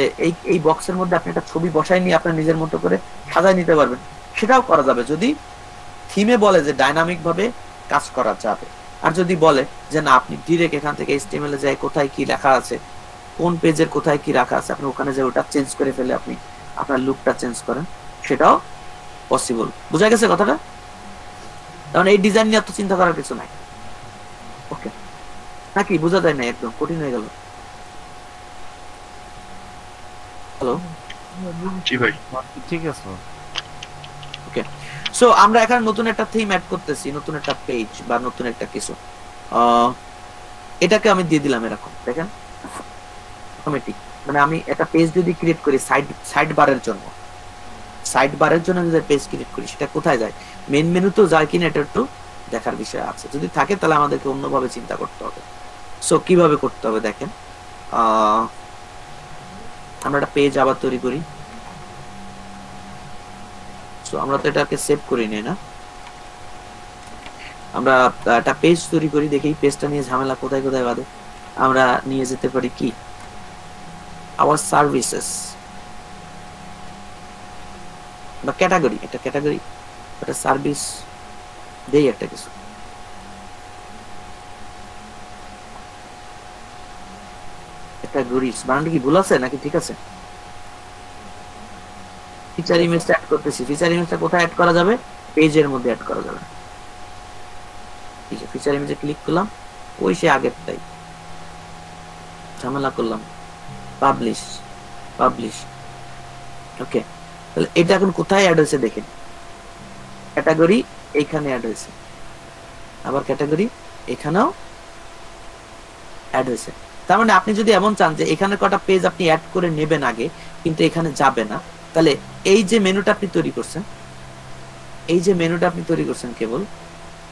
এই বক্সের মধ্যে আপনি একটা ছবি বসাই নিয়ে আপনার নিজের মতো করে সাজায় নিতে পারবেন, সেটাও করা যাবে যদি থিমে বলে যে ডাইনামিক ভাবে কাজ করা যাবে। আর যদি বলে যে না, আপনি ডিরেক্ট এখান থেকে HTML এ যাই কোথায় কি লেখা আছে, কোন পেজের কোথায় কি রাখা আছে, আপনি ওখানে যে ওটা চেঞ্জ করে ফেলে আপনি আপনার লুকটা চেঞ্জ করেন, সেটাও পসিবল। বুঝা গেছে কথাটা? কারণ এই ডিজাইন নিয়ে তো চিন্তা করার কিছু নাই। ওকে, নাকি বোঝা যায় না? একদম কঠিন হয়ে গেল। হ্যালো, জি ভাই, ঠিক আছে। ওকে, সো আমরা এখানে নতুন একটা থিম অ্যাড করতেছি, নতুন একটা পেজ বা নতুন একটা কিছু, এটাকে আমি দিয়ে দিলাম এরকম, দেখেন অটোমেটিক। মানে আমি একটা পেজ যদি ক্রিয়েট করি সাইড বারের জন্য, সাইড বারের জন্য যদি পেজ ক্রিয়েট করি, সেটা কোথায় যায়, মেইন মেনু তো যায় কিনা এটা একটু দেখার বিষয় আছে। যদি থাকে তাহলে আমাদেরকে অন্যভাবে চিন্তা করতে হবে। সো কিভাবে করতে হবে দেখেন, আমরা একটা পেজ আবার তৈরি করি। সো আমরা তো এটাকে সেভ করি নি না, আমরা একটা পেজ তৈরি করি, দেখি পেজটা নিয়ে ঝামেলা কোথায় কোথায় বাঁধে। আমরা নিয়ে যেতে পারি কি, আওয়ার সার্ভিসেস বা ক্যাটাগরি, একটা ক্যাটাগরি, একটা সার্ভিস দেই একটা কিছু। ক্যাটাগরিজ বানানটা কি ভুল আছে নাকি ঠিক আছে? ফিচার ইমেজটা অ্যাড করতেছি, ফিচার ইমেজটা কোথায় অ্যাড করা যাবে, পেজের মধ্যে অ্যাড করা যাবে। ঠিক আছে, ফিচার ইমেজে ক্লিক করলাম, ওই সে আগেরটাই ঝামেলা করলাম, পাবলিশ পাবলিশ। ওকে, তাহলে এটা এখন কোথায় অ্যাড হয়েছে দেখেন, ক্যাটাগরি এইখানে অ্যাড হয়েছে, আবার ক্যাটাগরি এখানেও অ্যাড হয়েছে। তার মানে আপনি যদি এমন চান যে এখানে কটা পেজ আপনি অ্যাড করে নেবেন আগে, কিন্তু এখানে যাবে না, তাহলে এই যে মেনুটা আপনি তৈরি করছেন, এই যে মেনুটা আপনি তৈরি করছেন, কেবল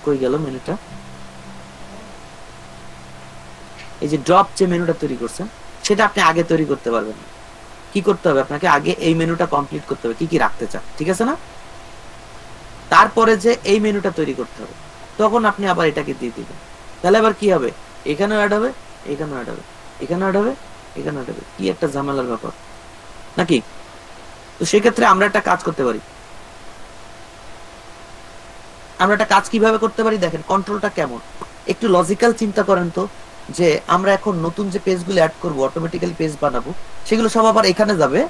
কই গেল মেনুটা, এই যে ড্রপ যে মেনুটা তৈরি করছেন, সেটা আপনি আগে তৈরি করতে পারবেন না। কি করতে হবে আপনাকে, আগে এই মেনুটা কমপ্লিট করতে হবে, কি কি রাখতে চান, ঠিক আছে না? তারপরে যে এই মেনুটা তৈরি করতে হবে, তখন আপনি আবার এটাকে দিয়ে দিবেন। তাহলে আবার কি হবে, এখানেও অ্যাড হবে, এখানেও অ্যাড হবে। এখানে অ্যাড হবে, এখানে অ্যাড হবে, কি একটা ঝামেলার ব্যাপার নাকি? তো সেক্ষেত্রে আমরা একটা কাজ করতে পারি। আমরা একটা কাজ কিভাবে করতে পারি দেখেন, কন্ট্রোলটা কেমন, একটু লজিক্যাল চিন্তা করেন তো, যে আমরা এখন নতুন যে পেজগুলো অ্যাড করব, অটোমেটিক্যালি পেজ বানাবো, সেগুলো সব আবার এখানে যাবে,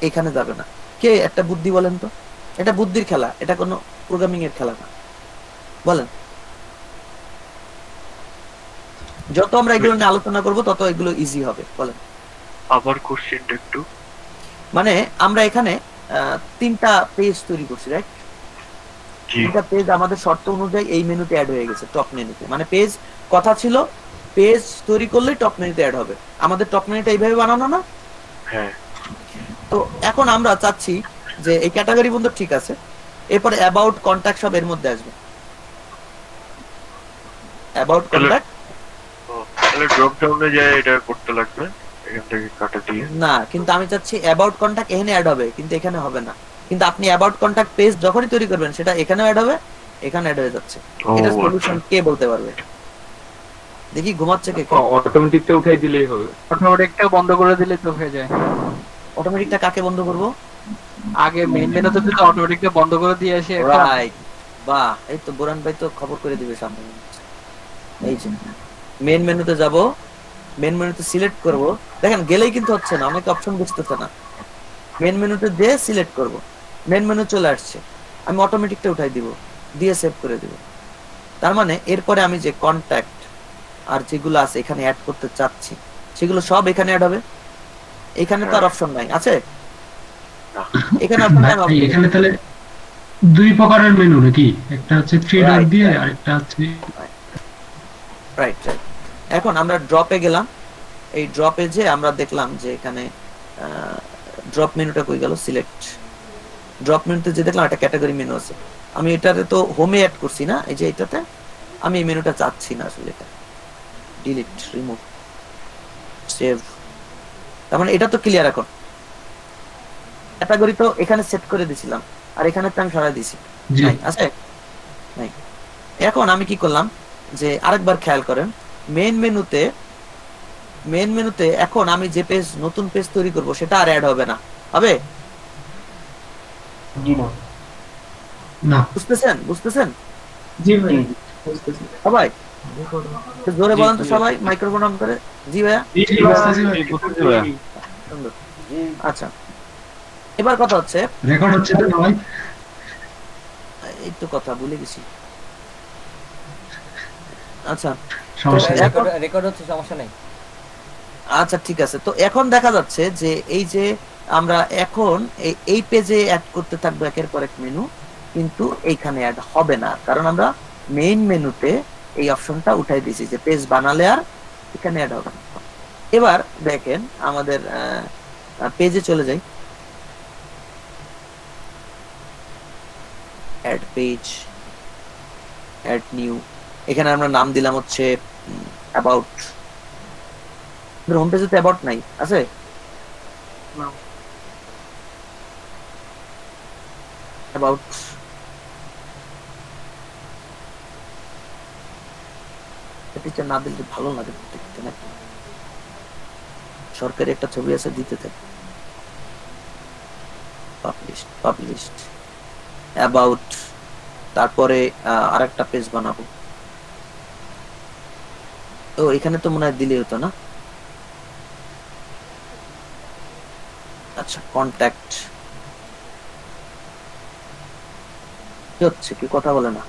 এখানে যাবে না। কে একটা বুদ্ধি বলেন তো? এটা বুদ্ধির খেলা, এটা কোনো প্রোগ্রামিং এর খেলা না, বলেন। যত আমরা এগুলো নিয়ে আলোচনা করব তত এগুলো ইজি হবে, বলেন। আবার কোশ্চেনটা একটু। মানে আমরা এখানে 3টা পেজ তৈরি করছি, রাইট? জি 3টা পেজ আমাদের শর্ত অনুযায়ী এই মেনুতে অ্যাড হয়ে গেছে, টপ মেনুতে। মানে পেজ কথা ছিল পেজ তৈরি করলেই টপ মেনুতে অ্যাড হবে, আমাদের টপ মেনুটা এইভাবে বানানো না? হ্যাঁ। তো এখন আমরা চাচ্ছি যে এই ক্যাটাগরি বন্ধু ঠিক আছে, এরপরে অ্যাবাউট কন্টাক্ট সব এর মধ্যে আসবে। অ্যাবাউট কন্টাক্ট তাহলে ড্রপ ডাউনে যায় এটা করতে লাগবে, এখান থেকে কাটা দিয়ে। না, কিন্তু আমি চাচ্ছি অ্যাবাউট কন্টাক্ট এখানে অ্যাড হবে, কিন্তু এখানে হবে না। কিন্তু আপনি অ্যাবাউট কন্টাক্ট পেজ যখনই তৈরি করবেন সেটা এখানে অ্যাড হবে, এখানে অ্যাড হয়ে যাচ্ছে। এটা সলিউশন কে বলতে পারবে? দেখি ঘুমাচ্ছে কে? অটোমেটিকটা উঠাই দিলেই হবে। অটোমেটিকটা বন্ধ করে দিলে তো হয়ে যায়। অটোমেটিকটা কাকে বন্ধ করব? আগে মেইন মেনুতে তো অটোমেটিকটা বন্ধ করে দিয়ে আসে। রাইট, বাহ, এই তো বোরান ভাই তো খবর করে দিবে সামনে। এই যে মেইন মেনুতে যাব, মেইন মেনুতে সিলেক্ট করব, দেখেন গেলেই কিন্তু হচ্ছে না, অনেক অপশন বুঝতেছে না। মেইন মেনুতে দিয়ে সিলেক্ট করব, মেইন মেনু চলে আসছে, আমি অটোমেটিকটা উঠাই দিব, দিয়ে সেভ করে দিব। তার মানে এরপরে আমি যে কন্টাক্ট আর যেগুলো আছে এখানে অ্যাড করতে চাচ্ছি সেগুলো সব এখানে অ্যাড হবে। এখানে তো আর অপশন নাই, আছে? এখানে এখানে তাহলে 2 প্রকারের মেনু নাকি? একটা হচ্ছে 3 ডট দিয়ে আর একটা হচ্ছে রাইট রাইট। এখন আমরা ড্রপে গেলাম, এই ড্রপে যে আমরা দেখলাম যে এখানে ড্রপ মেনুটা কই গেল, সিলেক্ট। ড্রপ মেনুতে যে দেখলাম একটা ক্যাটাগরি মেনু আছে, আমি এটাতে তো হোমে অ্যাড করছি না, এই যে এটাতে আমি এই মেনুটা চাচ্ছি না আসলে, এটা ডিলিট, রিমুভ, সেভ। তার মানে এটা তো ক্লিয়ার। এখন ক্যাটাগরি তো এখানে সেট করে দিছিলাম, আর এখানে তো আমি সরাই দিছি, নাই আছে নাই। এখন আমি কি করলাম যে আরেকবার খেয়াল করেন, মেইন মেনুতে এখন আমি যে পেজ, নতুন পেজ তৈরি করব সেটা আর অ্যাড হবে না, হবে? জি না। না, বুঝতেছেন? জি ভাই বুঝতেছি। সবাই জোরে বলেন তো, সবাই মাইক্রোফোন অন করে। জি ভাইয়া, সুন্দর। আচ্ছা, এবার কথা হচ্ছে, রেকর্ড হচ্ছে তো ভাই? এই তো কথা ভুলে গেছি। আচ্ছা, রেকর্ড হচ্ছে, সমস্যা নাই। আচ্ছা ঠিক আছে। তো এখন দেখা যাচ্ছে যে এই যে আমরা এখন এই পেজে অ্যাড করতে থাকবো একের পর এক মেনু, কিন্তু এইখানে অ্যাড হবে না, কারণ আমরা মেইন মেনুতে এই অপশনটা উঠাই দিয়েছি যে পেজ বানালে আর এখানে অ্যাড হবে না। এবার দেখেন আমাদের পেজে চলে যাই, অ্যাড পেজ, অ্যাড নিউ, এখানে আমরা নাম দিলাম হচ্ছে অ্যাবাউট। হোম পেজে তো অ্যাবাউট নাই, আছে? অ্যাবাউট এটা না দিলে ভালো লাগে দেখতে নাকি? সরকারি একটা ছবি আছে, দিতে থাকে। পাবলিশড অ্যাবাউট, তারপরে আরেকটা পেজ বানাবো। ও এখানে তো মনে হয় দিলে হতো না। আচ্ছা, কন্ট্যাক্ট কি হচ্ছে, কি কথা বলে না?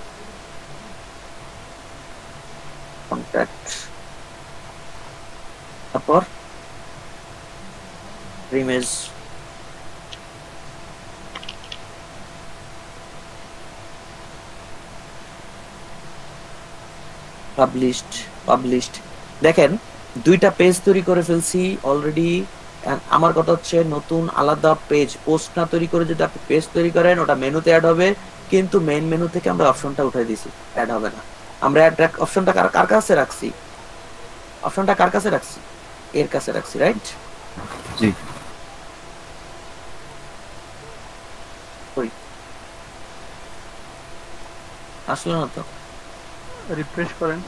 কন্ট্যাক্ট, তারপর ইমেজ, পাবলিশড। দেখেন 2টা পেজ তৈরি করে ফেলছি অলরেডি। আমার কথা হচ্ছে নতুন আলাদা পেজ, পোস্ট না তৈরি করে যদি আপনি পেজ তৈরি করেন ওটা মেনুতে অ্যাড হবে, কিন্তু মেইন মেনু থেকে আমরা অপশনটা উঠাই দিছি, অ্যাড হবে না। আমরা অপশনটা কার কাছে রাখছি? অপশনটা কার কাছে রাখছি? এর কাছে রাখছি, রাইট? জি। আসলে না তো, রিফ্রেশ করেন।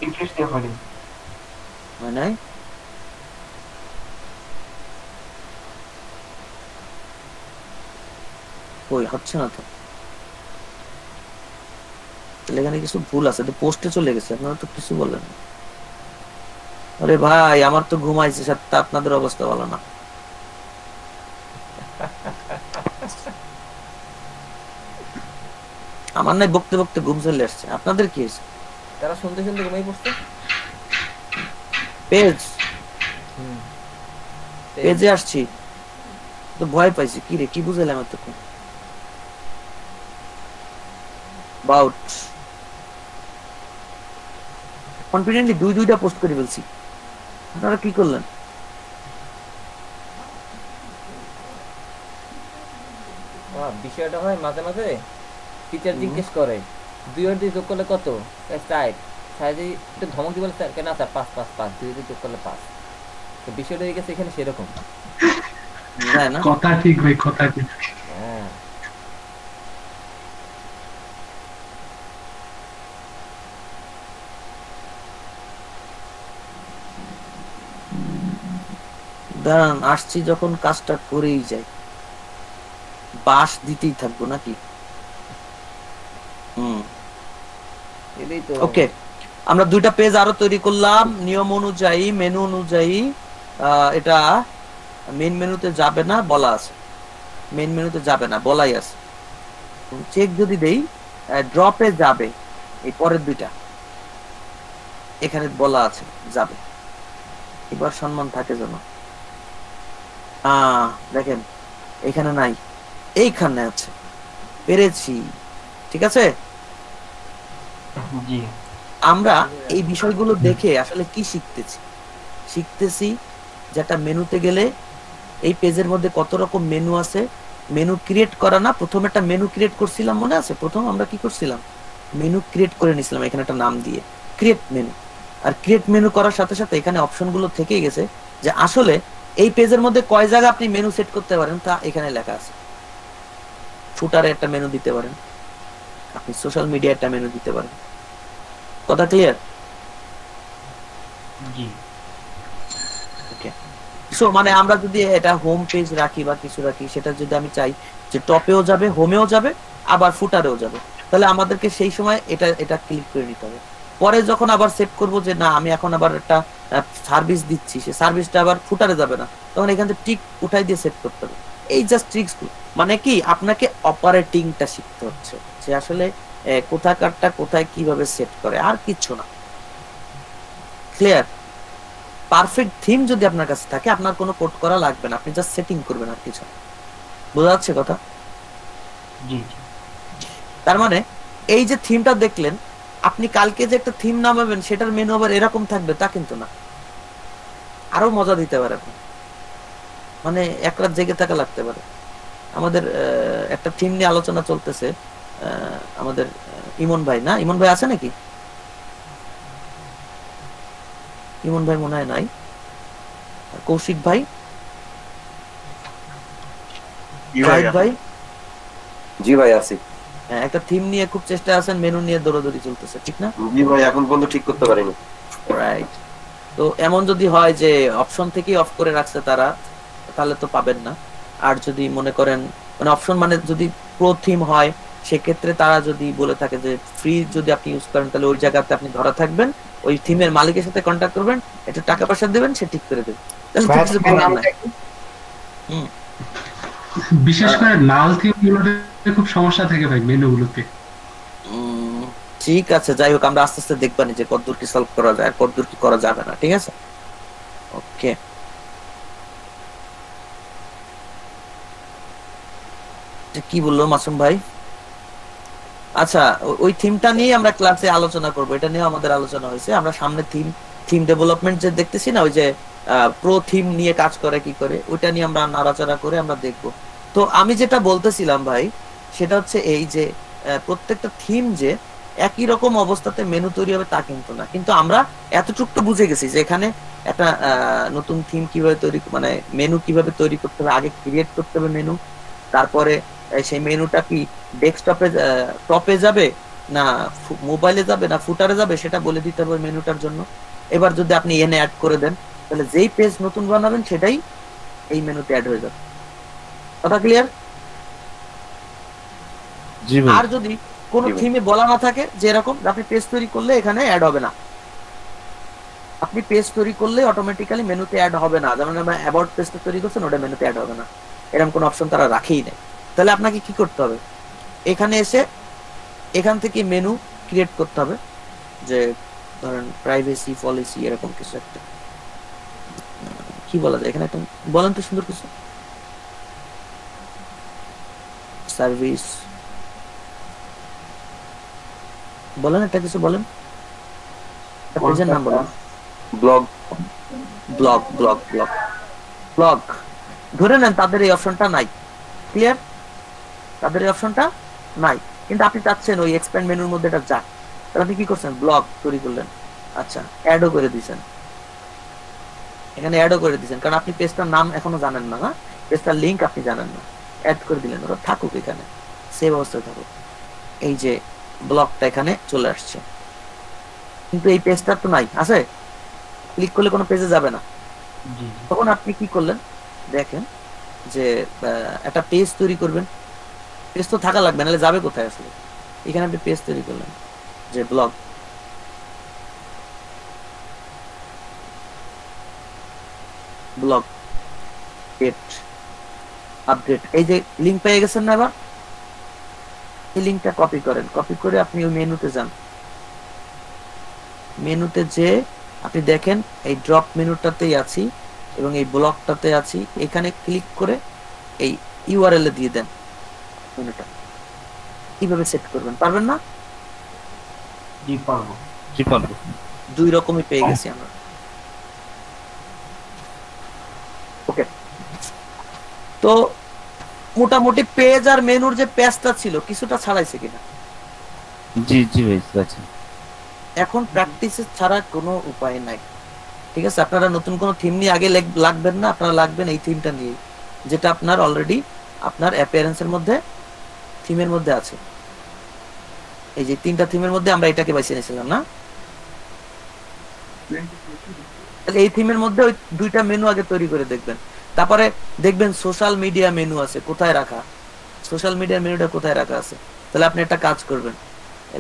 রিফ্রেশ দিয়ে হয়নি। হয় নাই? কই হচ্ছে না তো, তাহলে এখানে কিছু ভুল আছে, তো পোস্টে চলে গেছে, আপনারা তো কিছু বলেন না। আরে ভাই আমার তো ঘুমাইছে সাতটা, আপনাদের অবস্থা ভালো না। আমার নাই বকতে বকতে ঘুম চলে আসছে, আপনাদের কি হয়েছে? তারা শুনতে শুনতে ঘুমাই পড়ছে। পেজ হুম, পেজে আসছি তো ভয় পাইছি, কি রে কি বুঝাইলাম এতক্ষণ? বাউট কনফিডেন্টলি দুইটা পোস্ট করে ফেলছি, আপনারা কি করলেন? বিষয়টা হয় মাঝে মাঝে টিচার জিজ্ঞেস করে 2 আর 2 যোগ করলে কত, 4 সাইজে একটু ধমক দিয়ে বলে স্যার কেন স্যার 5 5 5 2 দিয়ে যোগ করলে 5। তো বিষয়টা হয়ে গেছে এখানে সেরকম। কথা ঠিক ভাই, কথা ঠিক। হ্যাঁ দাঁড়ান আসছি যখন কাজটা করেই যাই, বাস দিতেই থাকবো নাকি? এটাই তো। ওকে, আমরা দুইটা পেজ আরো তৈরি করলাম নিয়ম অনুযায়ী, মেনু অনুযায়ী। এটা মেইন মেনুতে যাবে না বলা আছে, মেইন মেনুতে যাবে না বলাই আছে। চেক যদি দেই ড্রপে যাবে, এই পরের দুইটা এখানে বলা আছে যাবে। এবার সম্মান থাকে যেন, দেখেন এখানে নাই, এইখানে আছে, পেরেছি। ঠিক আছে, আমরা এই বিষয়গুলো দেখে আসলে কি শিখতেছি যে একটা মেনুতে গেলে এই পেজের মধ্যে কত রকম মেনু আছে, মেনু ক্রিয়েট করা না, প্রথমে একটা মেনু ক্রিয়েট করছিলাম মনে আছে? প্রথম আমরা কি করছিলাম, মেনু ক্রিয়েট করে নিছিলাম এখানে একটা নাম দিয়ে ক্রিয়েট মেনু। আর ক্রিয়েট মেনু করার সাথে সাথে এখানে অপশনগুলো থেকেই গেছে যে আসলে এই পেজের মধ্যে কয় জায়গা আপনি মেনু সেট করতে পারেন তা এখানে লেখা আছে। ফুটারে একটা মেনু দিতে পারেন, আপনি সোশ্যাল মিডিয়া একটা মেনু দিতে পারেন। কথা ক্লিয়ার? জি। ওকে, সো মানে আমরা যদি এটা হোম পেজ রাখি বা কিছু রাখি, সেটা যদি আমি চাই যে টপেও যাবে, হোমেও যাবে, আবার ফুটারেও যাবে, তাহলে আমাদেরকে সেই সময় এটা ক্লিক করে নিতে হবে। পরে যখন আবার সেট করব যে না আমি এখন আবার একটা সার্ভিস দিচ্ছি, সেই সার্ভিসটা আবার ফুটারে যাবে না, তখন এখান থেকে টিক উঠাই দিয়ে সেট করতে হবে। এই জাস্ট ট্রিক্স, মানে কি আপনাকে অপারেটিংটা শিখতে হচ্ছে যে আসলে কোথাকারটা কোথায় কিভাবে সেট করে, আর কিছু না। ক্লিয়ার? পারফেক্ট থিম যদি আপনার কাছে থাকে আপনার কোনো কোড করা লাগবে না, আপনি জাস্ট সেটিং করবেন আর কিছু। বোঝা যাচ্ছে কথা? জি। তার মানে এই যে থিমটা দেখলেন, আপনি কালকে যে একটা থিম নামাবেন সেটার মেনু আবার এরকম থাকবে তা কিন্তু না, আরো মজা দিতে পারে, মানে এক রাত জেগে থাকা লাগতে পারে। আমাদের একটা থিম নিয়ে আলোচনা চলতেছে, আমাদের ইমন ভাই, না ইমন ভাই আছে নাকি? ইমন ভাই মনে হয় নাই। কৌশিক ভাই, ভাই, জি ভাই আছি। একটা থিম নিয়ে খুব চেষ্টা আছেন, মেনু নিয়ে দৌড়াদৌড়ি চলতেছে, ঠিক না? জি ভাই, এখন পর্যন্ত ঠিক করতে পারিনি। রাইট। তো এমন যদি হয় যে অপশন থেকেই অফ করে রাখছে তারা, তাহলে তো পাবেন না। আর যদি মনে করেন মানে অপশন মানে যদি প্রো থিম হয়, সেক্ষেত্রে তারা যদি বলে থাকে যে ফ্রি যদি আপনি ইউজ করেন তাহলে ওই জায়গাতে আপনি ধরা থাকবেন, ওই থিমের মালিকের সাথে কন্ট্যাক্ট করবেন, একটু টাকা পয়সা দেবেন, সে ঠিক করে দেবে। বিশেষ করে নাল থিম গুলোতে খুব সমস্যা থাকে ভাই মেনুগুলোতে। ঠিক আছে, যাই হোক আমরা আস্তে আস্তে দেখবানি যে কতদূর কি সলভ করা যায় আর কতদূর কি করা যাবে না। ঠিক আছে, ওকে। কি বললো মাসুম ভাই? আচ্ছা, ওই থিমটা নিয়ে আমরা ক্লাসে আলোচনা করব, এটা নিয়ে আমাদের আলোচনা হয়েছে। আমরা সামনে থিম ডেভেলপমেন্ট যে দেখতেছি না, ওই যে প্রো থিম নিয়ে কাজ করে কি করে, ওইটা নিয়ে আমরা নাড়াচাড়া করে আমরা দেখব। তো আমি যেটা বলতেছিলাম ভাই, সেটা হচ্ছে এই যে প্রত্যেকটা থিম যে একই রকম অবস্থাতে মেনু তৈরি হবে তা কিন্তু না, কিন্তু আমরা এতটুকু তো বুঝে গেছি যে এখানে একটা নতুন থিম কিভাবে তৈরি, মানে মেনু কিভাবে তৈরি করতে হবে, আগে ক্রিয়েট করতে হবে মেনু, তারপরে সেই মেনুটা কি ডেস্কটপে টপে যাবে না মোবাইলে যাবে না ফুটারে যাবে সেটা বলে দিতে হবে মেনুটার জন্য। এবার যদি আপনি এনে অ্যাড করে দেন তাহলে যেই পেজ নতুন বানাবেন সেটাই এই মেনুতে অ্যাড হয়ে যাবে। কথা ক্লিয়ার? জি ভাই। আর যদি কোনো জি ভাই। থিমে বলা না থাকে যে এরকম আপনি পেজ তৈরি করলে এখানে অ্যাড হবে না, আপনি পেজ তৈরি করলে অটোমেটিক্যালি মেনুতে অ্যাড হবে না, যেমন আমরা অ্যাবাউট পেজটা তৈরি করছেন ওটা মেনুতে অ্যাড হবে না, এরকম কোনো অপশন তারা রাখেই নাই। তাহলে আপনাকে কি করতে হবে, এখানে এসে এখান থেকে মেনু ক্রিয়েট করতে হবে, যে ধরেন প্রাইভেসি পলিসি এরকম কিছু একটা, কি বলা যায় এখানে একটা বলেন তো সুন্দর কিছু, সার্ভিস বলেন, একটা কিছু বলেন, একটা পেজের নাম বলেন। Blog blog blog blog blog ধরে নেন তাদের এই অপশনটা নাই, ক্লিয়ার, তাদের এই অপশনটা নাই, কিন্তু আপনি চাচ্ছেন ওই এক্সপ্যান্ড মেনুর মধ্যে এটা যাক, তাহলে আপনি কি করছেন, ব্লগ তৈরি করলেন, আচ্ছা অ্যাডও করে দিয়েছেন, এখানে অ্যাডও করে দিয়েছেন, কারণ আপনি পেজটার নাম এখনো জানেন না, না পেজটার লিংক আপনি জানেন না, অ্যাড করে দিলেন, ওরা থাকুক এখানে সেভ অবস্থায় থাকুক, এই যে ব্লগটা এখানে চলে আসছে, কিন্তু এই পেজটা তো নাই, আছে ক্লিক করলে কোনো পেজে যাবে না, তখন আপনি কি করলেন দেখেন যে একটা পেজ তৈরি করবেন, পেজ তো থাকা লাগবে, নাহলে যাবে কোথায় আসলে, এখানে আপনি পেজ তৈরি করলেন যে ব্লগ, ব্লগ গেট আপডেট, এই যে লিংক পেয়ে গেছেন না, এবার এই লিংকটা কপি করেন, কপি করে আপনি ওই মেনুতে যান, মেনুতে যে আপনি দেখেন এই ড্রপ মেনুটাতেই আছি এবং এই ব্লকটাতে আছি, এখানে ক্লিক করে এই ইউআরএল এ দিয়ে দেন মেনুটা, কিভাবে সেট করবেন, পারবেন না? জি পারবো। জি পারবো। দুই রকমই পেয়ে গেছি আমরা, ওকে। তো মোটামুটি পেজ আর মেনুর যে পেজটা ছিল কিছুটা ছাড়াইছে কিনা, জি জি ভাই আছে। এখন প্র্যাকটিস ছাড়া কোনো উপায় নাই, ঠিক আছে? আপনারা নতুন কোনো থিম নিয়ে আগে লাগবেন না, আপনারা লাগবেন এই থিমটা নিয়ে, যেটা আপনার অলরেডি আপনার অ্যাপিয়ারেন্সের মধ্যে থিমের মধ্যে আছে, এই যে তিনটা থিমের মধ্যে আমরা এটাকে বেছে নিয়েছিলাম না, এই থিমের মধ্যে ওই দুইটা মেনু আগে তৈরি করে দেখবেন, তারপরে দেখবেন সোশ্যাল মিডিয়া মেনু আছে কোথায় রাখা, সোশ্যাল মিডিয়ার মেনুটা কোথায় রাখা আছে, তাহলে আপনি একটা কাজ করবেন,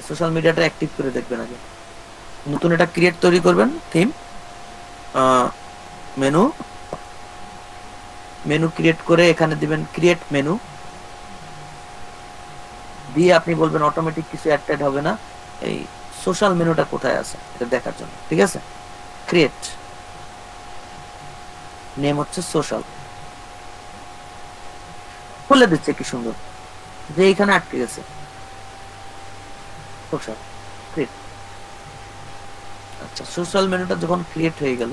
সোশ্যাল মিডিয়াটা অ্যাক্টিভ করে দেখবেন আগে, নতুন একটা ক্রিয়েট তৈরি করবেন থিম, মেনু মেনু ক্রিয়েট করে এখানে দিবেন ক্রিয়েট মেনু, দিয়ে আপনি বলবেন অটোমেটিক কিছু অ্যাড হবে না, এই সোশ্যাল মেনুটা কোথায় আছে এটা দেখার জন্য, ঠিক আছে? ক্রিয়েট নেম হচ্ছে সোশ্যাল, খুলে দিচ্ছে কি সুন্দর, যে এখানে আটকে গেছে সোশ্যাল ক্রিয়েট। আচ্ছা, সোশ্যাল মেনুটা যখন ক্রিয়েট হয়ে গেল,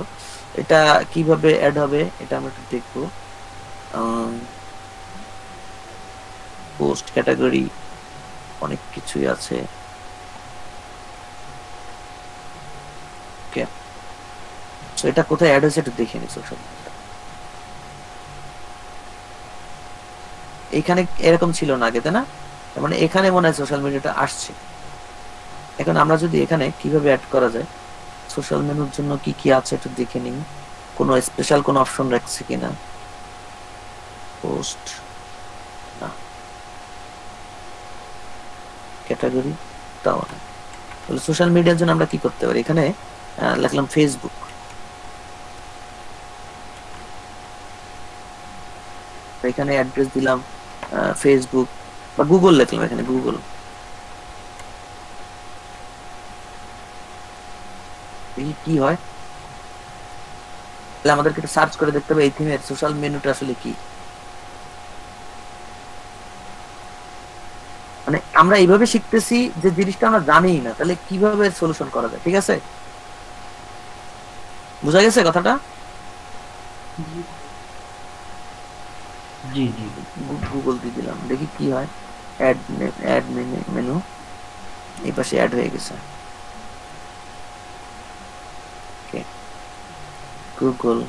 এটা কিভাবে অ্যাড হবে এটা আমরা একটু দেখবো, পোস্ট ক্যাটাগরি অনেক কিছুই আছে, এটা কোথায় অ্যাড হয়েছে একটু দেখে নি, সোশ্যাল এখানে এরকম ছিল না আগে, তাই না? মানে এখানে মনে হয় সোশ্যাল মিডিয়াটা আসছে, এখন আমরা যদি এখানে কিভাবে অ্যাড করা যায়, সোশ্যাল মেনুর জন্য কি কি আছে একটু দেখে নিই, কোনো স্পেশাল কোনো অপশন রাখছে কিনা, পোস্ট না, ক্যাটাগরি তাও না, তাহলে সোশ্যাল মিডিয়ার জন্য আমরা কি করতে পারি, এখানে লিখলাম ফেসবুক, এখানে অ্যাড্রেস দিলাম ফেসবুক বা গুগল লিখলাম, এখানে গুগল, কি হয় তাহলে আমাদেরকে একটু সার্চ করে দেখতে হবে এই থিমের সোশ্যাল মেনুটা আসলে কি, মানে আমরা এইভাবে শিখতেছি যে জিনিসটা আমরা জানিই না, তাহলে কিভাবে সলিউশন করা যায়, ঠিক আছে? বুঝা গেছে কথাটা? জি জি গুগল দিয়ে দিলাম, দেখি কি হয়, অ্যাড মেনু, এই পাশে অ্যাড হয়ে গেছে, গুগল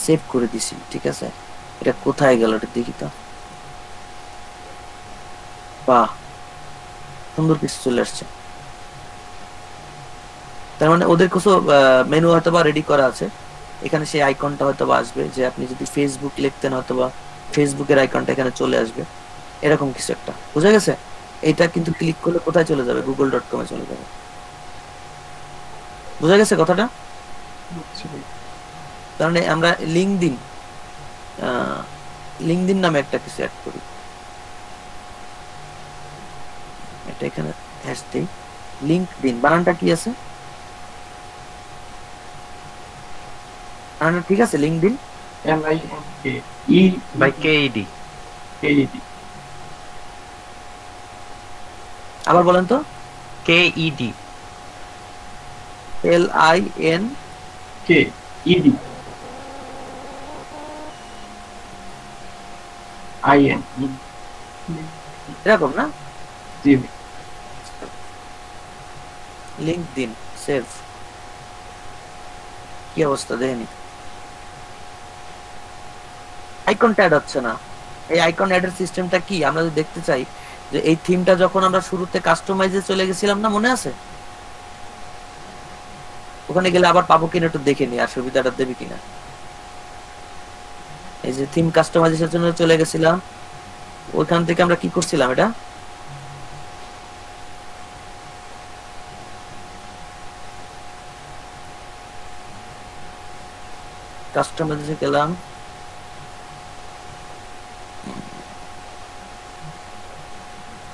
সেভ করে দিছি, ঠিক আছে? এটা কোথায় গেল এটা দেখি তো, বাহ সুন্দর কিছু চলে আসছে, তার মানে ওদের কিছু মেনু হয়তো বা রেডি করা আছে, এখানে সেই আইকনটা হয়তো বা আসবে, যে আপনি যদি ফেসবুক লিখতেন হয়তো বা ফেসবুকের আইকনটা এখানে চলে আসবে, এরকম কিছু একটা, বুঝা গেছে? এটা কিন্তু ক্লিক করলে কোথায় চলে যাবে? google.com এ চলে যাবে। বুঝা গেছে কথাটা? কারণ আমরা লিঙ্কডিন নামে একটা কিছু অ্যাড করি, এটা এখানে হ্যাশ দেই, লিঙ্কডিন। বানানটা কি আছে? বানানটা ঠিক আছে? LinkedIn LINKE by K E D. আবার বলেন তো। কেইডি LINKED এরকম না? জি। LinkedIn save. কি অবস্থা দেখেনি? আইকনটা অ্যাড হচ্ছে না। এই আইকন অ্যাডের সিস্টেমটা কি? আমরা যদি দেখতে চাই যে এই থিমটা যখন আমরা শুরুতে কাস্টমাইজে চলে গেছিলাম না, মনে আছে? ওখানে গেলে আবার পাবো কিনা একটু দেখে নি, আর সুবিধাটা দেবে কিনা। এই যে থিম কাস্টমাইজেশনের জন্য চলে গেছিলাম, ওইখান থেকে আমরা কি করছিলাম? এটা কাস্টমাইজে গেলাম,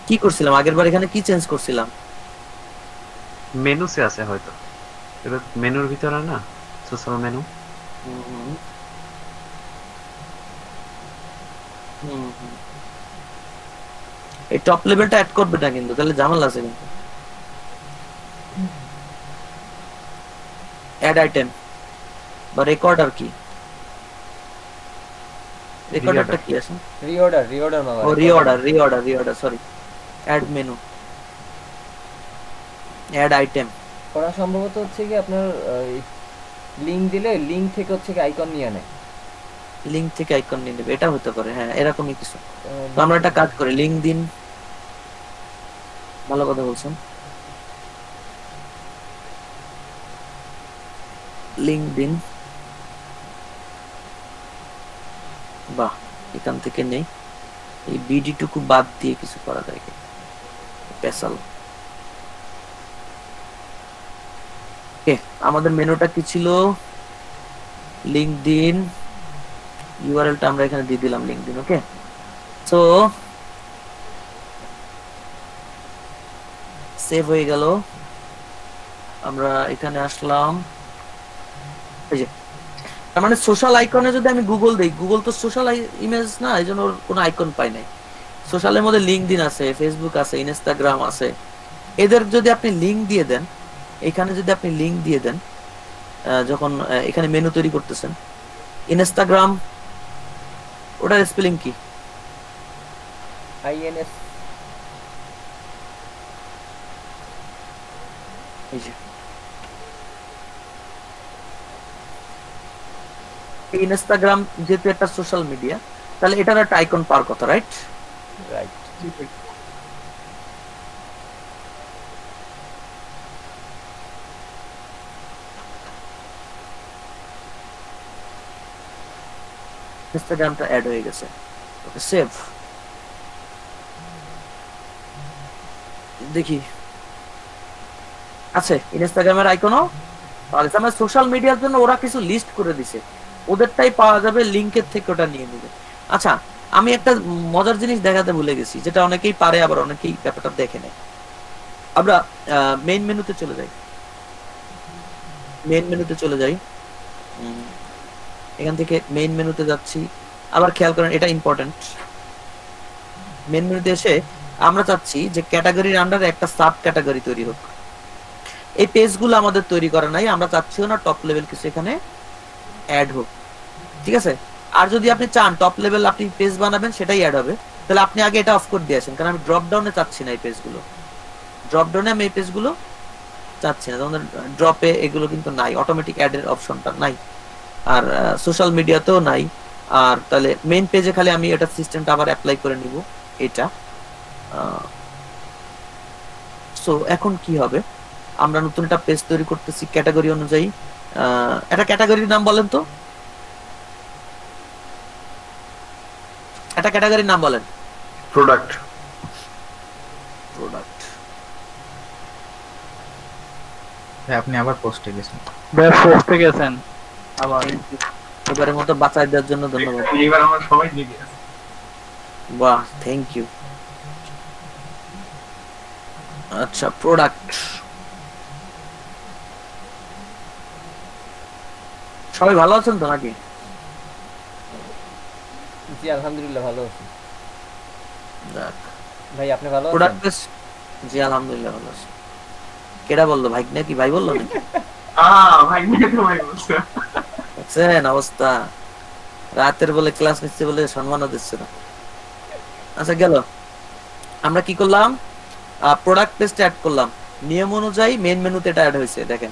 কি করছিলাম আগের বার? এখানে কি চেঞ্জ করছিলাম? মেনুতে আছে হয়তো, এটা মেনুর ভিতরে না, সোশ্যাল মেনু। এই টপ লেভেলটা অ্যাড করবে না কিন্তু, তাহলে ঝামেলা আছে কিন্তু। অ্যাড আইটেম বা রেকর্ডার কি? রেকর্ডারটা কি আছে? রিঅর্ডার মামা। ও reorder, sorry. Add menu, add item করা সম্ভবত হচ্ছে কি আপনার লিংক দিলে লিংক থেকে হচ্ছে কি আইকন নিয়ে নেয়, লিংক থেকে আইকন নিয়ে নেবে, এটা হতে পারে। হ্যাঁ, এরকমই কিছু। তো আমরা একটা কাজ করি, লিংক দিন। ভালো কথা বলছেন। লিংক দিন, বাহ, এখান থেকে নেই। এই বিডি টুকু বাদ দিয়ে কিছু করা যায় কি? স্পেশাল। ওকে, আমাদের মেনুটা কি ছিল? লিংকডিন। ইউআরএলটা আমরা এখানে দিয়ে দিলাম, লিংকডিন। ওকে, সো সেভ হয়ে গেল। আমরা এখানে আসলাম, এই যে তার মানে সোশ্যাল আইকনে যদি আমি গুগল দেই, গুগল তো সোশ্যাল ইমেজ না, এই জন্য কোনো আইকন পাই নাই। সোশ্যালের মধ্যে লিঙ্কডিন আছে, ফেসবুক আছে, ইনস্টাগ্রাম আছে। এদের যদি আপনি লিঙ্ক দিয়ে দেন, এখানে যদি আপনি লিঙ্ক দিয়ে দেন, যখন এখানে মেনু তৈরি করতেছেন, ইনস্টাগ্রাম, ওটার স্পেলিং কি? INS। এই যে ইনস্টাগ্রাম যেহেতু একটা সোশ্যাল মিডিয়া, তাহলে এটার একটা আইকন পাওয়ার কথা, রাইট? রাইট। ইনস্টাগ্রামটা অ্যাড হয়ে গেছে। ওকে, সেভ। দেখি আছে ইনস্টাগ্রামের আইকনও পাওয়া গেছে। আমরা সোশ্যাল মিডিয়ার জন্য ওরা কিছু লিস্ট করে দিছে, ওদেরটাই পাওয়া যাবে, লিংকের থেকে ওটা নিয়ে নেবে। আচ্ছা, আমি একটা মজার জিনিস দেখাতে ভুলে গেছি, যেটা অনেকেই পারে আবার অনেকেই ব্যাপারটা দেখে নেয়। আমরা মেইন মেনুতে চলে যাই, এখান থেকে মেইন মেনুতে যাচ্ছি। আবার খেয়াল করেন, এটা ইম্পর্টেন্ট। মেইন মেনুতে এসে আমরা চাচ্ছি যে ক্যাটাগরির আন্ডারে একটা সাব ক্যাটাগরি তৈরি হোক। এই পেজগুলো আমাদের তৈরি করা নাই, আমরা চাচ্ছিও না টপ লেভেল কিছু এখানে অ্যাড হোক, ঠিক আছে? আর যদি আপনি চান টপ লেভেল আপনি পেজ বানাবেন, সেটাই অ্যাড হবে, তাহলে আপনি আগে এটা অফ করে দিয়েছেন। কারণ আমি ড্রপ ডাউনে চাচ্ছি না এই পেজগুলো, ড্রপ ডাউনে আমি এই পেজগুলো চাচ্ছি না। যেমন ড্রপে এগুলো কিন্তু নাই, অটোমেটিক অ্যাডের অপশনটা নাই, আর সোশ্যাল মিডিয়াতেও নাই। আর তাহলে মেইন পেজে খালি আমি এটা সিস্টেমটা আবার অ্যাপ্লাই করে নিব এটা। সো এখন কি হবে, আমরা নতুন একটা পেজ তৈরি করতেছি ক্যাটাগরি অনুযায়ী। একটা ক্যাটাগরির নাম বলেন তো, একটা ক্যাটাগরির নাম বলেন। প্রোডাক্ট। প্রোডাক্ট। আপনি আবার পোস্টে গেছেন। ভাই পোস্টে গেছেন আবার। এবারের মতো বাঁচাই দেওয়ার জন্য ধন্যবাদ। এবার আমরা সবাই জেগে আছি। বাহ, থ্যাংক ইউ। আচ্ছা, প্রোডাক্ট। সবাই ভালো আছেন তো নাকি? জি আলহামদুলিল্লাহ ভালো আছি। যাক, ভাই আপনি ভালো আছেন? প্রোডাক্ট। জি আলহামদুলিল্লাহ ভালো আছি। কেডা বললো? ভাই নাকি? ভাই বললো নাকি? ভাই নিয়ে তো ভাই বলছে। দেখছেন অবস্থা, রাতের বলে ক্লাস নিচ্ছে বলে সম্মানও দিচ্ছে না। আচ্ছা গেল, আমরা কি করলাম? প্রোডাক্ট পেজটা অ্যাড করলাম। নিয়ম অনুযায়ী মেইন মেনুতে এটা অ্যাড হয়েছে। দেখেন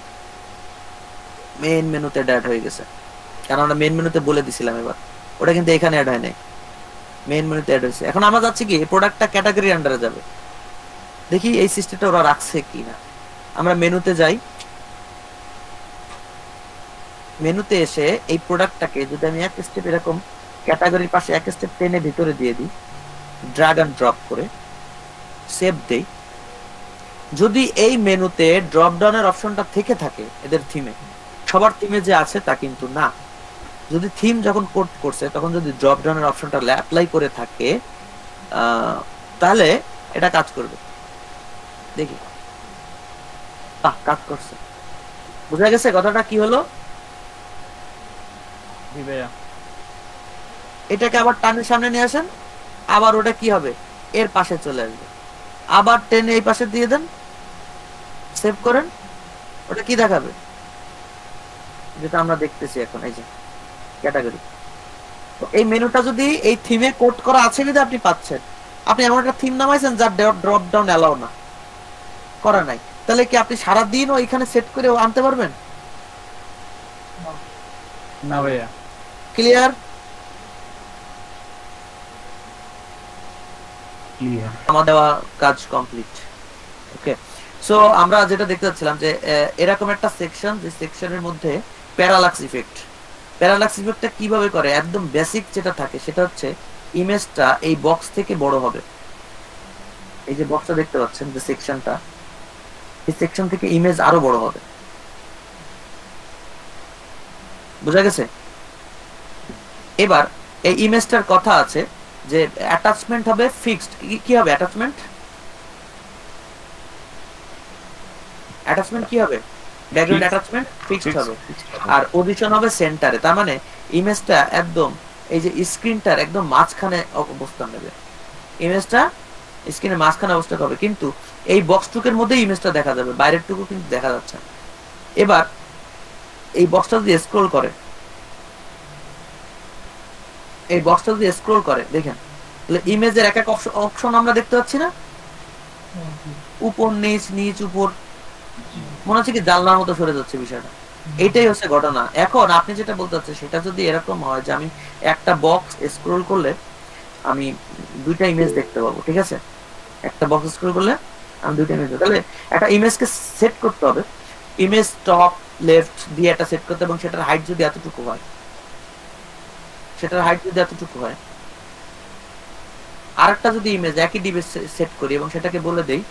মেইন মেনুতে অ্যাড হয়ে গেছে, কারণ আমরা মেইন মেনুতে বলে দিছিলাম। এবার ওটা কিন্তু এখানে অ্যাড হয় নাই, মেইন মেনুতে অ্যাড হয়েছে। এখন আমরা যাচ্ছি কি, প্রোডাক্টটা ক্যাটাগরি আন্ডারে যাবে। দেখি এই সিস্টেমটা ওরা রাখছে কিনা। আমরা মেনুতে যাই, মেনুতে এসে এই প্রোডাক্টটাকে যদি আমি এক স্টেপ এরকম ক্যাটাগরির পাশে এক স্টেপ টেনে ভিতরে দিয়ে দিই, ড্র্যাগ এন্ড ড্রপ করে সেভ দেই, যদি এই মেনুতে ড্রপ ডাউনের অপশনটা থেকে থাকে এদের থিমে, সবার থিমে যে আছে তা কিন্তু না। যদি থিম যখন কোড করছে তখন যদি ড্রপ ডাউনের অপশনটা অ্যাপ্লাই করে থাকে তাহলে এটা কাজ করবে। দেখি, কাজ করছে। বুঝা গেছে কথাটা কি হলো? এটাকে আবার টানের সামনে নিয়ে আসেন, আবার ওটা কি হবে, এর পাশে চলে আসবে। আবার টেনে এই পাশে দিয়ে দেন, সেভ করেন, ওটা কি দেখাবে? যেটা আমরা দেখতেছি এখন, এই যে ক্যাটাগরি। তো এই মেনুটা যদি এই থিমে কোড করা আছে যদি আপনি পাচ্ছেন, আপনি এমন একটা থিম নামাইছেন যার ড্রপ ডাউন অ্যালাউ না করা নাই, তাহলে কি আপনি সারা দিন ওইখানে সেট করে আনতে পারবেন? না ভাইয়া। ক্লিয়ার? আমার দেওয়া কাজ কমপ্লিট। ওকে, সো আমরা যেটা দেখতে পাচ্ছিলাম যে এরকম একটা সেকশন, যে সেকশনের মধ্যে প্যারালাক্স ইফেক্ট। প্যারালাক্স ইফেক্টটা কিভাবে করে? একদম বেসিক যেটা থাকে সেটা হচ্ছে ইমেজটা এই বক্স থেকে বড় হবে। এই যে বক্সটা দেখতে পাচ্ছেন, যে সেকশনটা, এই সেকশন থেকে ইমেজ আরো বড় হবে। বুঝা গেছে? এবার এই ইমেজটার কথা আছে যে অ্যাটাচমেন্ট হবে ফিক্সড। কি হবে অ্যাটাচমেন্ট? অ্যাটাচমেন্ট কি হবে? ব্যাকগ্রাউন্ড অ্যাটাচমেন্ট ফিক্সড হবে, আর পজিশন হবে সেন্টারে। তার মানে ইমেজটা একদম এই যে স্ক্রিনটার একদম মাঝখানে অবস্থান নেবে। ইমেজটা স্ক্রিনের মাঝখানে অবস্থান হবে, কিন্তু এই বক্সটুকের মধ্যে ইমেজটা দেখা যাবে, বাইরের টুকু কিন্তু দেখা যাচ্ছে না। এবার এই বক্সটা যদি স্ক্রল করে, এই বক্সটা যদি স্ক্রল করে দেখেন, তাহলে ইমেজের এক এক অপশন আমরা দেখতে পাচ্ছি না? উপর নিচ, নিচ উপর, মনে হচ্ছে কি জানলার মতো সরে যাচ্ছে বিষয়টা। এইটাই হচ্ছে ঘটনা। এখন আপনি যেটা বলতে চাচ্ছেন সেটা যদি এরকম হয় যে আমি একটা বক্স স্ক্রল করলে আমি দুইটা ইমেজ দেখতে পাবো, ঠিক আছে? একটা বক্স স্ক্রল করলে আমি দুইটা ইমেজ, তাহলে একটা ইমেজকে সেট করতে হবে। ইমেজ টপ লেফট দিয়ে একটা সেট করতে, এবং সেটার হাইট যদি এতটুকু হয়, সেটার হাইট যদি এতটুকু হয়, আরেকটা যদি ইমেজ একই ডিভাইস সেট করি এবং সেটাকে বলে দেই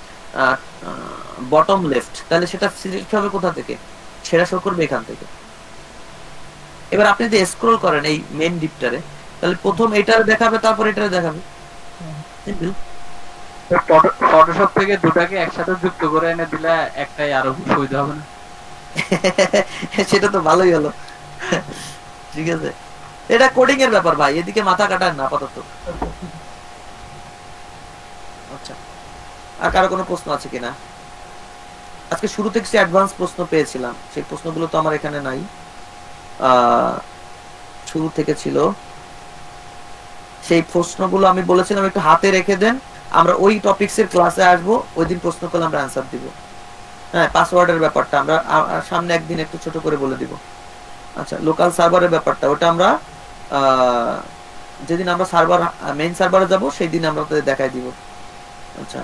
বটম লেফট, তাহলে সেটা সিলেক্ট হবে কোথা থেকে? সেটা শো করবে এখান থেকে। এবার আপনি যদি স্ক্রল করেন এই মেইন ডিপটারে, তাহলে প্রথম এটার দেখাবে, তারপর এটার দেখাবে। ফটোশপ থেকে দুটাকে একসাথে যুক্ত করে এনে দিলে একটাই আরো সুবিধা হবে না? সেটা তো ভালোই হলো। ঠিক আছে, এটা কোডিং এর ব্যাপার ভাই, এদিকে মাথা কাটান না আপাতত। আচ্ছা, আর কারো কোনো প্রশ্ন আছে কিনা? আজকে শুরু থেকে অ্যাডভান্স প্রশ্ন পেয়েছিলাম, সেই প্রশ্নগুলো তো আমার এখানে নাই। শুরু থেকে ছিল সেই প্রশ্নগুলো, আমি বলেছিলাম একটু হাতে রেখে দেন, আমরা ওই টপিকস এর ক্লাসে আসবো, ওই দিন প্রশ্ন করলে আমরা অ্যান্সার দিব। হ্যাঁ, পাসওয়ার্ডের ব্যাপারটা আমরা সামনে একদিন একটু ছোট করে বলে দিব। আচ্ছা, লোকাল সার্ভারের ব্যাপারটা ওটা আমরা যেদিন আমরা সার্ভার মেইন সার্ভারে যাব সেই দিন আমরা আপনাদের দেখাই দিব। আচ্ছা,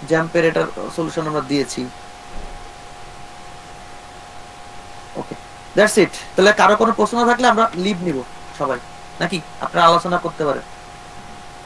জ্যাম্পের এটার সলিউশন আমরা দিয়েছি। ওকে, দ্যাটস ইট। তাহলে কারো কোনো প্রশ্ন থাকলে আমরা লিভ নিব সবাই, নাকি আপনারা আলোচনা করতে পারেন।